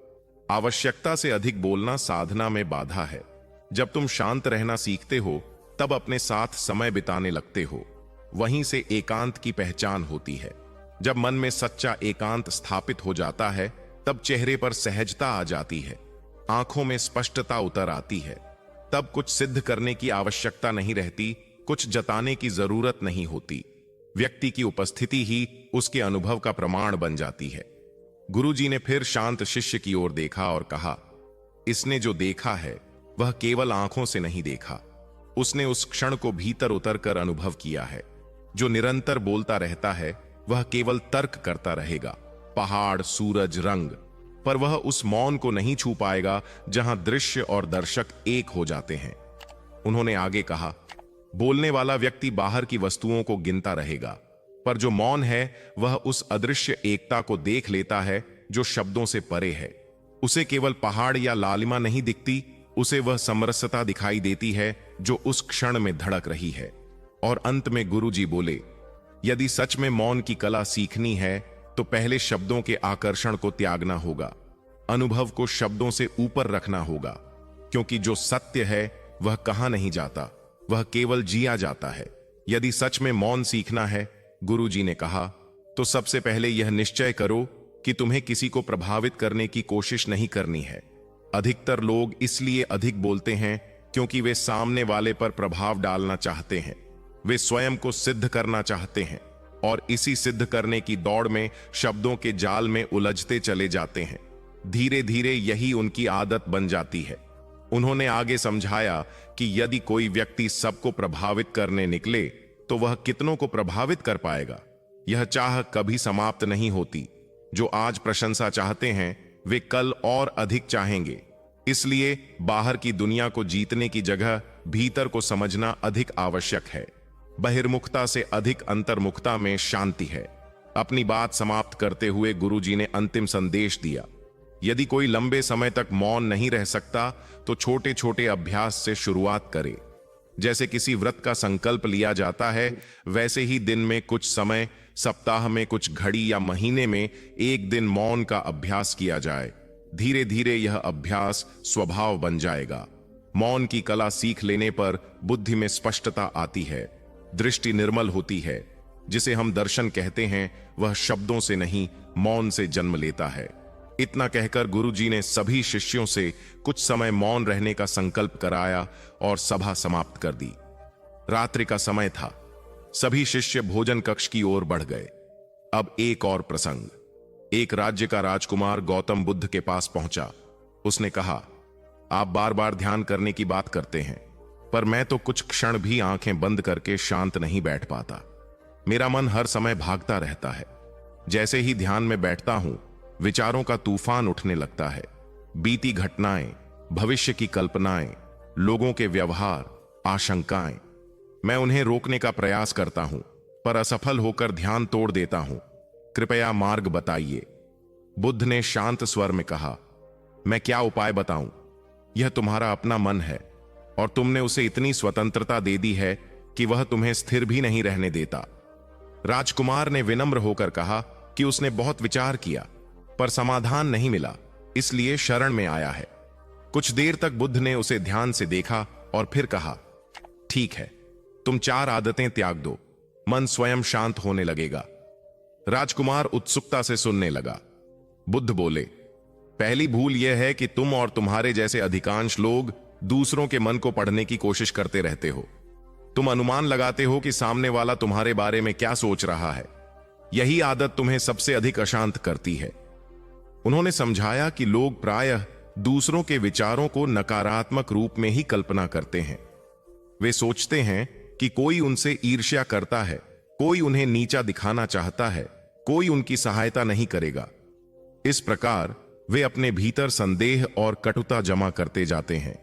आवश्यकता से अधिक बोलना साधना में बाधा है। जब तुम शांत रहना सीखते हो तब अपने साथ समय बिताने लगते हो। वहीं से एकांत की पहचान होती है। जब मन में सच्चा एकांत स्थापित हो जाता है तब चेहरे पर सहजता आ जाती है, आंखों में स्पष्टता उतर आती है। तब कुछ सिद्ध करने की आवश्यकता नहीं रहती, कुछ जताने की जरूरत नहीं होती। व्यक्ति की उपस्थिति ही उसके अनुभव का प्रमाण बन जाती है। गुरुजी ने फिर शांत शिष्य की ओर देखा और कहा, इसने जो देखा है वह केवल आंखों से नहीं देखा, उसने उस क्षण को भीतर उतरकर अनुभव किया है। जो निरंतर बोलता रहता है वह केवल तर्क करता रहेगा, पहाड़, सूरज, रंग, पर वह उस मौन को नहीं छू पाएगा जहां दृश्य और दर्शक एक हो जाते हैं। उन्होंने आगे कहा, बोलने वाला व्यक्ति बाहर की वस्तुओं को गिनता रहेगा, पर जो मौन है वह उस अदृश्य एकता को देख लेता है जो शब्दों से परे है। उसे केवल पहाड़ या लालिमा नहीं दिखती, उसे वह समरसता दिखाई देती है जो उस क्षण में धड़क रही है। और अंत में गुरुजी बोले, यदि सच में मौन की कला सीखनी है तो पहले शब्दों के आकर्षण को त्यागना होगा, अनुभव को शब्दों से ऊपर रखना होगा, क्योंकि जो सत्य है वह कहा नहीं जाता, वह केवल जिया जाता है। यदि सच में मौन सीखना है, गुरुजी ने कहा, तो सबसे पहले यह निश्चय करो कि तुम्हें किसी को प्रभावित करने की कोशिश नहीं करनी है। अधिकतर लोग इसलिए अधिक बोलते हैं क्योंकि वे सामने वाले पर प्रभाव डालना चाहते हैं। वे स्वयं को सिद्ध करना चाहते हैं और इसी सिद्ध करने की दौड़ में शब्दों के जाल में उलझते चले जाते हैं। धीरे धीरे यही उनकी आदत बन जाती है। उन्होंने आगे समझाया कि यदि कोई व्यक्ति सबको प्रभावित करने निकले तो वह कितनों को प्रभावित कर पाएगा। यह चाह कभी समाप्त नहीं होती। जो आज प्रशंसा चाहते हैं वे कल और अधिक चाहेंगे। इसलिए बाहर की दुनिया को जीतने की जगह भीतर को समझना अधिक आवश्यक है। बहिर्मुखता से अधिक अंतर्मुखता में शांति है। अपनी बात समाप्त करते हुए गुरुजी ने अंतिम संदेश दिया। यदि कोई लंबे समय तक मौन नहीं रह सकता तो छोटे छोटे अभ्यास से शुरुआत करे। जैसे किसी व्रत का संकल्प लिया जाता है, वैसे ही दिन में कुछ समय, सप्ताह में कुछ घड़ी या महीने में एक दिन मौन का अभ्यास किया जाए। धीरे धीरे यह अभ्यास स्वभाव बन जाएगा। मौन की कला सीख लेने पर बुद्धि में स्पष्टता आती है, दृष्टि निर्मल होती है। जिसे हम दर्शन कहते हैं वह शब्दों से नहीं, मौन से जन्म लेता है। इतना कहकर गुरुजी ने सभी शिष्यों से कुछ समय मौन रहने का संकल्प कराया और सभा समाप्त कर दी। रात्रि का समय था। सभी शिष्य भोजन कक्ष की ओर बढ़ गए। अब एक और प्रसंग। एक राज्य का राजकुमार गौतम बुद्ध के पास पहुंचा। उसने कहा, आप बार बार ध्यान करने की बात करते हैं, पर मैं तो कुछ क्षण भी आंखें बंद करके शांत नहीं बैठ पाता। मेरा मन हर समय भागता रहता है। जैसे ही ध्यान में बैठता हूं, विचारों का तूफान उठने लगता है। बीती घटनाएं, भविष्य की कल्पनाएं, लोगों के व्यवहार, आशंकाएं। मैं उन्हें रोकने का प्रयास करता हूं, पर असफल होकर ध्यान तोड़ देता हूं। कृपया मार्ग बताइए। बुद्ध ने शांत स्वर में कहा, मैं क्या उपाय बताऊं? यह तुम्हारा अपना मन है और तुमने उसे इतनी स्वतंत्रता दे दी है कि वह तुम्हें स्थिर भी नहीं रहने देता। राजकुमार ने विनम्र होकर कहा कि उसने बहुत विचार किया पर समाधान नहीं मिला, इसलिए शरण में आया है। कुछ देर तक बुद्ध ने उसे ध्यान से देखा और फिर कहा, ठीक है, तुम 4 आदतें त्याग दो, मन स्वयं शांत होने लगेगा। राजकुमार उत्सुकता से सुनने लगा। बुद्ध बोले, पहली भूल यह है कि तुम और तुम्हारे जैसे अधिकांश लोग दूसरों के मन को पढ़ने की कोशिश करते रहते हो। तुम अनुमान लगाते हो कि सामने वाला तुम्हारे बारे में क्या सोच रहा है। यही आदत तुम्हें सबसे अधिक अशांत करती है। उन्होंने समझाया कि लोग प्रायः दूसरों के विचारों को नकारात्मक रूप में ही कल्पना करते हैं। वे सोचते हैं कि कोई उनसे ईर्ष्या करता है, कोई उन्हें नीचा दिखाना चाहता है, कोई उनकी सहायता नहीं करेगा। इस प्रकार वे अपने भीतर संदेह और कटुता जमा करते जाते हैं।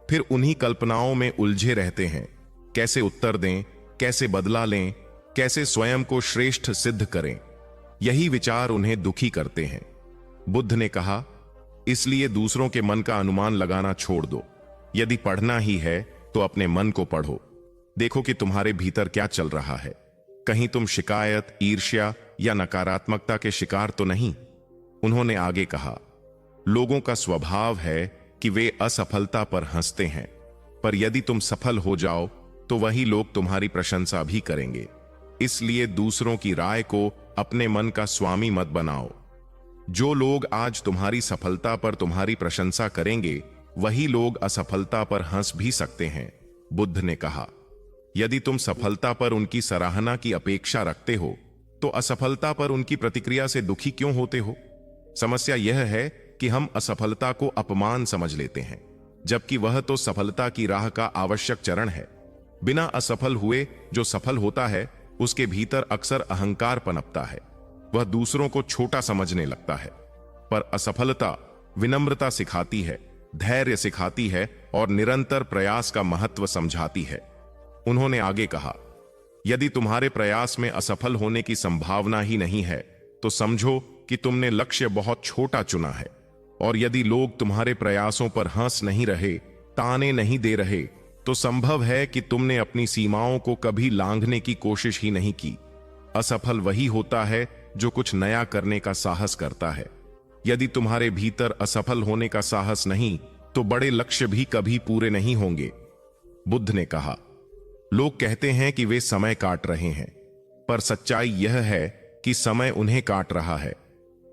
फिर उन्हीं कल्पनाओं में उलझे रहते हैं। कैसे उत्तर दें, कैसे बदला लें, कैसे स्वयं को श्रेष्ठ सिद्ध करें। यही विचार उन्हें दुखी करते हैं। बुद्ध ने कहा, इसलिए दूसरों के मन का अनुमान लगाना छोड़ दो। यदि पढ़ना ही है तो अपने मन को पढ़ो। देखो कि तुम्हारे भीतर क्या चल रहा है। कहीं तुम शिकायत, ईर्ष्या या नकारात्मकता के शिकार तो नहीं। उन्होंने आगे कहा, लोगों का स्वभाव है कि वे असफलता पर हंसते हैं, पर यदि तुम सफल हो जाओ तो वही लोग तुम्हारी प्रशंसा भी करेंगे। इसलिए दूसरों की राय को अपने मन का स्वामी मत बनाओ। जो लोग आज तुम्हारी सफलता पर तुम्हारी प्रशंसा करेंगे, वही लोग असफलता पर हंस भी सकते हैं। बुद्ध ने कहा, यदि तुम सफलता पर उनकी सराहना की अपेक्षा रखते हो तो असफलता पर उनकी प्रतिक्रिया से दुखी क्यों होते हो? समस्या यह है कि हम असफलता को अपमान समझ लेते हैं, जबकि वह तो सफलता की राह का आवश्यक चरण है। बिना असफल हुए जो सफल होता है, उसके भीतर अक्सर अहंकार पनपता है। वह दूसरों को छोटा समझने लगता है। पर असफलता विनम्रता सिखाती है, धैर्य सिखाती है और निरंतर प्रयास का महत्व समझाती है। उन्होंने आगे कहा, यदि तुम्हारे प्रयास में असफल होने की संभावना ही नहीं है तो समझो कि तुमने लक्ष्य बहुत छोटा चुना है। और यदि लोग तुम्हारे प्रयासों पर हंस नहीं रहे, ताने नहीं दे रहे, तो संभव है कि तुमने अपनी सीमाओं को कभी लांघने की कोशिश ही नहीं की। असफल वही होता है जो कुछ नया करने का साहस करता है। यदि तुम्हारे भीतर असफल होने का साहस नहीं तो बड़े लक्ष्य भी कभी पूरे नहीं होंगे। बुद्ध ने कहा, लोग कहते हैं कि वे समय काट रहे हैं, पर सच्चाई यह है कि समय उन्हें काट रहा है।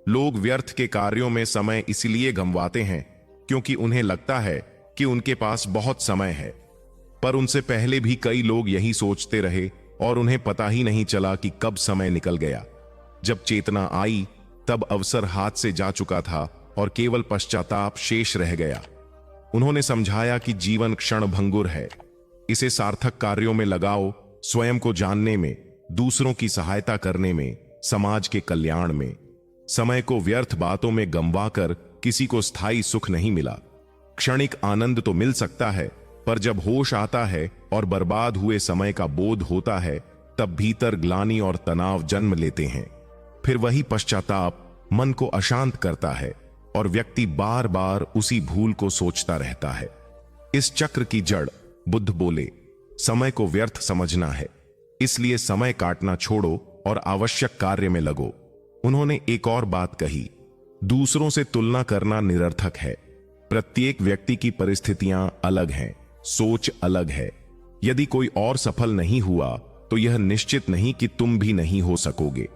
लोग व्यर्थ के कार्यों में समय इसलिए गंवाते हैं क्योंकि उन्हें लगता है कि उनके पास बहुत समय है, पर उनसे पहले भी कई लोग यही सोचते रहे और उन्हें पता ही नहीं चला कि कब समय निकल गया। जब चेतना आई तब अवसर हाथ से जा चुका था और केवल पश्चाताप शेष रह गया। उन्होंने समझाया कि जीवन क्षणभंगुर है, इसे सार्थक कार्यों में लगाओ, स्वयं को जानने में, दूसरों की सहायता करने में, समाज के कल्याण में। समय को व्यर्थ बातों में गंवाकर किसी को स्थायी सुख नहीं मिला। क्षणिक आनंद तो मिल सकता है, पर जब होश आता है और बर्बाद हुए समय का बोध होता है, तब भीतर ग्लानि और तनाव जन्म लेते हैं। फिर वही पश्चाताप मन को अशांत करता है और व्यक्ति बार बार उसी भूल को सोचता रहता है। इस चक्र की जड़, बुद्ध बोले, समय को व्यर्थ समझना है। इसलिए समय काटना छोड़ो और आवश्यक कार्य में लगो। उन्होंने एक और बात कही, दूसरों से तुलना करना निरर्थक है। प्रत्येक व्यक्ति की परिस्थितियां अलग हैं, सोच अलग है। यदि कोई और सफल नहीं हुआ तो यह निश्चित नहीं कि तुम भी नहीं हो सकोगे।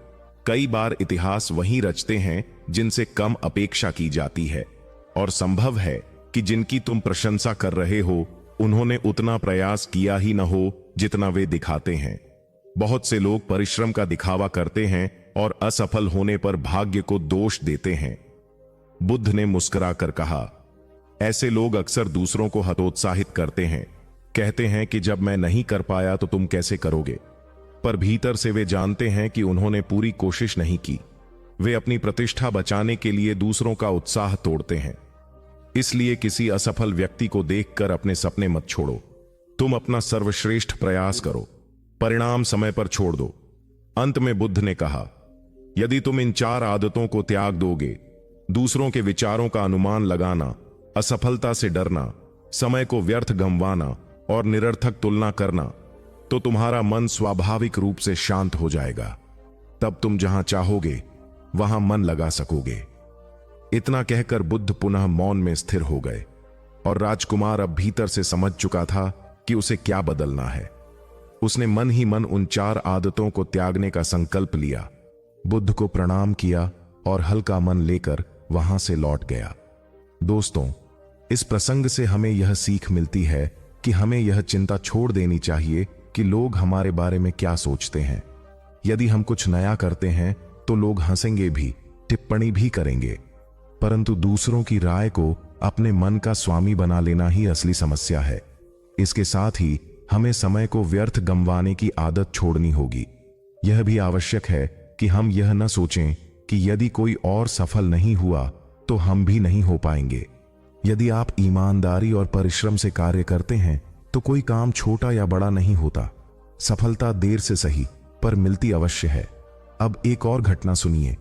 कई बार इतिहास वही रचते हैं जिनसे कम अपेक्षा की जाती है, और संभव है कि जिनकी तुम प्रशंसा कर रहे हो उन्होंने उतना प्रयास किया ही न हो जितना वे दिखाते हैं। बहुत से लोग परिश्रम का दिखावा करते हैं और असफल होने पर भाग्य को दोष देते हैं। बुद्ध ने मुस्कुराकर कहा, ऐसे लोग अक्सर दूसरों को हतोत्साहित करते हैं, कहते हैं कि जब मैं नहीं कर पाया तो तुम कैसे करोगे, पर भीतर से वे जानते हैं कि उन्होंने पूरी कोशिश नहीं की। वे अपनी प्रतिष्ठा बचाने के लिए दूसरों का उत्साह तोड़ते हैं। इसलिए किसी असफल व्यक्ति को देखकर अपने सपने मत छोड़ो। तुम अपना सर्वश्रेष्ठ प्रयास करो, परिणाम समय पर छोड़ दो। अंत में बुद्ध ने कहा, यदि तुम इन 4 आदतों को त्याग दोगे, दूसरों के विचारों का अनुमान लगाना, असफलता से डरना, समय को व्यर्थ गंवाना और निरर्थक तुलना करना, तो तुम्हारा मन स्वाभाविक रूप से शांत हो जाएगा। तब तुम जहां चाहोगे वहां मन लगा सकोगे। इतना कहकर बुद्ध पुनः मौन में स्थिर हो गए और राजकुमार अब भीतर से समझ चुका था कि उसे क्या बदलना है। उसने मन ही मन उन 4 आदतों को त्यागने का संकल्प लिया, बुद्ध को प्रणाम किया और हल्का मन लेकर वहां से लौट गया। दोस्तों, इस प्रसंग से हमें यह सीख मिलती है कि हमें यह चिंता छोड़ देनी चाहिए कि लोग हमारे बारे में क्या सोचते हैं। यदि हम कुछ नया करते हैं तो लोग हंसेंगे भी, टिप्पणी भी करेंगे, परंतु दूसरों की राय को अपने मन का स्वामी बना लेना ही असली समस्या है। इसके साथ ही हमें समय को व्यर्थ गंवाने की आदत छोड़नी होगी। यह भी आवश्यक है कि हम यह न सोचें कि यदि कोई और सफल नहीं हुआ तो हम भी नहीं हो पाएंगे। यदि आप ईमानदारी और परिश्रम से कार्य करते हैं तो कोई काम छोटा या बड़ा नहीं होता। सफलता देर से सही पर मिलती अवश्य है। अब एक और घटना सुनिए।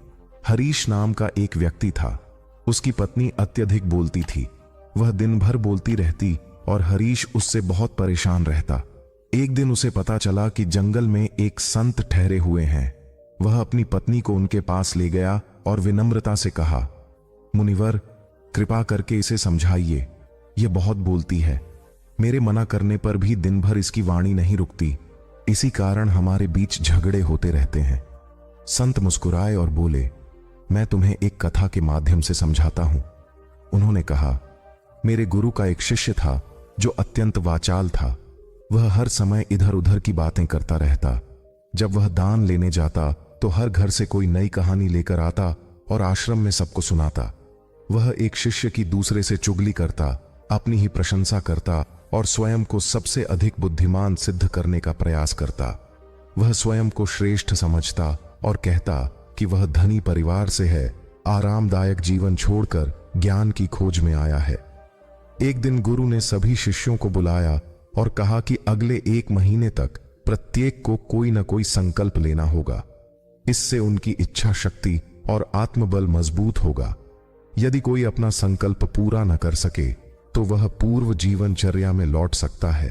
हरीश नाम का एक व्यक्ति था। उसकी पत्नी अत्यधिक बोलती थी। वह दिन भर बोलती रहती और हरीश उससे बहुत परेशान रहता। एक दिन उसे पता चला कि जंगल में एक संत ठहरे हुए हैं। वह अपनी पत्नी को उनके पास ले गया और विनम्रता से कहा, मुनिवर, कृपा करके इसे समझाइए, यह बहुत बोलती है। मेरे मना करने पर भी दिन भर इसकी वाणी नहीं रुकती। इसी कारण हमारे बीच झगड़े होते रहते हैं। संत मुस्कुराए और बोले, मैं तुम्हें एक कथा के माध्यम से समझाता हूं। उन्होंने कहा, मेरे गुरु का एक शिष्य था जो अत्यंत वाचाल था। वह हर समय इधर उधर की बातें करता रहता। जब वह दान लेने जाता तो हर घर से कोई नई कहानी लेकर आता और आश्रम में सबको सुनाता। वह एक शिष्य की दूसरे से चुगली करता, अपनी ही प्रशंसा करता और स्वयं को सबसे अधिक बुद्धिमान सिद्ध करने का प्रयास करता। वह स्वयं को श्रेष्ठ समझता और कहता कि वह धनी परिवार से है, आरामदायक जीवन छोड़कर ज्ञान की खोज में आया है। एक दिन गुरु ने सभी शिष्यों को बुलाया और कहा कि अगले 1 महीने तक प्रत्येक को कोई न कोई संकल्प लेना होगा। इससे उनकी इच्छा शक्ति और आत्मबल मजबूत होगा। यदि कोई अपना संकल्प पूरा न कर सके तो वह पूर्व जीवनचर्या में लौट सकता है।